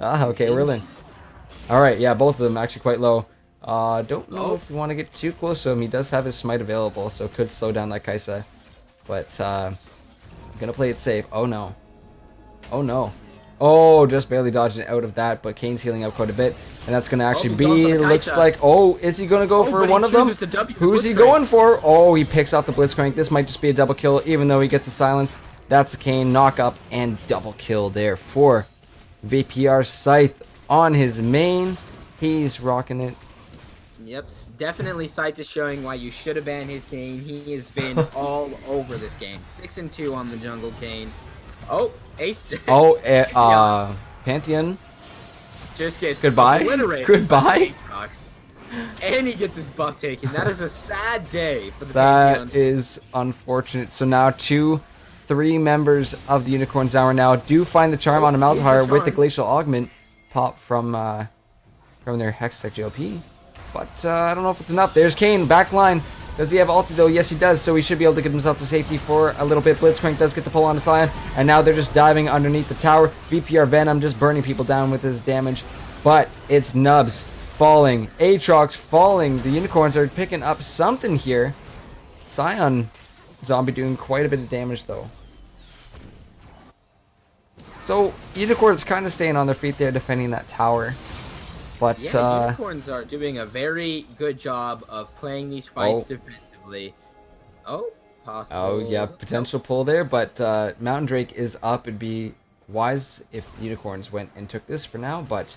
Okay, we're in. Alright, yeah, both of them actually quite low. Don't know if you want to get too close to him. He does have his smite available, so could slow down that Kai'Sa. But, gonna play it safe. Oh no. Oh no. Oh, just barely dodging out of that, but Kayn's healing up quite a bit. And that's gonna actually looks like, is he gonna go for one of them? Who's he going for? Oh, he picks out the Blitzcrank. This might just be a double kill, even though he gets a silence. That's a Kayn knock up and double kill there for VPR Scythe. on his main. He's rocking it. Yep, definitely Scythe is showing why you should have banned his Kane. He has been all over this game. 6-2 on the jungle Kane. Oh, 8. Oh, Yeah. Pantheon. Just gets Goodbye. obliterated. Goodbye. And he gets his buff taken. That is a sad day for the That Pantheon. is unfortunate. So now 3 members of the Unicorns now do find the charm on a Malzahar with the Glacial Augment pop from their Hextech GLP. But I don't know if it's enough. There's Kane, back line. Does he have ulti though? Yes, he does. So he should be able to get himself to safety for a little bit. Blitzcrank does get the pull on the Scion. And now they're just diving underneath the tower. VPR Venom just burning people down with his damage. But it's Nubs falling. Aatrox falling. The Unicorns are picking up something here. Scion Zombie doing quite a bit of damage though. So Unicorns kind of staying on their feet there defending that tower. But yeah, Unicorns are doing a very good job of playing these fights defensively. Oh, possible. Oh yeah, potential pull there, but Mountain Drake is up. It'd be wise if the Unicorns went and took this for now, but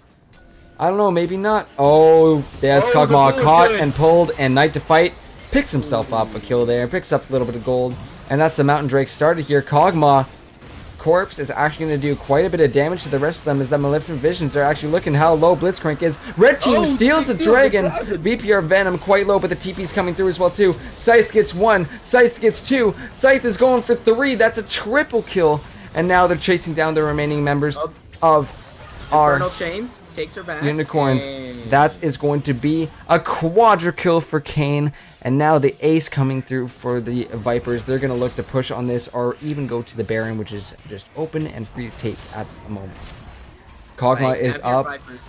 I don't know, maybe not. Oh, that's Kog'Maw caught and pulled, and Knight to Fight picks himself up a kill there, picks up a little bit of gold, and that's the Mountain Drake started here. Kog'Maw Corpse is actually going to do quite a bit of damage to the rest of them as that Maleficent Visions are actually looking how low Blitzcrank is. Red team steals the dragon. VPR Venom quite low, but the TP's coming through as well too. Scythe gets 1, Scythe gets 2, Scythe is going for 3. That's a triple kill, and now they're chasing down the remaining members of our Infernal Chains takes her back. Unicorns. That is going to be a quadra kill for Kane. And now the ace coming through for the Vipers. They're going to look to push on this or even go to the Baron, which is just open and free to take at the moment. Kog'Maw is up. Vipers,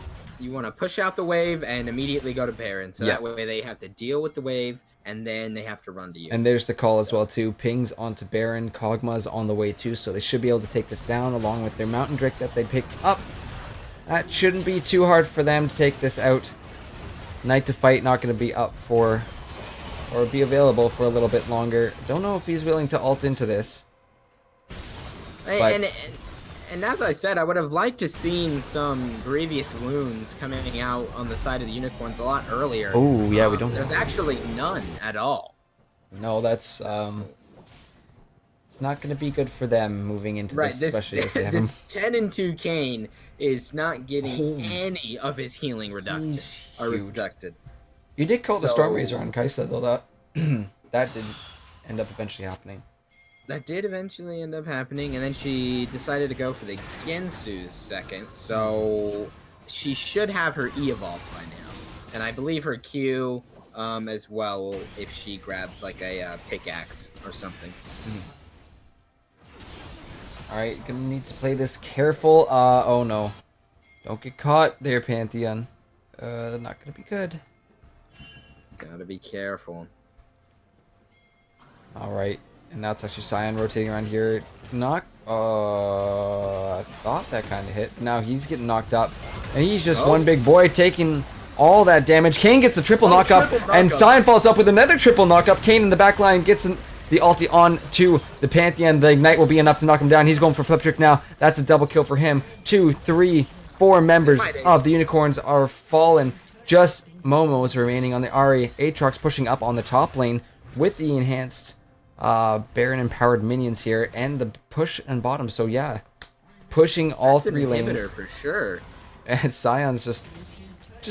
you want to push out the wave and immediately go to Baron. So that way they have to deal with the wave and then they have to run to you. And there's the call as well too. Pings onto Baron. Kog'Maw's on the way too. So they should be able to take this down along with their Mountain Drake that they picked up. That shouldn't be too hard for them to take this out. Knight to Fight not going to be up for, or be available for a little bit longer. Don't know if he's willing to ult into this. And as I said, I would have liked to seen some grievous wounds coming out on the side of the Unicorns a lot earlier. Oh yeah, we don't. There's actually none at all. No, that's it's not going to be good for them moving into this, especially as they have this him. 10-2 Kane is not getting any of his healing reducted. You did call the Storm Razor on Kaisa though. That did end up eventually happening. That did eventually end up happening, and then she decided to go for the Gensu's second, so she should have her E evolved by now. And I believe her Q as well if she grabs like a pickaxe or something. Alright, gonna need to play this careful. Oh no. Don't get caught there, Pantheon. Not gonna be good. Gotta be careful. Alright, and now it's actually Scion rotating around here. I thought that kind of hit. Now he's getting knocked up. And he's just one big boy taking all that damage. Kane gets the triple knockup, and Scion follows up with another triple knockup. Kane in the back line gets the ulti on to the Pantheon. The Ignite will be enough to knock him down. He's going for Flip Trick now. That's a double kill for him. 2, 3, 4 members of the Unicorns are fallen. Just Momo is remaining on the Ahri. Aatrox pushing up on the top lane with the enhanced Baron empowered minions here and the push and bottom. So yeah, pushing all 3 lanes for sure. And Scion's just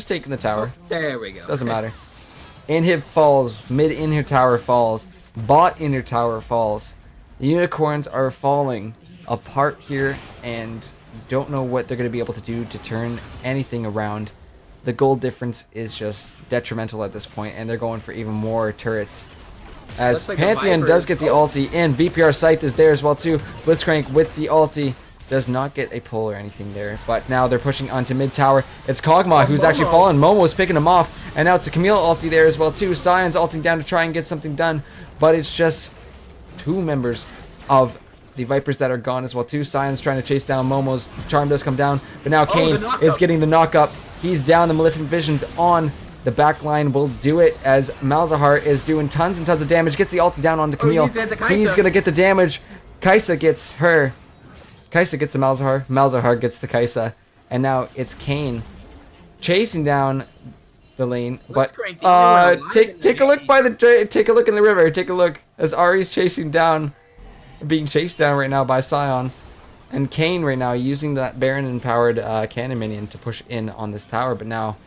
taking the tower. There we go. Doesn't matter. Inhib falls, mid inhib tower falls, bot inhib tower falls. The Unicorns are falling apart here and don't know what they're going to be able to do to turn anything around. The gold difference is just detrimental at this point, and they're going for even more turrets. As Pantheon does get the ulti, and VPR Scythe is there as well too. Blitzcrank with the ulti does not get a pull or anything there, but now they're pushing onto mid tower. It's Kog'Maw who's actually fallen. Momo's picking him off, and now it's a Camille ulti there as well too. Scion's ulting down to try and get something done, but it's just 2 members of the Vipers that are gone as well too. Scion's trying to chase down Momo's. The charm does come down, but now Kane is getting the knockup. He's down. The Maleficent Visions on the back line will do it as Malzahar is doing tons and tons of damage. Gets the ulti down onto Camille. He's going to get the damage. Kaisa gets her. Kaisa gets the Malzahar. Malzahar gets the Kaisa. and now it's Kane chasing down the lane. Let's But crank the only one alive in the take a look game. by the take a look in the river. Take a look as Ari's chasing down, being chased down right now by Sion, and Kane right now using that Baron empowered cannon minion to push in on this tower. But now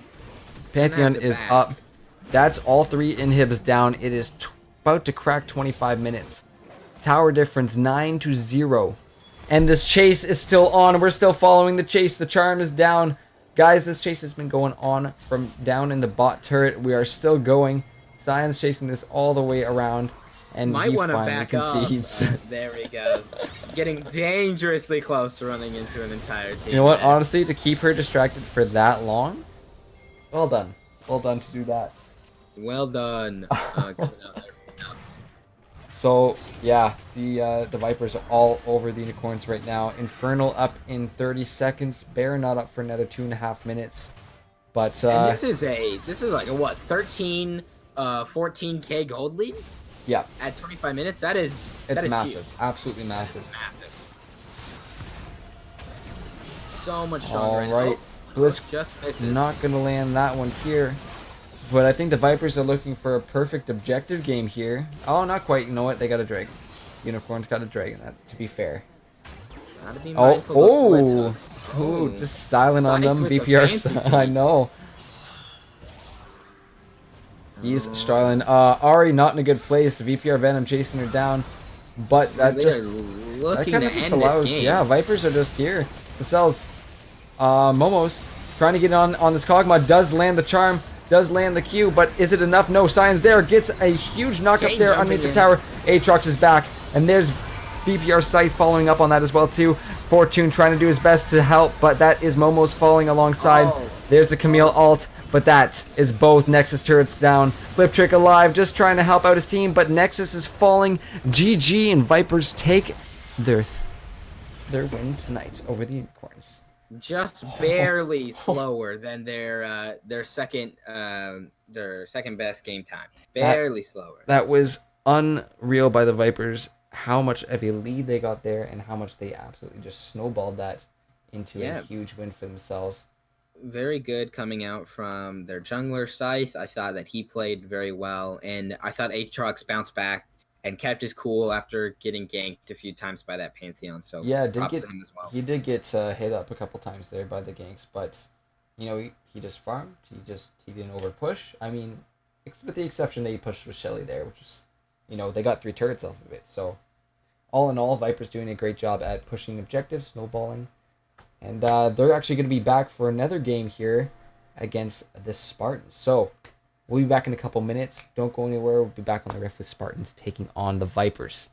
Pantheon is back. up. That's all 3 inhibs down. It is about to crack 25 minutes. Tower difference 9-0. And this chase is still on. We're still following the chase. The charm is down. Guys, this chase has been going on from down in the bot turret. We are still going. Sion's chasing this all the way around. And Might he want to finally back concedes. up. There he goes. Getting dangerously close to running into an entire team. You know what? there. Honestly, to keep her distracted for that long, well done. Well done to do that. Well done. Coming out there. So yeah, the Vipers are all over the Unicorns right now. Infernal up in 30 seconds. Baron not up for another 2.5 minutes. But And this is like a what 13, 14K gold lead yeah, at 25 minutes. That is massive, huge. absolutely massive. Massive. So much stronger. All right, Blitz just misses. not gonna land that one here. But I think the Vipers are looking for a perfect objective game here. Oh, not quite. You know what? They got a dragon. Unicorns got a dragon. To be fair. Gotta be Oh, mindful of blitz hooks. oh, just styling on Scythe them. with the VPR, fancy I feet. know. He's styling. Ari not in a good place. VPR Venom chasing her down, but that They just are that looking kind to of just end allows. this game. Yeah, Vipers are just here. The cells. Momos trying to get on this Kog'Maw, does land the charm, does land the Q, but is it enough? No, Sion's there, gets a huge knock up Kane there jumping underneath the in. tower. Aatrox is back, and there's VPR Scythe following up on that as well too. Fortune trying to do his best to help, but that is Momo's falling alongside. Oh. There's the Camille ult, but that is both Nexus turrets down. Flip Trick alive, just trying to help out his team, but Nexus is falling. GG, and Vipers take their win tonight over the Unicorns. Just barely slower than their second best game time. Barely slower. That was unreal by the Vipers, how much of a lead they got there and how much they absolutely just snowballed that into a huge win for themselves. Very good coming out from their jungler Scythe. I thought that he played very well, and I thought Aatrox bounced back and kept his cool after getting ganked a few times by that Pantheon. So yeah, props to him as well. He did get hit up a couple times there by the ganks, but you know he just farmed. He didn't over push. I mean, with the exception that he pushed with Shelly there, which was, you know, they got 3 turrets off of it. So all in all, Viper's doing a great job at pushing objectives, snowballing, and they're actually going to be back for another game here against the Spartans. So we'll be back in a couple minutes. Don't go anywhere. We'll be back on the riff with Spartans taking on the Vipers.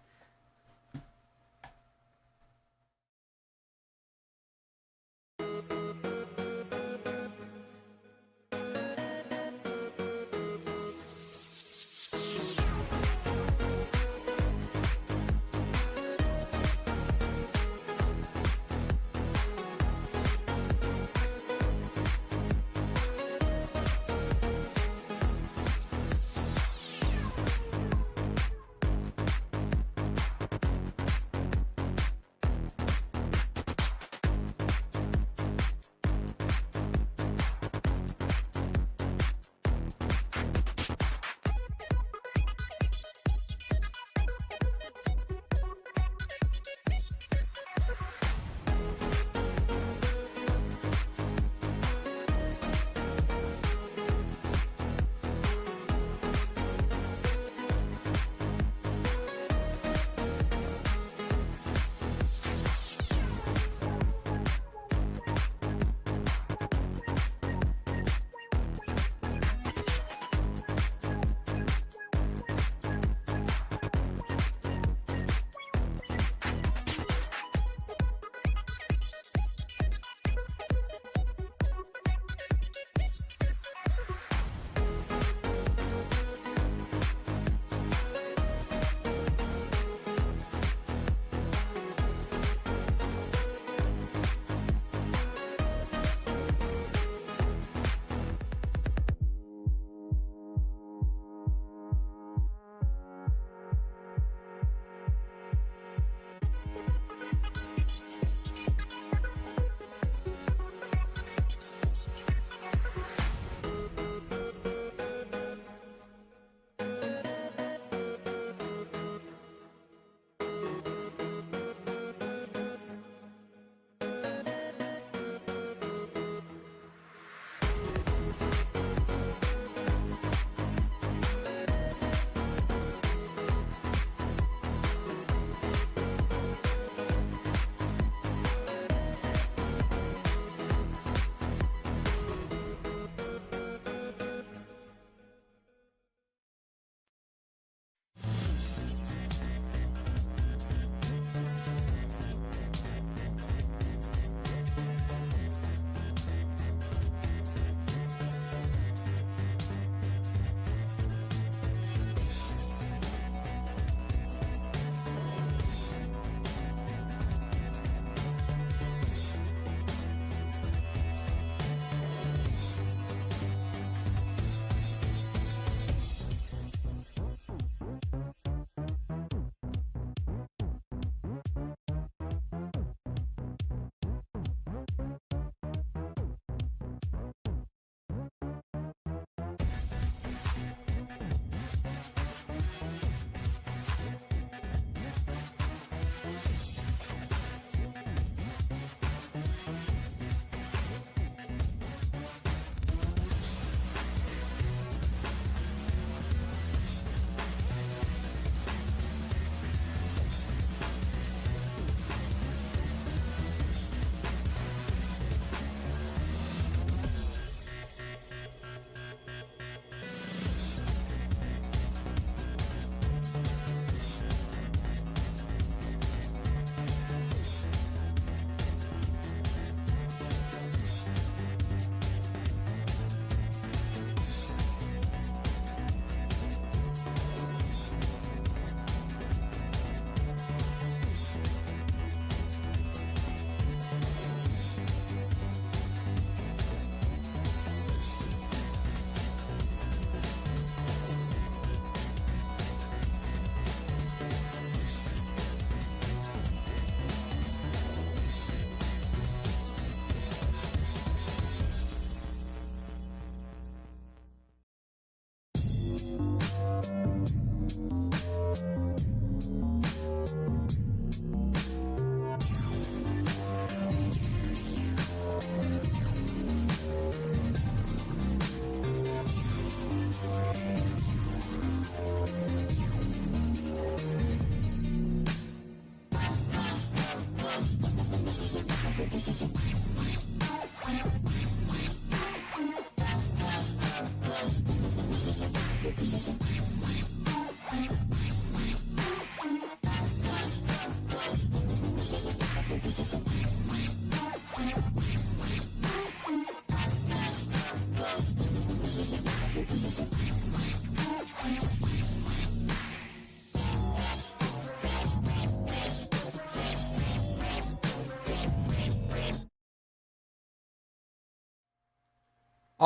All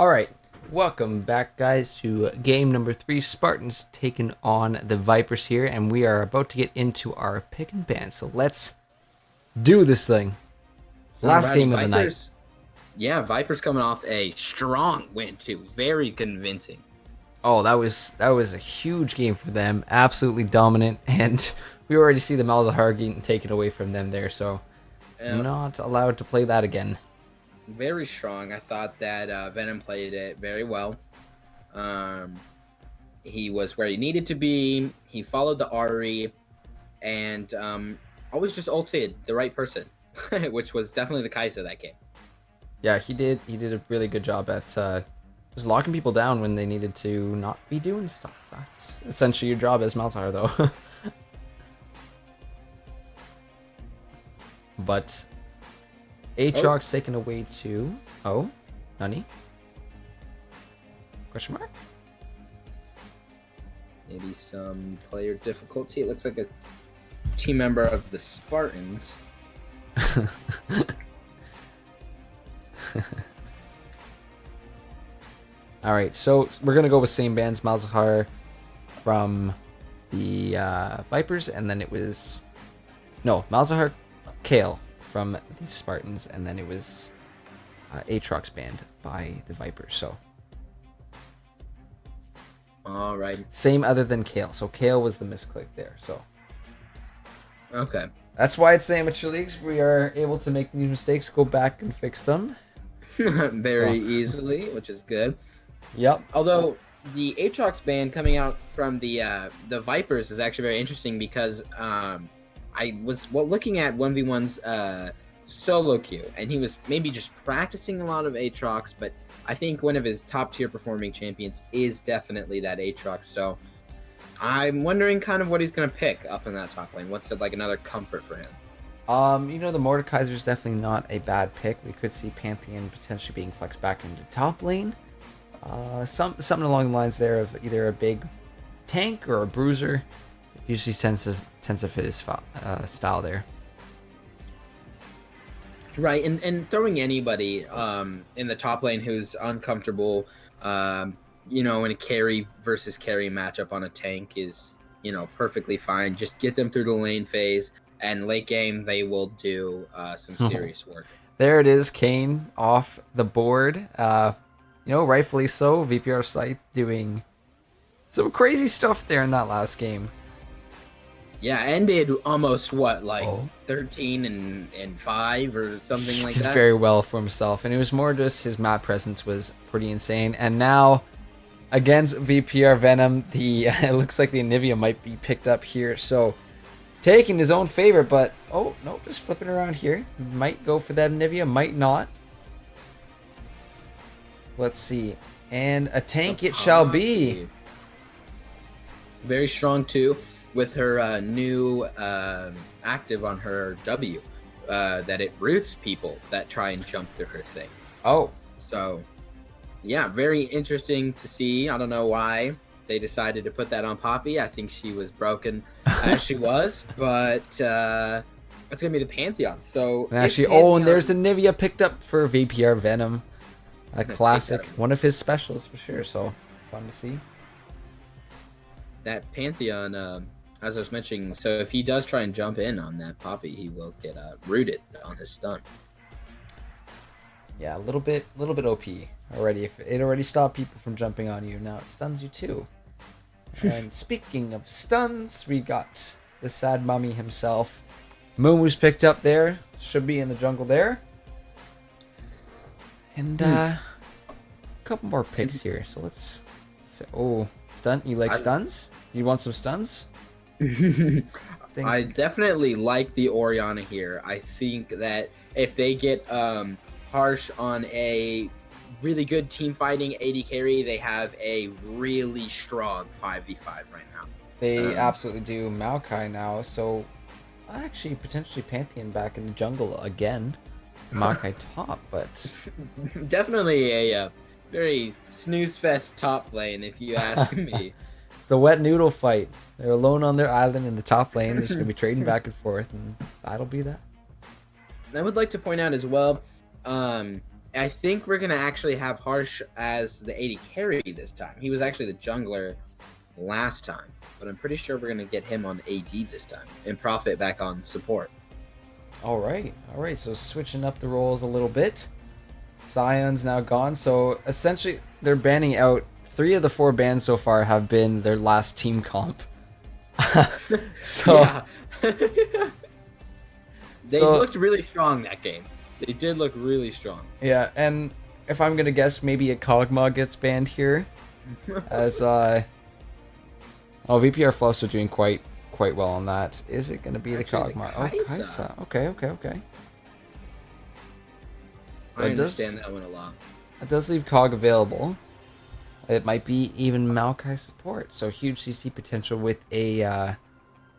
right, welcome back, guys, to game number 3. Spartans taking on the Vipers here, and we are about to get into our pick and ban. So let's do this thing. Last Alrighty, game of the night. Vipers. Yeah, Vipers coming off a strong win too. Very convincing. Oh, that was a huge game for them. Absolutely dominant, and we already see the Malzahar getting taken away from them there. So not allowed to play that again. Very strong. I thought that Venom played it very well. He was where he needed to be. He followed the Ari, and always just ulted the right person, which was definitely the Kai'Sa that game. Yeah, he did a really good job at just locking people down when they needed to not be doing stuff. That's essentially your job as Malzahar, though. But Aatrox taken away to Nani? Question mark? Maybe some player difficulty. It looks like a team member of the Spartans. All right, so we're gonna go with same bands, Malzahar from the Vipers, and then it was Malzahar, Kale from the Spartans, and then it was Aatrox banned by the Vipers. So All right. same other than Kale. So Kale was the misclick there. So Okay. that's why it's the amateur leagues. We are able to make these mistakes, go back and fix them. Very easily, which is good. Yep. Although the Aatrox ban coming out from the Vipers is actually very interesting because I was looking at 1v1's solo queue, and he was maybe just practicing a lot of Aatrox, but I think one of his top tier performing champions is definitely that Aatrox. So I'm wondering kind of what he's gonna pick up in that top lane. What's like another comfort for him? The Mordekaiser is definitely not a bad pick. We could see Pantheon potentially being flexed back into top lane. Something along the lines there of either a big tank or a bruiser. Usually tends to fit his style there. Right, and throwing anybody in the top lane who's uncomfortable, in a carry versus carry matchup on a tank is, perfectly fine. Just get them through the lane phase, and late game they will do some serious work. There it is, Kane off the board. Rightfully so. VPR Scythe doing some crazy stuff there in that last game. Yeah, ended almost 13 and 5 or something like Did that. very well for himself, and it was more just his map presence was pretty insane. And now against VPR Venom, it looks like the Anivia might be picked up here. So taking his own favor, but just flipping around here. Might go for that Anivia, might not. Let's see. And a tank it shall be. Very strong too, with her new active on her W, that it roots people that try and jump through her thing. Oh. So, yeah, very interesting to see. I don't know why they decided to put that on Poppy. I think she was broken as she was, but it's going to be the Pantheon. So, and actually, and there's Anivia picked up for VPR Venom. A classic, one of his specials for sure, so fun to see. That Pantheon, as I was mentioning, so if he does try and jump in on that Poppy, he will get rooted on his stun. Yeah, a little bit OP already. If it already stopped people from jumping on you, now it stuns you too. And speaking of stuns, we got the sad mummy himself. Mumu's picked up there, should be in the jungle there. And a couple more picks here. So let's say, stun. You like stuns? Do you want some stuns? I definitely like the Orianna here. I think that if they get harsh on a really good team fighting AD carry, they have a really strong 5v5 right now. They absolutely do. Maokai now. So actually potentially Pantheon back in the jungle again. Maokai top, but definitely a very snooze fest top lane, if you ask me. It's a wet noodle fight. They're alone on their island in the top lane. They're just gonna be trading back and forth, and that'll be that. I would like to point out as well, I think we're gonna actually have Harsh as the AD carry this time. He was actually the jungler last time, but I'm pretty sure we're gonna get him on AD this time and Profit back on support. All right. So switching up the roles a little bit. Scion's now gone, so essentially they're banning out 3 of the 4 bans so far have been their last team comp. So Yeah. They looked really strong that game. They did look really strong. yeah, and if I'm gonna guess, maybe a Kog'Maw gets banned here, as VPR Fluffs are doing quite well on that. Is it gonna be Actually, the Kog'Maw? the Oh, Kai'Sa. Kaisa. Okay. So I it does- understand that one a lot. It does leave Cog available. It might be even Maokai support. So huge CC potential with a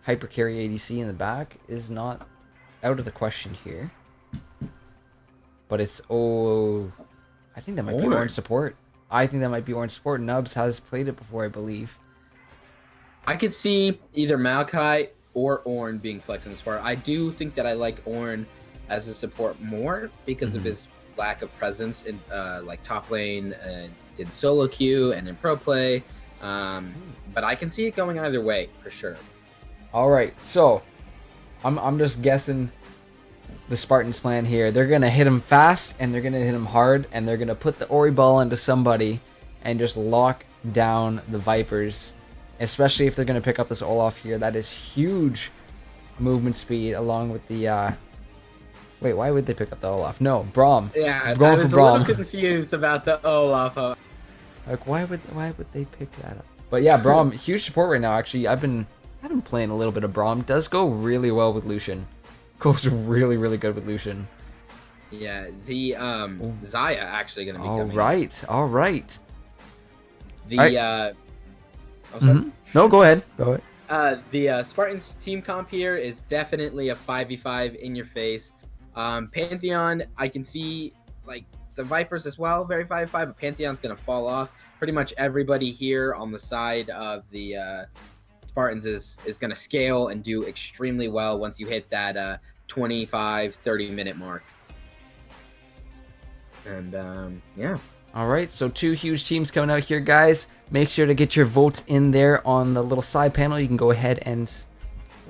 hyper carry ADC in the back is not out of the question here. But it's I think that might be Ornn. orange support. I think that might be orange support. Nubs has played it before, I believe. I could see either Maokai or Ornn being flexed in the support. I do think that I like Ornn as a support more because of his lack of presence in like top lane and did solo queue and in pro play. But I can see it going either way for sure. All right, so I'm just guessing the Spartans' plan here. They're gonna hit him fast and they're gonna hit him hard and they're gonna put the Ori ball into somebody and just lock down the Vipers. Especially if they're gonna pick up this Olaf here. That is huge movement speed along with the wait, why would they pick up the Olaf? No, Braum. Yeah, I'm going I was for a Braum. little confused about the Olaf. Like why would they pick that up? But yeah, Braum, huge support right now. Actually, I've been playing a little bit of Braum. Does go really well with Lucian. Goes really good with Lucian. Yeah, the Zaya actually going to be coming. All right. The oh, sorry? No, go ahead. The Spartans team comp here is definitely a 5v5 in your face. Pantheon, I can see like the Vipers as well, very 5v5, but Pantheon's going to fall off. Pretty much everybody here on the side of the Spartans is going to scale and do extremely well once you hit that 25-30 minute mark. And yeah. All right, so 2 huge teams coming out here, guys. Make sure to get your votes in there on the little side panel. You can go ahead and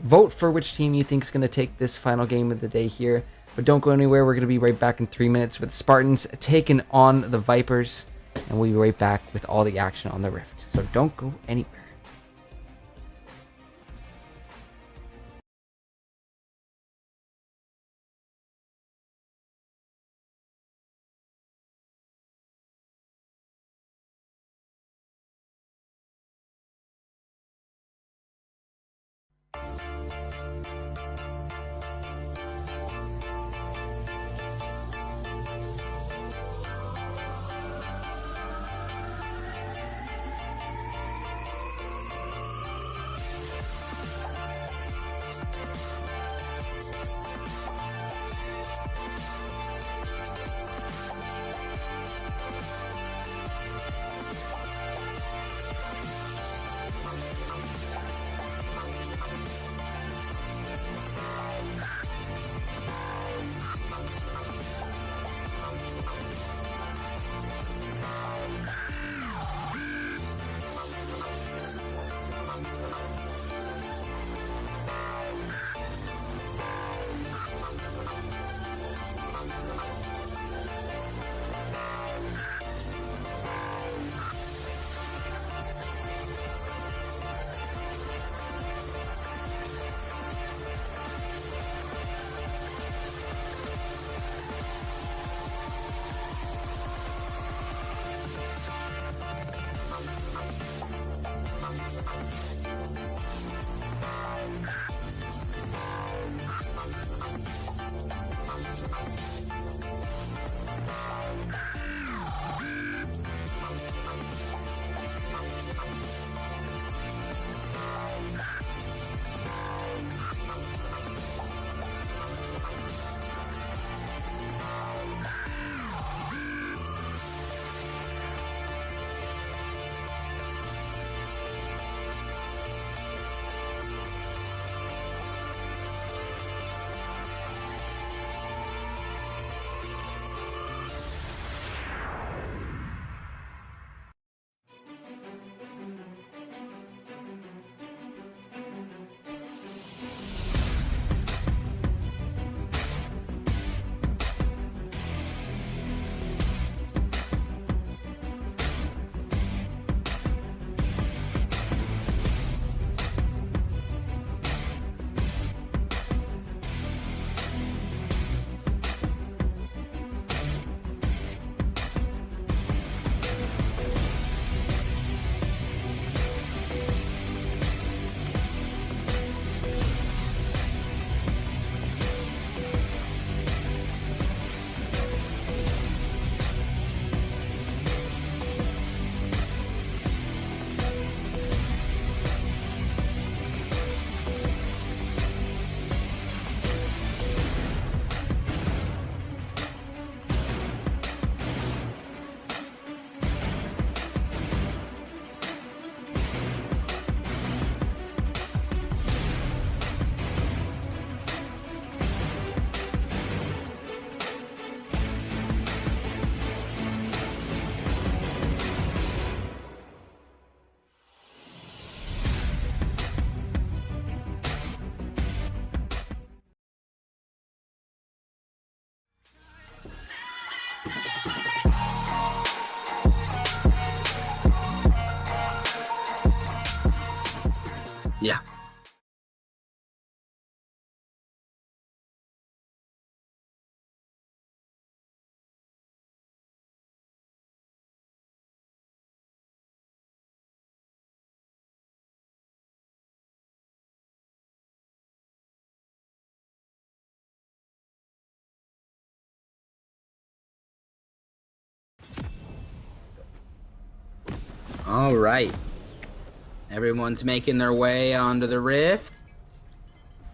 vote for which team you think is going to take this final game of the day here. But don't go anywhere. We're going to be right back in 3 minutes with Spartans taking on the Vipers. And we'll be right back with all the action on the Rift. So don't go anywhere. Yeah. All right. Everyone's making their way onto the rift.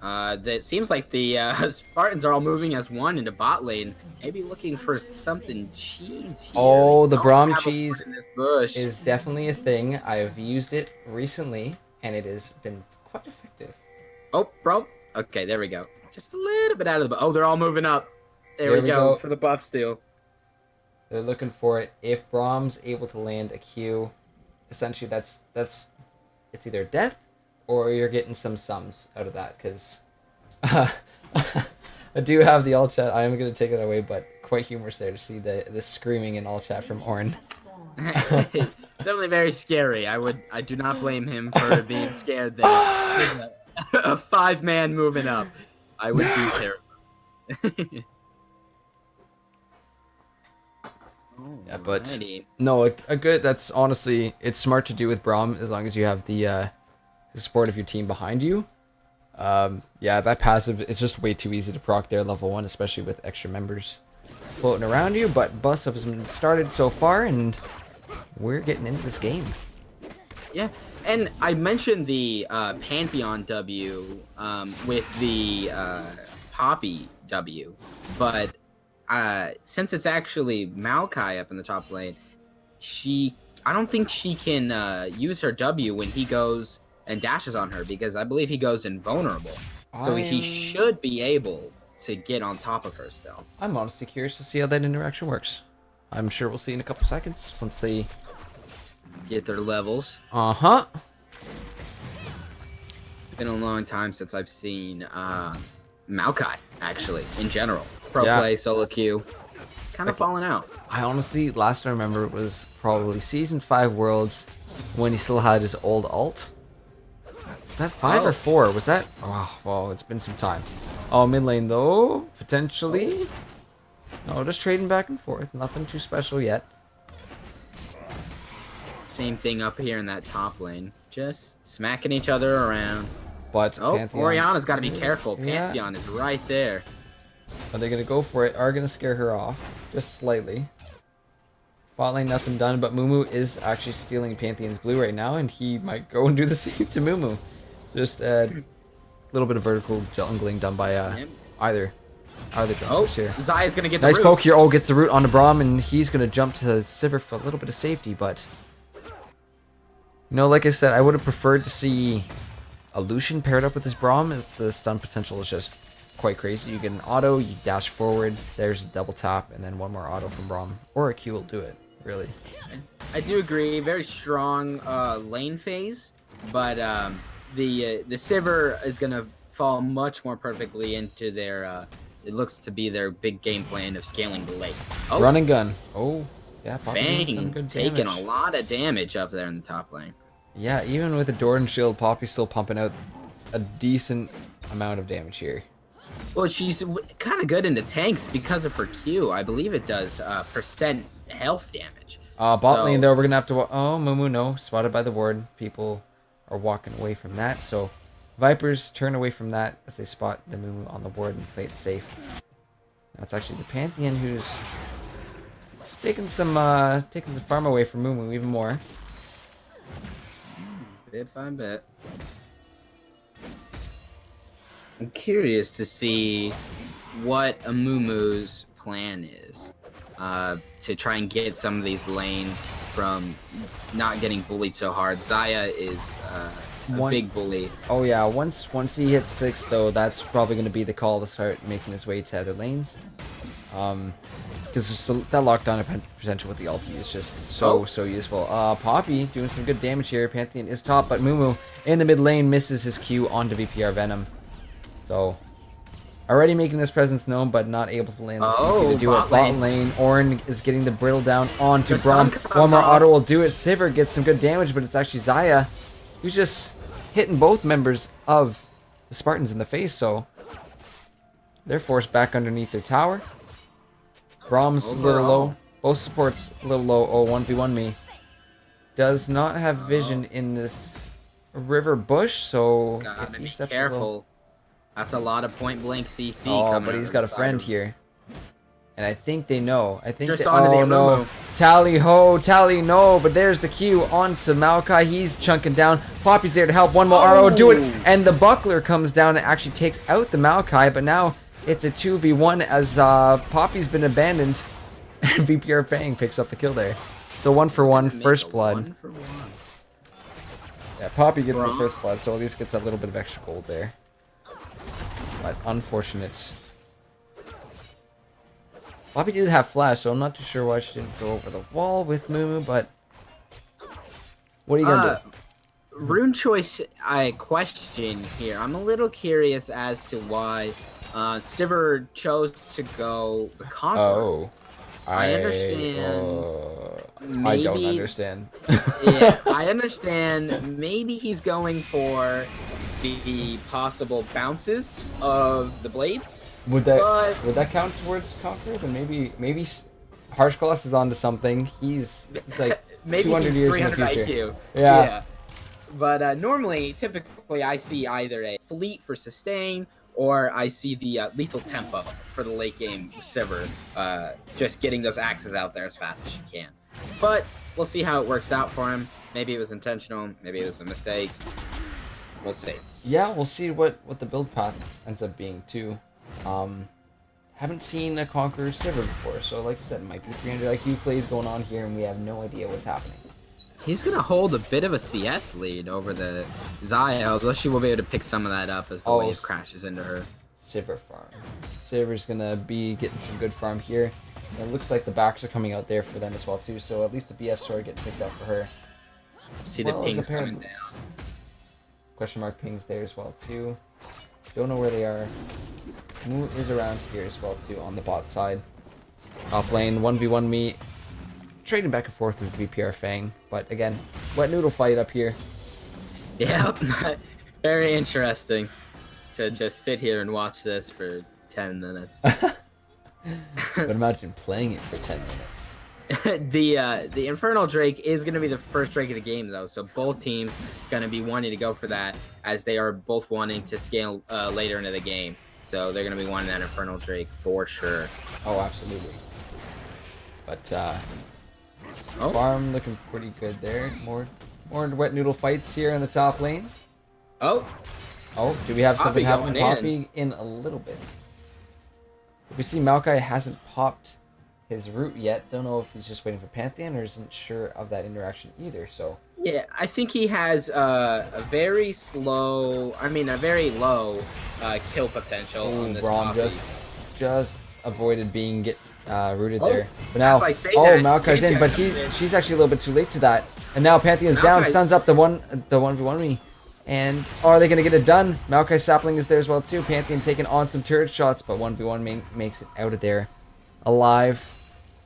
That seems like the Spartans are all moving as one into bot lane. Maybe looking for something cheese here. Oh, They the don't Braum have a cheese point in this bush. is definitely a thing. I've used it recently, and it has been quite effective. Oh, bro. Okay, there we go. Just a little bit out of the. Oh, they're all moving up. There, There we we go go. for the buff steal. They're looking for it. If Braum's able to land a Q, essentially that's it's either death or you're getting some sums out of that, because I do have the all chat. I am going to take it away, but quite humorous there to see the screaming in all chat from Orin. Definitely very scary. I do not blame him for being scared there. A 5-man moving up. I would be terrified. Yeah, but Alrighty. no, a good. That's honestly, it's smart to do with Braum as long as you have the support of your team behind you. Yeah, that passive is just way too easy to proc there, level 1, especially with extra members floating around you. But Bus has been started so far, and we're getting into this game. Yeah, and I mentioned the Pantheon W with the Poppy W, but since it's actually Maokai up in the top lane, I don't think she can use her W when he goes and dashes on her, because I believe he goes invulnerable. So he should be able to get on top of her still. I'm honestly curious to see how that interaction works. I'm sure we'll see in a couple seconds once they get their levels. Uh-huh. It's been a long time since I've seen Maokai, actually, in general. Pro Yeah. play, solo queue. It's kind of fallen out. I honestly, last I remember, was probably Season 5 Worlds when he still had his old alt. Was that 5 or 4? Was that? Oh, well, it's been some time. Oh, mid lane, though, potentially. No, just trading back and forth. Nothing too special yet. Same thing up here in that top lane. Just smacking each other around. But Oh, Pantheon Oriana's got to be careful. yeah. Pantheon is right there. Are they going to go for it? Are going to scare her off. Just slightly. Bot lane, nothing done, but Mumu is actually stealing Pantheon's blue right now, and he might go and do the same to Mumu. Just a little bit of vertical jungling done by either junglers here. Zaya's going to get the Nice root. poke here. Oh, gets the root onto Braum, and he's going to jump to Sivir for a little bit of safety, but... You know, like I said, I would have preferred to see a Lucian paired up with his Braum, as the stun potential is just quite crazy. You get an auto, you dash forward, there's a double tap, and then one more auto from Braum. Or a Q will do it, really. I do agree. Very strong lane phase, but the Sivir is going to fall much more perfectly into their... it looks to be their big game plan of scaling the lane. Oh, Run and gun. Oh, yeah, Poppy doing some Fang good taking damage. a lot of damage up there in the top lane. Yeah, even with a Doran shield, Poppy's still pumping out a decent amount of damage here. Well, she's kind of good into tanks because of her Q. I believe it does percent health damage. Bot lane, though, we're going to have to... Oh, Mumu, no. Spotted by the ward. People are walking away from that, so... Vipers turn away from that as they spot the Mumu on the ward and play it safe. Now it's actually the Pantheon who's just taking some farm away from Mumu even more. Bit by bit. I'm curious to see what Amumu's plan is to try and get some of these lanes from not getting bullied so hard. Xayah is a big bully. Oh yeah, once he hits 6 though, that's probably going to be the call to start making his way to other lanes. Because that lockdown potential with the ulti is just so useful. Poppy doing some good damage here. Pantheon is top, but Mumu in the mid lane misses his Q onto VPR Venom. So, already making his presence known, but not able to land the CC to do it. Bot lane, Ornn is getting the brittle down onto Braum. One more auto will do it. Sivir gets some good damage, but it's actually Xayah who's just hitting both members of the Spartans in the face, so they're forced back underneath their tower. Brahm's a little low. Both supports a little low. Oh, 1v1 me. Does not have vision in this river bush, so Gotta if he be steps careful. That's a lot of point blank CC. Oh, coming but out he's of got the a side friend of him. here. And I think they know. I think Just they, onto the oh no. Amumu. Tally ho, tally no. But there's the Q onto Maokai. He's chunking down. Poppy's there to help. One more RO. Do it. And the buckler comes down and actually takes out the Maokai. But now it's a 2v1 as Poppy's been abandoned. And VPR Fang picks up the kill there. So 1-for-1, first blood. 1 for 1. Yeah, Poppy gets the first blood, so at least gets a little bit of extra gold there. But unfortunate. Poppy did have flash, so I'm not too sure why she didn't go over the wall with Mumu, but what are you gonna do? Rune choice, I question here. I'm a little curious as to why Sivir chose to go the Conqueror. Oh, I understand. I don't understand. Yeah, I understand. Maybe he's going for the possible bounces of the blades. Would that count towards Conqueror? Then maybe Harsh Colossus is onto something. He's like maybe 200 years in the 300 future. IQ. Yeah. But typically, I see either a fleet for sustain or I see the lethal tempo for the late game Sivir, just getting those axes out there as fast as she can. But we'll see how it works out for him. Maybe it was intentional. Maybe it was a mistake. We'll see. Yeah, we'll see what the build path ends up being too. Haven't seen a Conqueror Sivir before, so like you said, it might be 300 IQ plays going on here, and we have no idea what's happening. He's going to hold a bit of a CS lead over the Xayah, although she will be able to pick some of that up as the wave crashes into her. Sivir farm. Sivir's going to be getting some good farm here. And it looks like the backs are coming out there for them as well too, so at least the BF sword getting picked up for her. See the pings coming down. Question mark pings there as well too. Don't know where they are. Moo is around here as well too on the bot side. Top lane 1v1 me. Trading back and forth with VPR Fang, but again, wet noodle fight up here. Yeah, very interesting to just sit here and watch this for 10 minutes. But imagine playing it for 10 minutes. The Infernal Drake is going to be the first Drake of the game, though, so both teams going to be wanting to go for that, as they are both wanting to scale later into the game. So they're going to be wanting that Infernal Drake for sure. Oh, absolutely. But farm looking pretty good there. More wet noodle fights here in the top lane. Oh, do we have something happening? Poppy Poppy in a little bit. We see Maokai hasn't popped his root yet. Don't know if he's just waiting for Pantheon or isn't sure of that interaction either. So yeah, I think he has a very low kill potential on this Braum Poppy. just avoided being rooted there. But now, Maokai's in, but she's actually a little bit too late to that. And now Pantheon's down, stuns up the 1v1 me. And are they going to get it done? Maokai Sapling is there as well too. Pantheon taking on some turret shots, but 1v1 makes it out of there alive.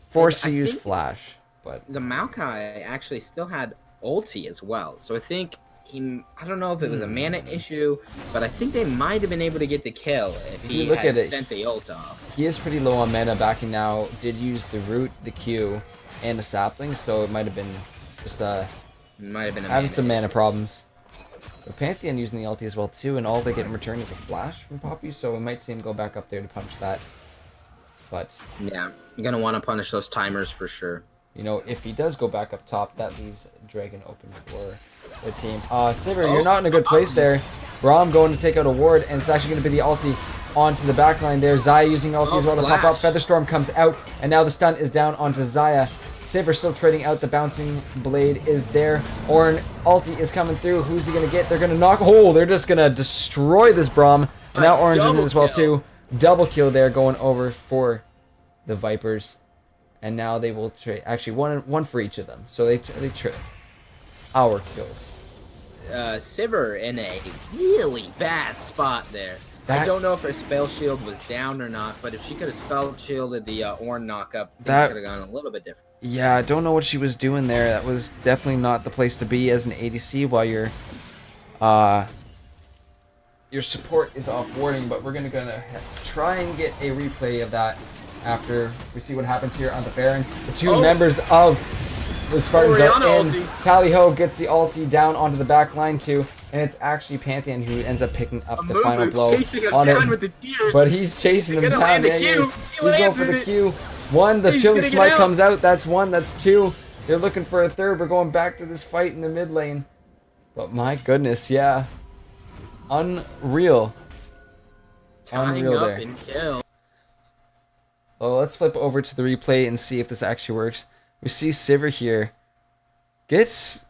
Forced to use flash, but the Maokai actually still had ulti as well. So I think I don't know if it was a mana issue, but I think they might have been able to get the kill if he had sent the ult off. He is pretty low on mana backing now. Did use the root, the Q, and the sapling, so it might have been just having some mana problems. But Pantheon using the ulti as well too, and all they get in return is a flash from Poppy, so we might see him go back up there to punish that. But yeah, you're gonna want to punish those timers for sure. You know, if he does go back up top, that leaves Dragon open for the team. Sivir, you're not in a good place there. Braum going to take out a ward, and it's actually going to be the ulti onto the backline there. Xayah using ulti as well to pop up. Featherstorm comes out, and now the stun is down onto Xayah. Sivir still trading out. The bouncing blade is there. Ornn ulti is coming through. Who's he going to get? They're going to knock. Oh, they're just going to destroy this Braum. And now Ornn's in it as well too. Double kill there going over for the Vipers. And now they will trade. Actually, one for each of them. So they trade our kills. Sivir in a really bad spot there. I don't know if her spell shield was down or not, but if she could have spell shielded the Ornn knockup, things could have gone a little bit different. Yeah, I don't know what she was doing there. That was definitely not the place to be as an ADC while you're Your support is off warding, but we're gonna try and get a replay of that after we see what happens here on the Baron. The two members of the Spartans are in. Ulti. Tally-Ho gets the ulti down onto the back line too, and it's actually Pantheon who ends up picking up the final blow on it. With the tears. But he's chasing him down. Yeah, he is. He's going for the Q. One, the Chilling Smite comes out. That's one. That's two. They're looking for a third. We're going back to this fight in the mid lane. But my goodness, yeah. Unreal. Unreal there. Well, let's flip over to the replay and see if this actually works. We see Sivir here. Gets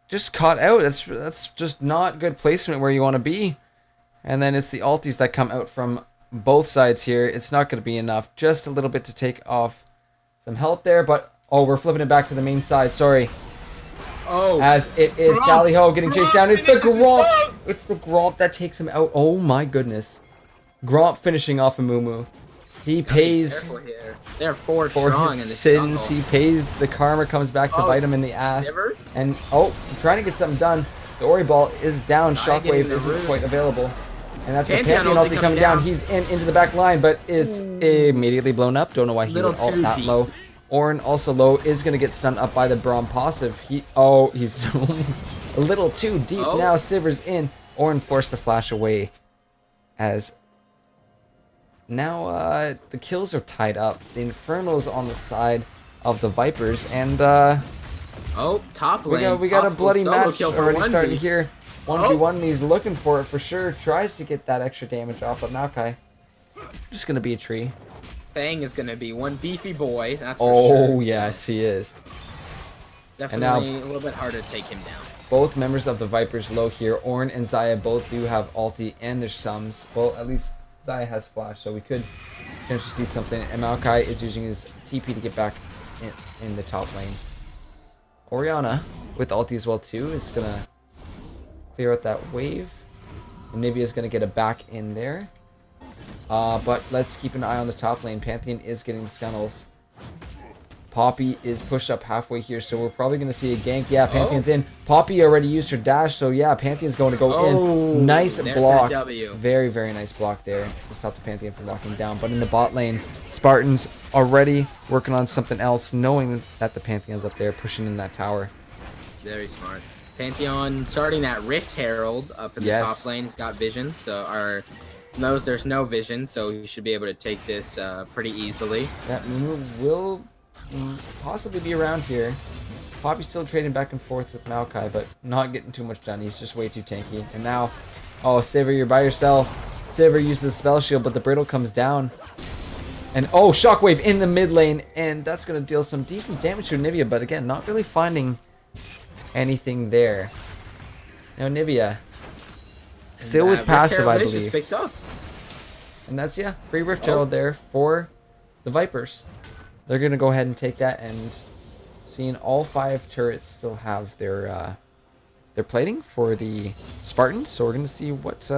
just caught out. That's just not good placement where you want to be. And then it's the ultis that come out from both sides here. It's not going to be enough. Just a little bit to take off some health there. But, oh, we're flipping it back to the main side. Sorry. Oh. As it is Tally-Ho getting chased down. It's the Gromp. It's the Gromp that takes him out. Oh my goodness. Gromp finishing off a Mumu. He pays They're for his sins. He pays. The karma comes back to bite him in the ass. And trying to get something done. The Ori ball is down. Shockwave isn't quite available. And that's the Pantheon ulti coming down. He's into the back line, but is immediately blown up. Don't know why he would ult that low. Ornn also low, is going to get stunned up by the Braum passive. He's a little too deep now. Sivir's in. Ornn forced the flash away. As now the kills are tied up. The Inferno's on the side of the Vipers. And top lane. We got a bloody match already starting here. 1v1, he's looking for it for sure. Tries to get that extra damage off, but Maokai just going to be a tree. Fang is going to be one beefy boy, that's for sure. Oh, yes, he is. Definitely a little bit harder to take him down. Both members of the Vipers low here. Ornn and Xayah both do have ulti and their sums. Well, at least Xayah has flash, so we could potentially see something. And Maokai is using his TP to get back in the top lane. Orianna, with ulti as well too, is going to clear out that wave. And Nivea is going to get a back in there. But let's keep an eye on the top lane. Pantheon is getting the Scunnels. Poppy is pushed up halfway here, so we're probably going to see a gank. Yeah, Pantheon's in. Poppy already used her dash, so yeah, Pantheon's going to go in. Nice block. Very, very nice block there to stop the Pantheon from knocking down. But in the bot lane, Spartans already working on something else, knowing that the Pantheon's up there, pushing in that tower. Very smart. Pantheon starting that Rift Herald up in the top lane. He's got vision, so knows there's no vision, so he should be able to take this pretty easily. That Mumu will possibly be around here. Poppy's still trading back and forth with Maokai, but not getting too much done. He's just way too tanky. And now, Sivir, you're by yourself. Sivir uses the spell shield, but the brittle comes down. And Shockwave in the mid lane, and that's going to deal some decent damage to Nivea, but again, not really finding anything there. Now Nivea, still with passive, I believe. Picked up. And that's, free Rift Herald there for the Vipers. They're going to go ahead and take that, and seeing all 5 turrets still have their plating for the Spartans. So we're going to see what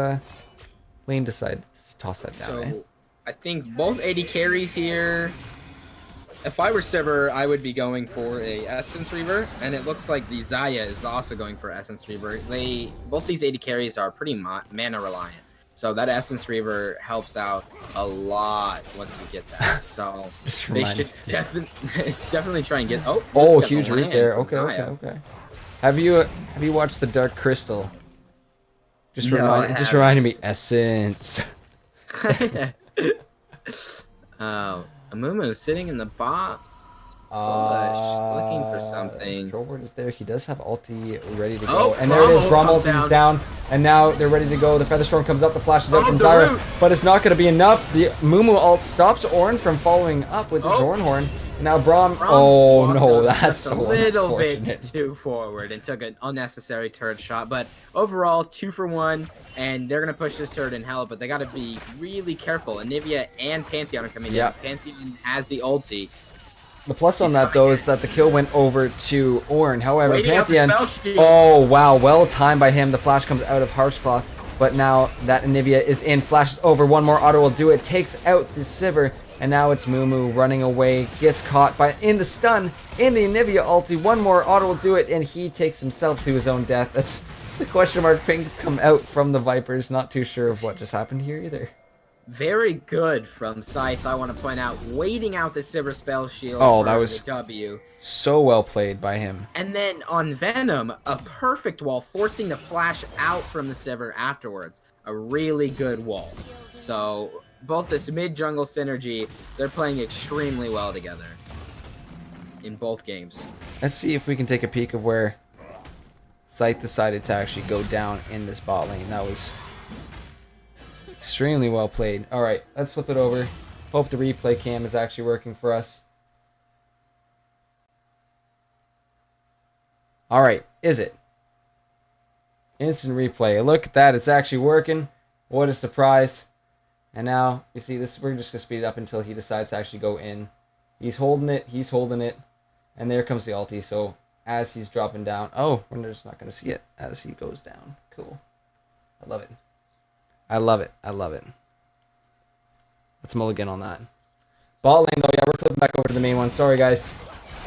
lane decide to toss that down. So I think both AD carries here. If I were Sivir, I would be going for a Essence Reaver, and it looks like the Xayah is also going for Essence Reaver. Both these AD carries are pretty mana reliant. So that Essence Reaver helps out a lot once you get that. So they should definitely try and get. Huge root there. Okay. Have you watched the Dark Crystal? Just reminding me Essence. Amumu sitting in the bot. Looking for something. Trollward is there. He does have ulti ready to go. And there it is. Braum ulti is down. And now they're ready to go. The Featherstorm comes up. The flash is out from Zyra. But it's not going to be enough. The Mumu ult stops Ornn from following up with the Zornhorn. And now Braum. Oh no, that's a little bit too forward and took an unnecessary turret shot. But overall, 2 for 1. And they're going to push this turret in hell. But they got to be really careful. Anivia and Pantheon are coming down. Pantheon has the ulti. The plus on that, though, is that the kill went over to Ornn. However, Pantheon... Oh, wow. Well timed by him. The flash comes out of Harshcloth. But now that Anivia is in, flashes over. One more auto will do it. Takes out the Sivir. And now it's Mumu running away. Gets caught in the stun in the Anivia ulti. One more auto will do it. And he takes himself to his own death. That's The question mark pings come out from the Vipers. Not too sure of what just happened here either. Very good from Scythe, I want to point out. Waiting out the Silver Spell Shield Oh, for that was the W. so well played by him. And then on Venom, a perfect wall, forcing the flash out from the Sivir afterwards. A really good wall. So, both this mid-jungle synergy, they're playing extremely well together. In both games. Let's see if we can take a peek of where Scythe decided to actually go down in this bot lane. That was extremely well played. Alright, let's flip it over. Hope the replay cam is actually working for us. Alright, is it? Instant replay. Look at that, it's actually working. What a surprise. And now, you see this, we're just going to speed it up until he decides to actually go in. He's holding it. And there comes the ulti, so as he's dropping down... Oh, we're just not going to see it as he goes down. Cool. I love it. I love it. I love it. Let's mulligan on that. Bot lane, though, yeah, we're flipping back over to the main one. Sorry, guys.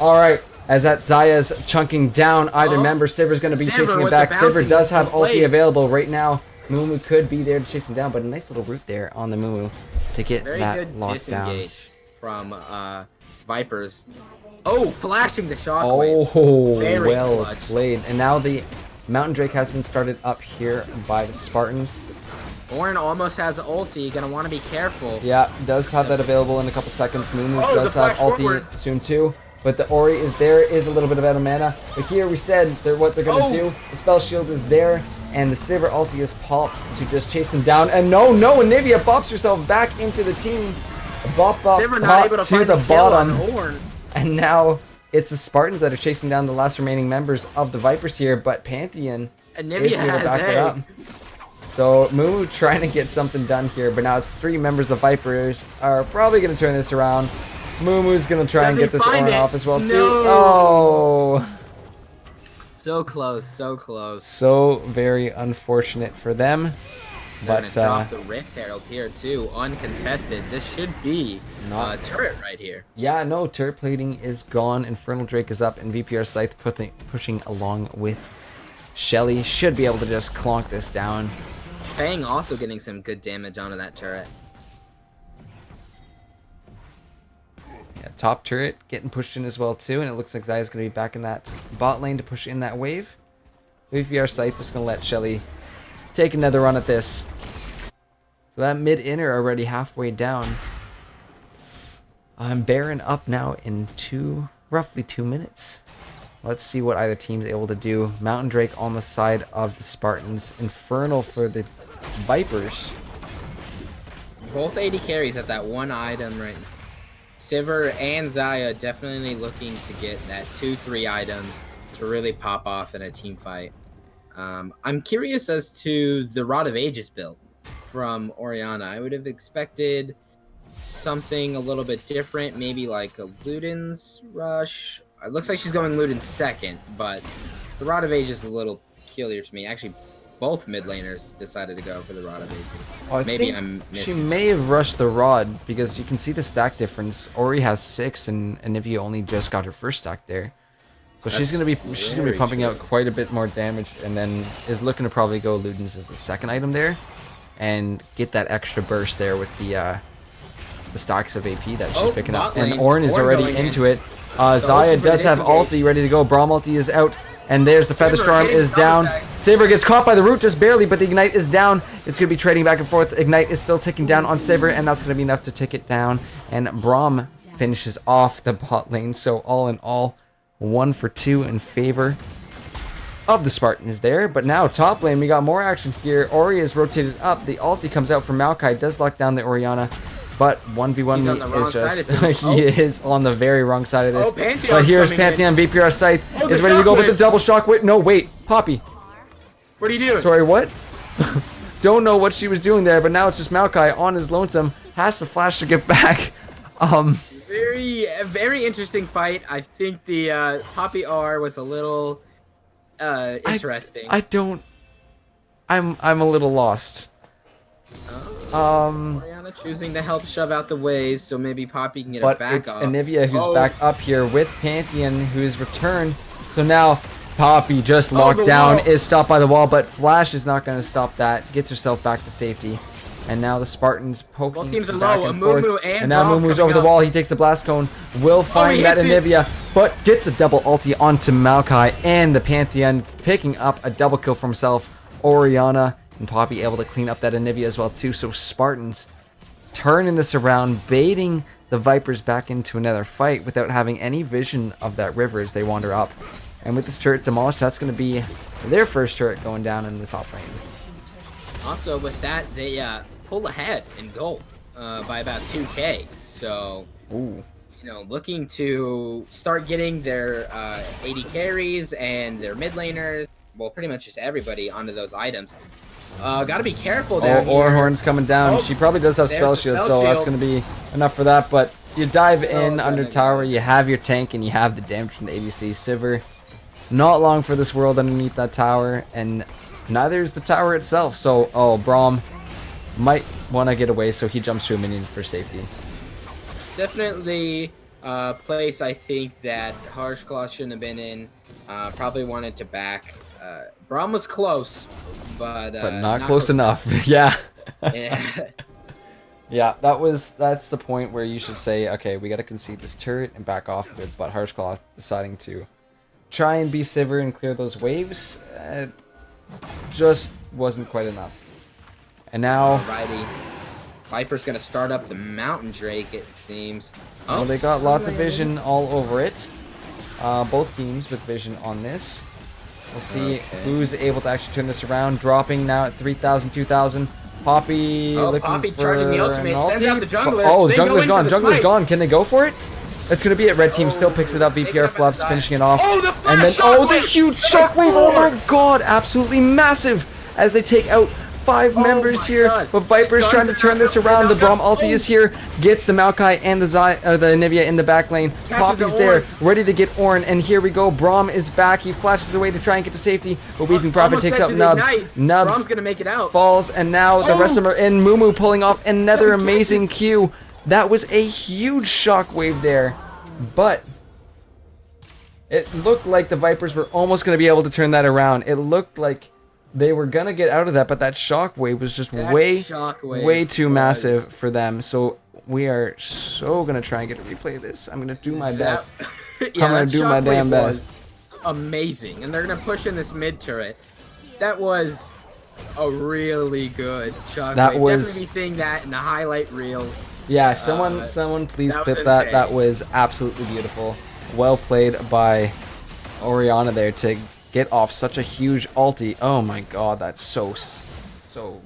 Alright, as that Zaya's chunking down either member, Sivir's going to be chasing him back. Sivir does have ulti available right now. Mumu could be there to chase him down, but a nice little route there on the Mumu to get that locked down. From Vipers. Oh, flashing the shockwave. Oh, very well clutch. played. And now the Mountain Drake has been started up here by the Spartans. Ornn almost has ulti. Gonna want to be careful. Yeah, does have that available in a couple seconds. Mumu does the have flash ulti forward. soon too. But the Ori is there, is a little bit of out of mana. But here we said what they're going to do. The spell shield is there. And the Sivir ulti is popped to just chase him down. And no, Anivia bops herself back into the team. Bop, Sivir not able to to find the the kill on bottom. Ornn. And now it's the Spartans that are chasing down the last remaining members of the Vipers here. But Pantheon Anivia is here to has back it up. egg. So Mumu trying to get something done here. But now it's 3 members of the Vipers are probably going to turn this around. Mumu's going to try and get this Ornn off as well too. Oh! So close, so close. So very unfortunate for them. They're But gonna drop the Rift Herald here too, uncontested. This should be Not- a turret right here. yeah, no, turret plating is gone. Infernal Drake is up, and VPR Scythe pushing along with Shelly. Should be able to just clonk this down. Fang also getting some good damage onto that turret. Yeah, top turret getting pushed in as well too, and it looks like Zaya's going to be back in that bot lane to push in that wave. VPR Scythe just going to let Shelly take another run at this. So that mid-inner already halfway down. Baron up now in roughly 2 minutes. Let's see what either team's able to do. Mountain Drake on the side of the Spartans. Infernal for the Vipers. Both AD carries at that one item right now. Sivir and Xayah definitely looking to get that 2-3 items to really pop off in a team fight. I'm curious as to the Rod of Ages build from Orianna. I would have expected something a little bit different, maybe like a Luden's Rush. It looks like she's going Luden second, but the Rod of Ages is a little peculiar to me. Actually, both mid laners decided to go for the Rod of Ages. Oh, Maybe I'm she missing may have rushed the Rod because you can see the stack difference. Ori has 6 and Anivia only just got her first stack there. So she's gonna be very pumping true. out quite a bit more damage, and then is looking to probably go Luden's as the second item there, and get that extra burst there with the stacks of AP that she's picking up. bot And lane. Ornn is Ornn already going into in. it. Xayah ulti does have disengage. ulti ready to go. Braum ulti is out, and there's the Featherstorm getting is down. contact. Sivir gets caught by the root just barely, but the Ignite is down. It's gonna be trading back and forth. Ignite is still ticking down on Sivir, and that's gonna be enough to tick it down. And Braum finishes off the bot lane. So all in all, 1 for 2 in favor of the Spartans there. But now top lane, we got more action here. Ori is rotated up. The ulti comes out from Maokai, does lock down the Orianna. But 1v1 He's on the wrong is side just of things. he is on the very wrong side of this. Oh, Pantheon's but here's coming in. Pantheon. VPR Scythe Oh, the is ready to go with the shockwave. double shockwave. No, wait, Poppy. What are you doing? Sorry, what? Don't know what she was doing there, but now it's just Maokai on his lonesome. Has to flash to get back. Very interesting fight. I think the Poppy R was a little interesting. I'm a little lost. Orianna choosing to help shove out the waves, so maybe Poppy can get it But back it's off. Anivia who's Oh. back up here with Pantheon, who's returned. So now Poppy just Oh, locked the down, wall. is stopped by the wall, but Flash is not going to stop that. Gets herself back to safety. And now the Spartans poking Both teams are back low. and forth. Amumu and now Braum Mumu's coming over the up. wall. He takes the blast cone. Will find he that hits it. Anivia, but gets a double ulti onto Maokai and the Pantheon, picking up a double kill for himself. Orianna and Poppy able to clean up that Anivia as well too. So Spartans turning this around, baiting the Vipers back into another fight without having any vision of that river as they wander up. And with this turret demolished, that's going to be their first turret going down in the top lane. Also, with that, they pull ahead in gold by about 2K. So, Ooh. you know, looking to start getting their AD carries and their mid laners, well, pretty much just everybody onto those items. Gotta be careful down here. Orhorn's coming down. Oh, she probably does have there's spell the shield, spell so that's shield. going to be enough for that. But you dive in under goodness. tower, you have your tank, and you have the damage from the ADC. Sivir, not long for this world underneath that tower, and neither is the tower itself. So, Braum might want to get away, so he jumps to a minion for safety. Definitely a place I think that Harsh Claw shouldn't have been in. Probably wanted to back. Braum was close, but Not close enough. Yeah. Yeah. Yeah, that's the point where you should say, okay, we got to concede this turret and back off of it. But Harshclaw deciding to try and be Sivir and clear those waves just wasn't quite enough. And now, Alrighty. Viper's gonna start up the Mountain Drake, it seems. well, they got lots of vision all over it. Both teams with vision on this. We'll see who's able to actually turn this around. Dropping now at 3,000, 2,000. Poppy looking Poppy for charging the an ultimate. Sends out ulti. the jungler. Oh, They the go jungler's in gone. for the Jungler's snipe. gone. Can they go for it? It's going to be it. Red team still picks it up. Taking VPR up Fluffs that finishing it off. Oh, the and then, flash the shockwave! huge shockwave. Oh my god. Absolutely massive. As they take out 5 members my here. God. But Viper's They trying to started turn this to around. The knock Braum out- ulti is here. Gets the Maokai and the Anivia in the back lane. Catches Poppy's the there. Ornn. Ready to get Ornn. And here we go. Braum is back. He flashes away to try and get to safety. But Weeping Prophet Almost takes meant out to Nubs. ignite. Nubs Braum's gonna make it out. falls, and now the rest of them are in. Mumu pulling off another Seven amazing catches. Q. That was a huge shockwave there, but it looked like the Vipers were almost going to be able to turn that around. It looked like they were going to get out of that, but that shockwave was just That way shockwave too was- massive for them. So we are so going to try and get a replay of this. I'm going to do my best. Yeah, I'm gonna that do my damn shockwave best. was amazing, and they're gonna push in this mid turret. That was a really good shockwave. That was- Definitely be seeing that in the highlight reels. Yeah, someone please that was clip that. insane. That was absolutely beautiful. Well played by Orianna there to get off such a huge ulti. Oh my god, that's so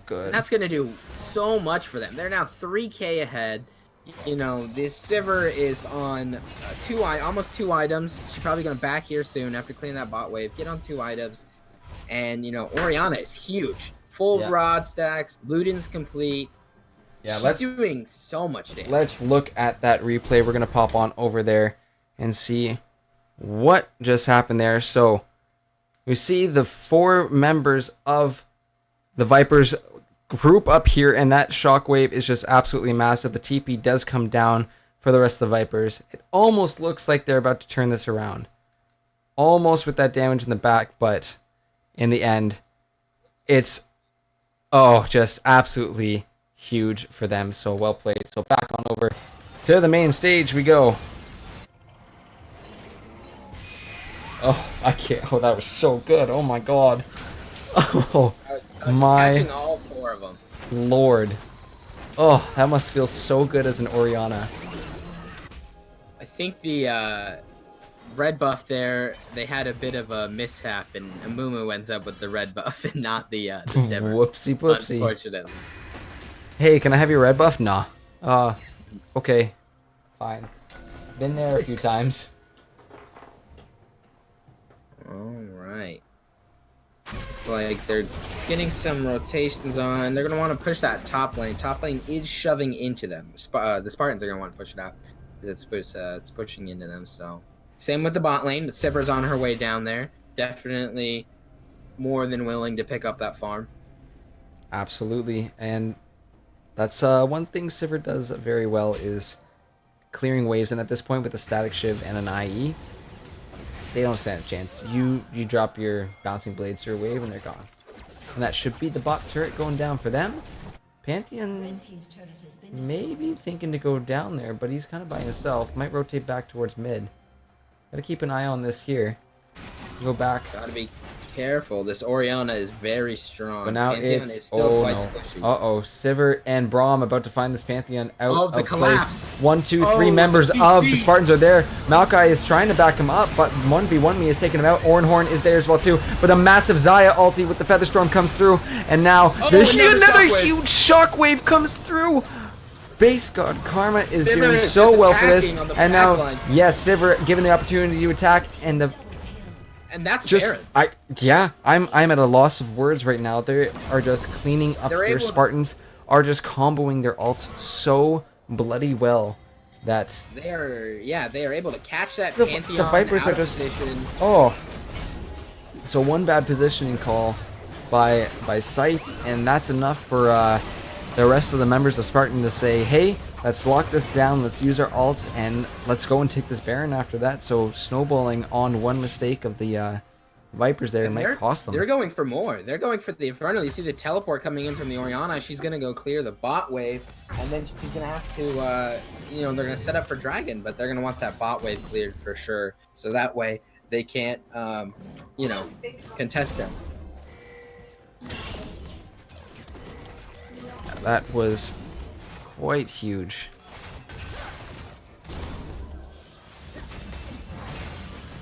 good. That's gonna do so much for them. They're now 3K ahead. You know, this Sivir is on almost 2 items. She's probably gonna back here soon after clearing that bot wave. Get on 2 items, and you know, Orianna is huge. Full Yeah. rod stacks. Luden's complete. Yeah, She's doing so much damage. let's look at that replay. We're gonna pop on over there and see what just happened there. So we see the 4 members of the Vipers group up here, and that shockwave is just absolutely massive. The TP does come down for the rest of the Vipers. It almost looks like they're about to turn this around. Almost with that damage in the back, but in the end, it's just absolutely huge for them. So well played. So back on over to the main stage we go. Oh, I can't. Oh, that was so good. Oh my god. Oh I was my catching all 4 of them. lord. Oh, that must feel so good as an Orianna. I think the red buff there, they had a bit of a mishap, and Amumu ends up with the red buff and not the Sivir. Whoopsie poopsie. Unfortunately. Hey, can I have your red buff? Nah. Okay. Fine. Been there a few times. Alright. Like, they're getting some rotations on. They're going to want to push that top lane. Top lane is shoving into them. The Spartans are going to want to push it out, because it's pushing into them, so. Same with the bot lane. Sivir's on her way down there. Definitely more than willing to pick up that farm. Absolutely. And that's one thing Sivir does very well is clearing waves. And at this point with a static shiv and an IE, they don't stand a chance. You drop your bouncing blades through a wave and they're gone. And that should be the bot turret going down for them. Pantheon maybe thinking to go down there, but he's kind of by himself. Might rotate back towards mid. Gotta keep an eye on this here. Go back. Gotta be careful. This Orianna is very strong. But now Pantheon it's is still quite no. squishy. Uh-oh. Sivir and Braum about to find this Pantheon out Oh, the of collapse. place. 1, 2, 3 Oh, members the of the CP. Spartans are there. Maokai is trying to back him up, but 1v1 me is taking him out. Ornhorn is there as well too. But a massive Xayah ulti with the Featherstorm comes through, and now another shockwave. huge shockwave comes through. Base God Karma is Sivir doing is so just well for this, attacking on the and now backline. yes, Sivir given the opportunity to attack, and the And that's just Baron. I'm at a loss of words right now. They are just cleaning up. Their Spartans are just comboing their ults so bloody well that they are able to catch that the Pantheon. Vipers out are of just position. So one bad positioning call by Scythe, and that's enough for the rest of the members of Spartan to say, hey, let's lock this down, let's use our ults, and let's go and take this Baron after that. So snowballing on one mistake of the Vipers there might cost them. They're going for more. They're going for the Inferno. You see the teleport coming in from the Orianna. She's going to go clear the bot wave, and then she's going to have to, they're going to set up for Dragon, but they're going to want that bot wave cleared for sure. So that way they can't, contest them. That was quite huge.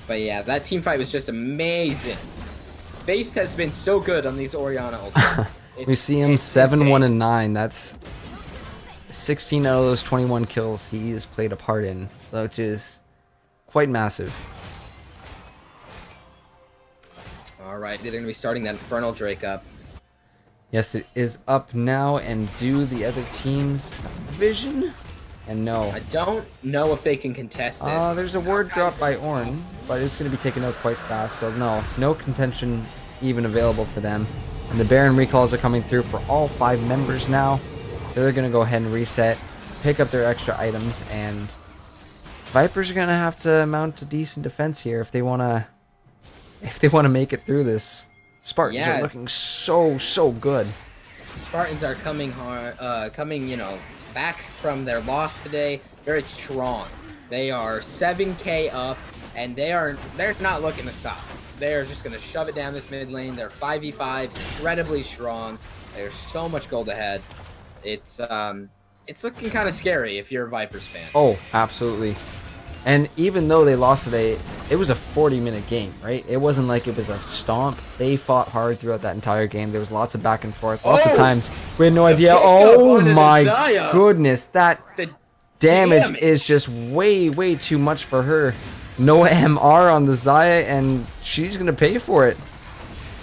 But yeah, that team fight was just amazing. Base has been so good on these Orianna ults. We see him 7, 1, and 9. That's 16 out of those 21 kills he has played a part in, which is quite massive. All right, they're going to be starting that Infernal Drake up. Yes, it is up now, and do the other team's vision? And no. I don't know if they can contest this. There's a word drop by Ornn, but it's going to be taken out quite fast, so no contention even available for them. And the Baron recalls are coming through for all 5 members now. They're going to go ahead and reset, pick up their extra items, and Vipers are going to have to mount a decent defense here if they want to make it through this. Spartans are looking so good. Spartans are coming hard, back from their loss today, very strong. They are 7k up, and they're not looking to stop. They're just gonna shove it down this mid lane. They're 5v5, incredibly strong. There's so much gold ahead. It's looking kind of scary if you're a Vipers fan. Oh, absolutely. And even though they lost today, it was a 40-minute game, right? It wasn't like it was a stomp. They fought hard throughout that entire game. There was lots of back and forth, lots of times we had no idea. Oh my goodness, that damage is just way too much for her. No MR on the Xayah, and she's gonna pay for it.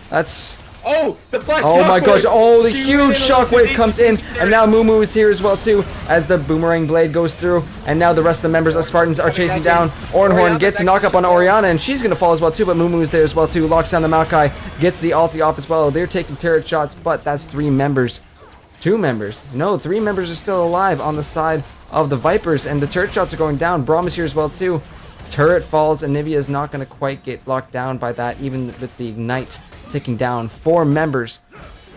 That's... Oh, the flash Oh my gosh, oh, the She huge ran shockwave comes in, and now Mumu is here as well too, as the boomerang blade goes through, and now the rest of the members of Spartans are chasing down. Ornhorn gets a knock up on Orianna, and she's gonna fall as well too, but Mumu is there as well too, locks down the Maokai, gets the ulti off as well. They're taking turret shots, but that's 3 members. 2 members. No, 3 members are still alive on the side of the Vipers, and the turret shots are going down. Braum is here as well too. Turret falls, and Nivea is not gonna quite get locked down by that, even with the Ignite taking down 4 members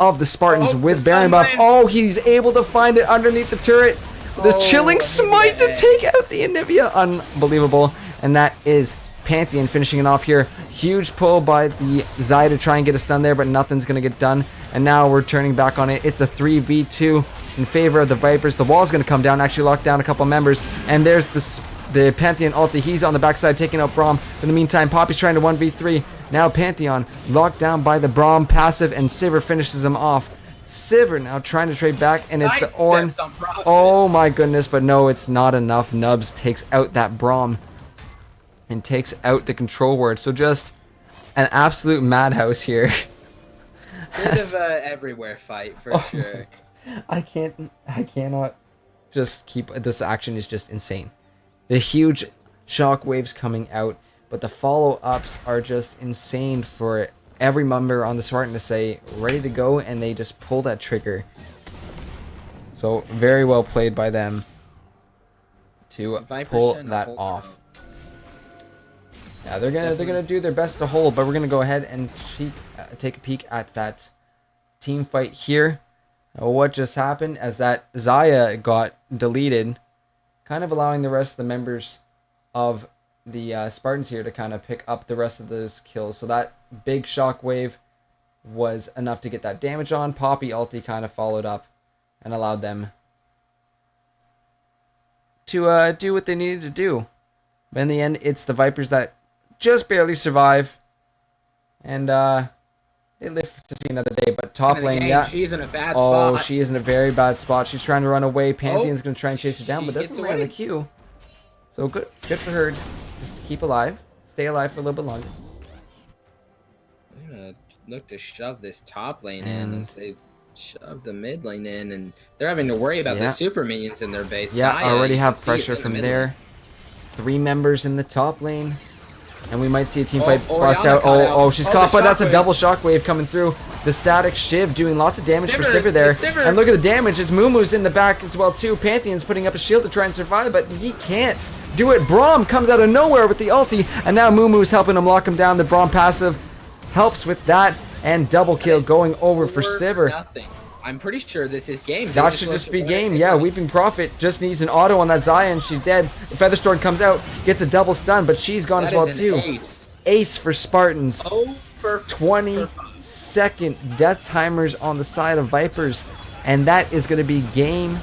of the Spartans with Baron buff. Oh, he's able to find it underneath the turret. The chilling smite to take out the Anivia. Unbelievable. And that is Pantheon finishing it off here. Huge pull by the Xayah to try and get a stun there, but nothing's going to get done. And now we're turning back on it. It's a 3v2 in favor of the Vipers. The wall's going to come down, actually lock down a couple members. And there's the Pantheon ulti. He's on the backside taking out Braum. In the meantime, Poppy's trying to 1v3. Now Pantheon locked down by the Braum passive, and Sivir finishes him off. Sivir now trying to trade back, and it's the Ornn. Oh my goodness, but no, it's not enough. Nubs takes out that Braum and takes out the control ward. So just an absolute madhouse here. Bit of a everywhere fight for sure. I cannot just keep this. Action is just insane. The huge shockwaves coming out, but the follow-ups are just insane for every member on the Spartan to say ready to go, and they just pull that trigger. So very well played by them to pull that off. Yeah, they're gonna do their best to hold, but we're gonna go ahead and take a peek at that team fight here. What just happened as that Zaya got deleted, kind of allowing the rest of the members of the Spartans here to kind of pick up the rest of those kills. So that big shockwave was enough to get that damage on. Poppy ulti kind of followed up and allowed them to do what they needed to do. But in the end, it's the Vipers that just barely survive, and they live to see another day. But top lane, game, yeah. she's in a bad Oh, spot. she is in a very bad spot. She's trying to run away. Pantheon's going to try and chase her down, she but doesn't gets land the away. Q. So good for her. Just keep alive. Stay alive for a little bit longer. I'm gonna look to shove this top lane And in as they shove the mid lane in, and they're having to worry about the super minions in their base. yeah, Zaya, already you have can see pressure it in the from mid there. lane. 3 members in the top lane. And we might see a team fight bust Orianna out. caught out. Oh, she's Oh, caught, the but that's a shockwave. double shockwave coming through. The static shiv doing lots of damage for Sivir, Sivir there. the Sivir. And look at the damage. It's Mumu's in the back as well too. Pantheon's putting up a shield to try and survive, but he can't do it. Braum comes out of nowhere with the ulti, and now Mumu's helping him lock him down. The Braum passive helps with that, and double kill going over for Sivir. Nothing. I'm pretty sure this is game. That should just be game. Yeah, Weeping Prophet just needs an auto on that Zaya, and she's dead. The Featherstorm comes out, gets a double stun, but she's gone as well too. Ace for Spartans. 20-second death timers on the side of Vipers, and that is going to be game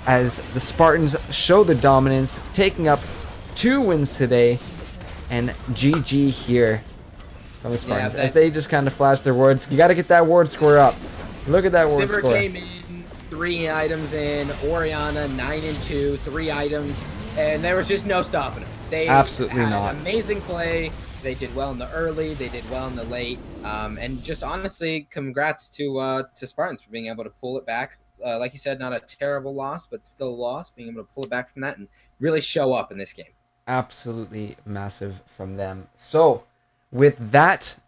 as the Spartans show the dominance, taking up 2 wins today, and GG here from the Spartans as they just kind of flash their wards. You got to get that ward score up. Look at that ward Sivir score. came in, 3 items in. Orianna 9-2, 3 items, and there was just no stopping them. They Absolutely had not. An amazing play. They did well in the early. They did well in the late. And just honestly, congrats to Spartans for being able to pull it back. Like you said, not a terrible loss, but still a loss. Being able to pull it back from that and really show up in this game. Absolutely massive from them. So, with that,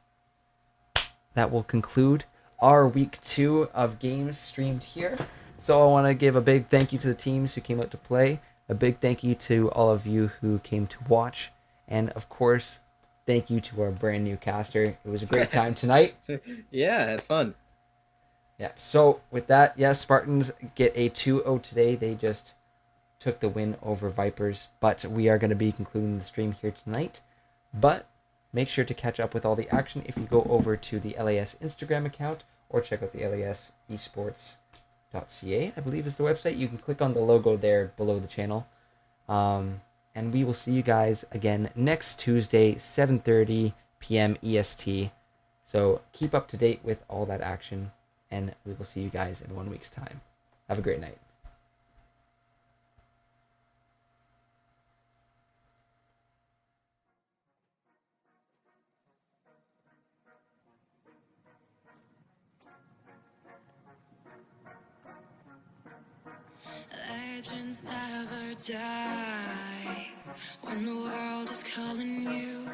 that will conclude our week 2 of games streamed here. So I want to give a big thank you to the teams who came out to play. A big thank you to all of you who came to watch. And of course, thank you to our brand new caster. It was a great time tonight. Yeah, had fun. Yeah, so with that, yes, Spartans get a 2-0 today. They just took the win over Vipers. But we are going to be concluding the stream here tonight. But make sure to catch up with all the action if you go over to the LAS Instagram account or check out the LAS esports.ca, I believe is the website. You can click on the logo there below the channel. And we will see you guys again next Tuesday, 7:30 p.m. EST. So keep up to date with all that action, and we will see you guys in 1 week's time. Have a great night. Legends never die when the world is calling you.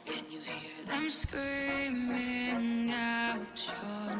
Can you hear them screaming out your